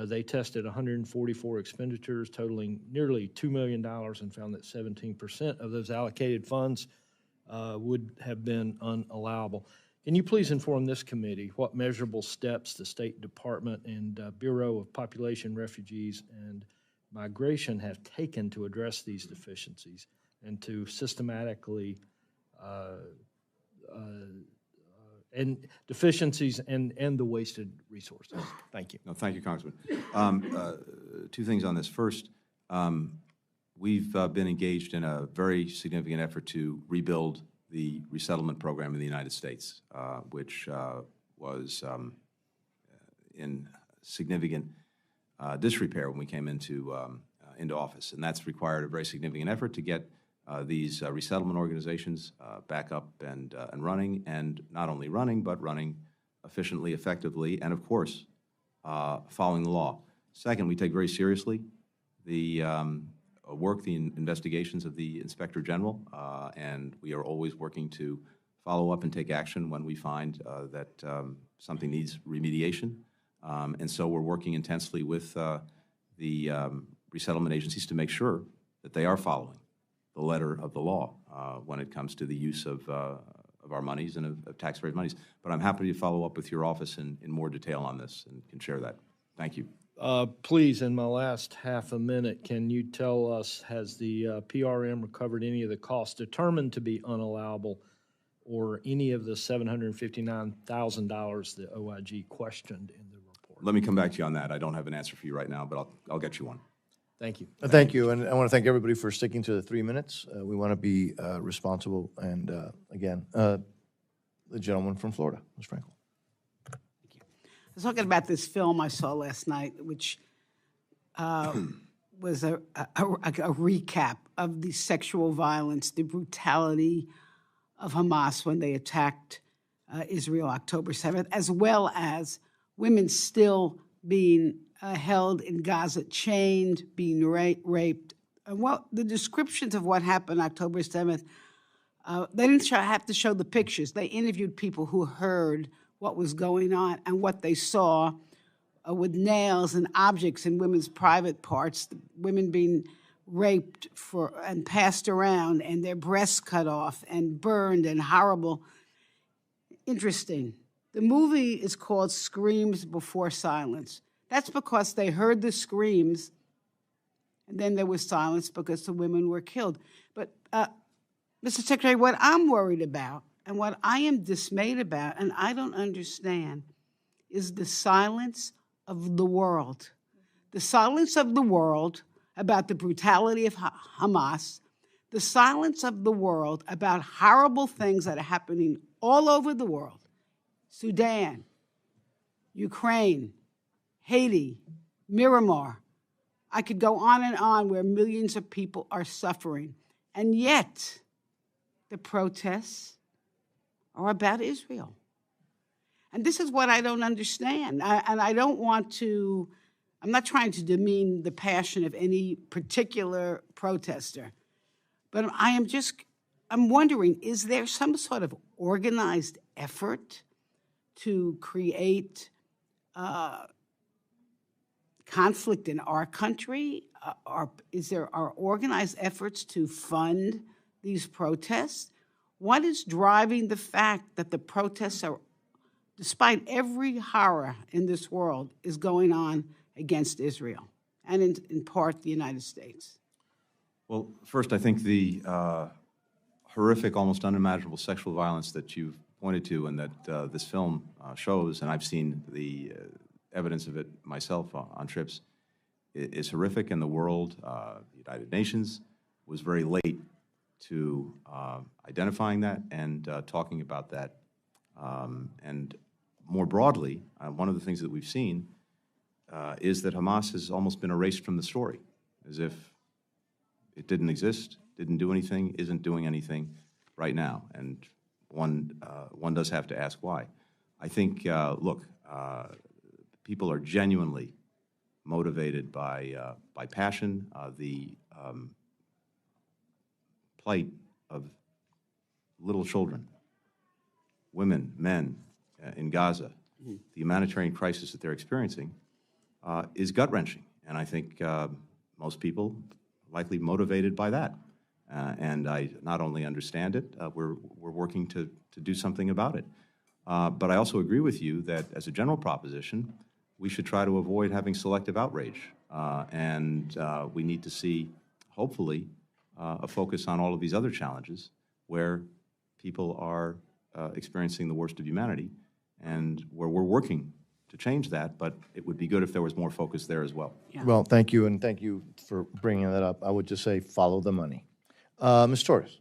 they tested 144 expenditures totaling nearly $2 million and found that 17% of those allocated funds would have been unallowable. Can you please inform this committee what measurable steps the State Department and Bureau of Population, Refugees, and Migration have taken to address these deficiencies and to systematically and deficiencies and the wasted resources? Thank you. No, thank you, Congressman. Two things on this. First, we've been engaged in a very significant effort to rebuild the resettlement program in the United States, which was in significant disrepair when we came into office. And that's required a very significant effort to get these resettlement organizations back up and running, and not only running, but running efficiently, effectively, and of course, following the law. Second, we take very seriously the work, the investigations of the Inspector General, and we are always working to follow up and take action when we find that something needs remediation. And so we're working intensely with the resettlement agencies to make sure that they are following the letter of the law when it comes to the use of our monies and of taxpayers' monies. But I'm happy to follow up with your office in more detail on this and can share that. Thank you. Please, in my last half a minute, can you tell us, has the PRM recovered any of the costs determined to be unallowable or any of the $759,000 the OIG questioned in the report? Let me come back to you on that. I don't have an answer for you right now, but I'll get you one. Thank you. Thank you, and I want to thank everybody for sticking to the 3 minutes. We want to be responsible, and again, the gentleman from Florida, Ms. Frankel. I was talking about this film I saw last night, which was a recap of the sexual violence, the brutality of Hamas when they attacked Israel October 7th, as well as women still being held in Gaza, chained, being raped. And the descriptions of what happened October 7th, they didn't have to show the pictures. They interviewed people who heard what was going on and what they saw with nails and objects in women's private parts, women being raped and passed around and their breasts cut off and burned and horrible. Interesting. The movie is called Screams Before Silence. That's because they heard the screams and then there was silence because the women were killed. But, Mr. Secretary, what I'm worried about and what I am dismayed about, and I don't understand, is the silence of the world. The silence of the world about the brutality of Hamas, the silence of the world about horrible things that are happening all over the world. Sudan, Ukraine, Haiti, Myanmar. I could go on and on where millions of people are suffering. And yet, the protests are about Israel. And this is what I don't understand. I don't want to, I'm not trying to demean the passion of any particular protester, but I'm wondering, is there some sort of organized effort to create conflict in our country? Are organized efforts to fund these protests? What is driving the fact that the protests are, despite every horror in this world, is going on against Israel and in part the United States? Well, first, I think the horrific, almost unimaginable sexual violence that you've pointed to and that this film shows, and I've seen the evidence of it myself on trips, is horrific, and the world, the United Nations, was very late to identifying that and talking about that. And more broadly, one of the things that we've seen is that Hamas has almost been erased from the story, as if it didn't exist, didn't do anything, isn't doing anything right now. And one does have to ask why. I think, look, people are genuinely motivated by passion, the plight of little children, women, men in Gaza, the humanitarian crisis that they're experiencing is gut-wrenching. And I think most people likely motivated by that. And I not only understand it, we're working to do something about it. But I also agree with you that as a general proposition, we should try to avoid having selective outrage. And we need to see, hopefully, a focus on all of these other challenges where people are experiencing the worst of humanity and where we're working to change that, but it would be good if there was more focus there as well. Yeah. Well, thank you, and thank you for bringing that up. I would just say follow the money. Ms. Torres.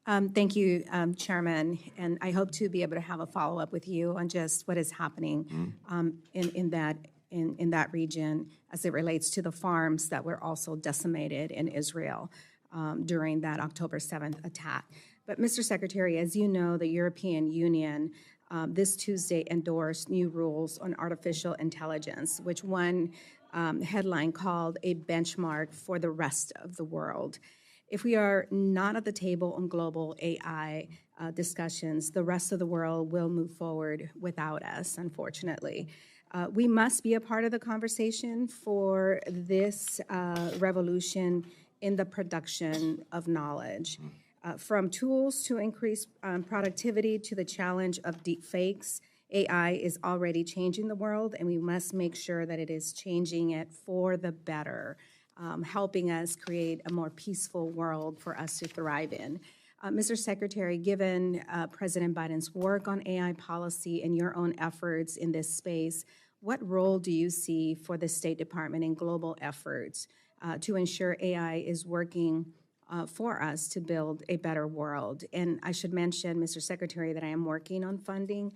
Thank you, Chairman, and I hope to be able to have a follow-up with you on just what is happening in that region as it relates to the farms that were also decimated in Israel during that October 7th attack. But, Mr. Secretary, as you know, the European Union this Tuesday endorsed new rules on artificial intelligence, which one headline called a benchmark for the rest of the world. If we are not at the table on global AI discussions, the rest of the world will move forward without us, unfortunately. We must be a part of the conversation for this revolution in the production of knowledge. From tools to increase productivity to the challenge of deep fakes, AI is already changing the world, and we must make sure that it is changing it for the better, helping us create a more peaceful world for us to thrive in. Mr. Secretary, given President Biden's work on AI policy and your own efforts in this space, what role do you see for the State Department in global efforts to ensure AI is working for us to build a better world? And I should mention, Mr. Secretary, that I am working on funding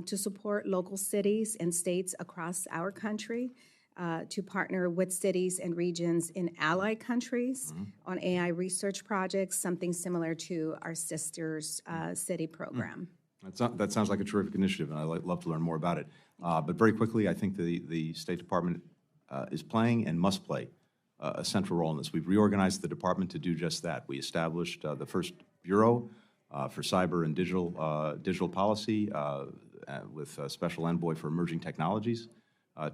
to support local cities and states across our country to partner with cities and regions in allied countries on AI research projects, something similar to our Sisters City program. That sounds like a terrific initiative, and I'd love to learn more about it. But very quickly, I think the State Department is playing and must play a central role in this. We've reorganized the department to do just that. We established the first bureau for cyber and digital policy with a special envoy for emerging technologies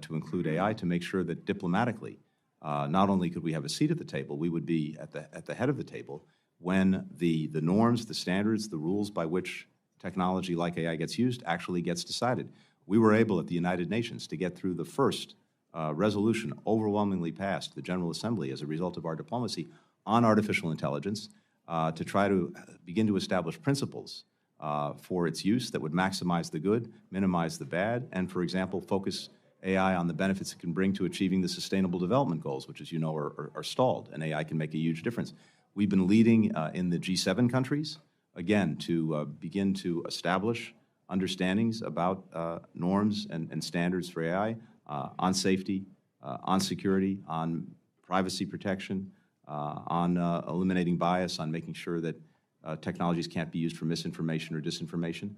to include AI, to make sure that diplomatically, not only could we have a seat at the table, we would be at the head of the table when the norms, the standards, the rules by which technology like AI gets used actually gets decided. We were able at the United Nations to get through the first resolution overwhelmingly passed the General Assembly as a result of our diplomacy on artificial intelligence to try to begin to establish principles for its use that would maximize the good, minimize the bad, and, for example, focus AI on the benefits it can bring to achieving the Sustainable Development Goals, which, as you know, are stalled, and AI can make a huge difference. We've been leading in the G7 countries, again, to begin to establish understandings about norms and standards for AI on safety, on security, on privacy protection, on eliminating bias, on making sure that technologies can't be used for misinformation or disinformation.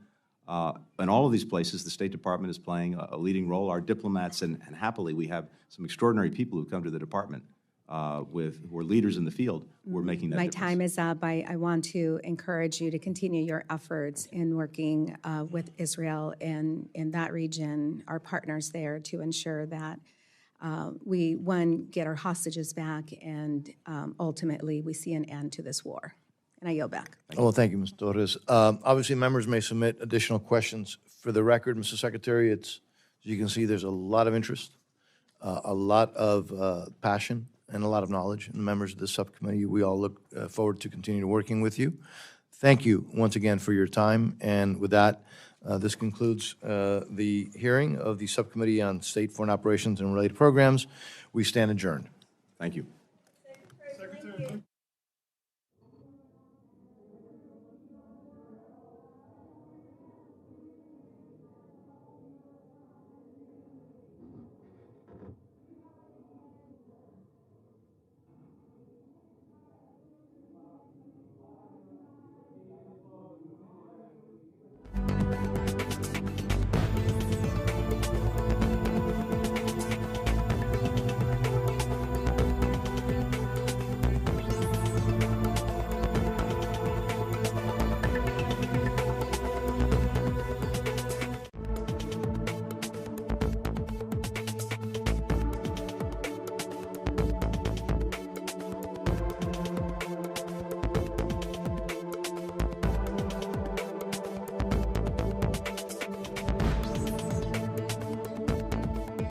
In all of these places, the State Department is playing a leading role. Our diplomats, and happily, we have some extraordinary people who come to the department who are leaders in the field who are making that My difference. time is up. I want to encourage you to continue your efforts in working with Israel and in that region, our partners there, to ensure that we, one, get our hostages back, and ultimately we see an end to this war. And I yield back. Well, thank you, Ms. Torres. Obviously, members may submit additional questions. For the record, Mr. Secretary, as you can see, there's a lot of interest, a lot of passion, and a lot of knowledge in the members of this subcommittee. We all look forward to continue working with you. Thank you once again for your time. And with that, this concludes the hearing of the Subcommittee on State Foreign Operations and Related Programs. We stand adjourned. Thank you.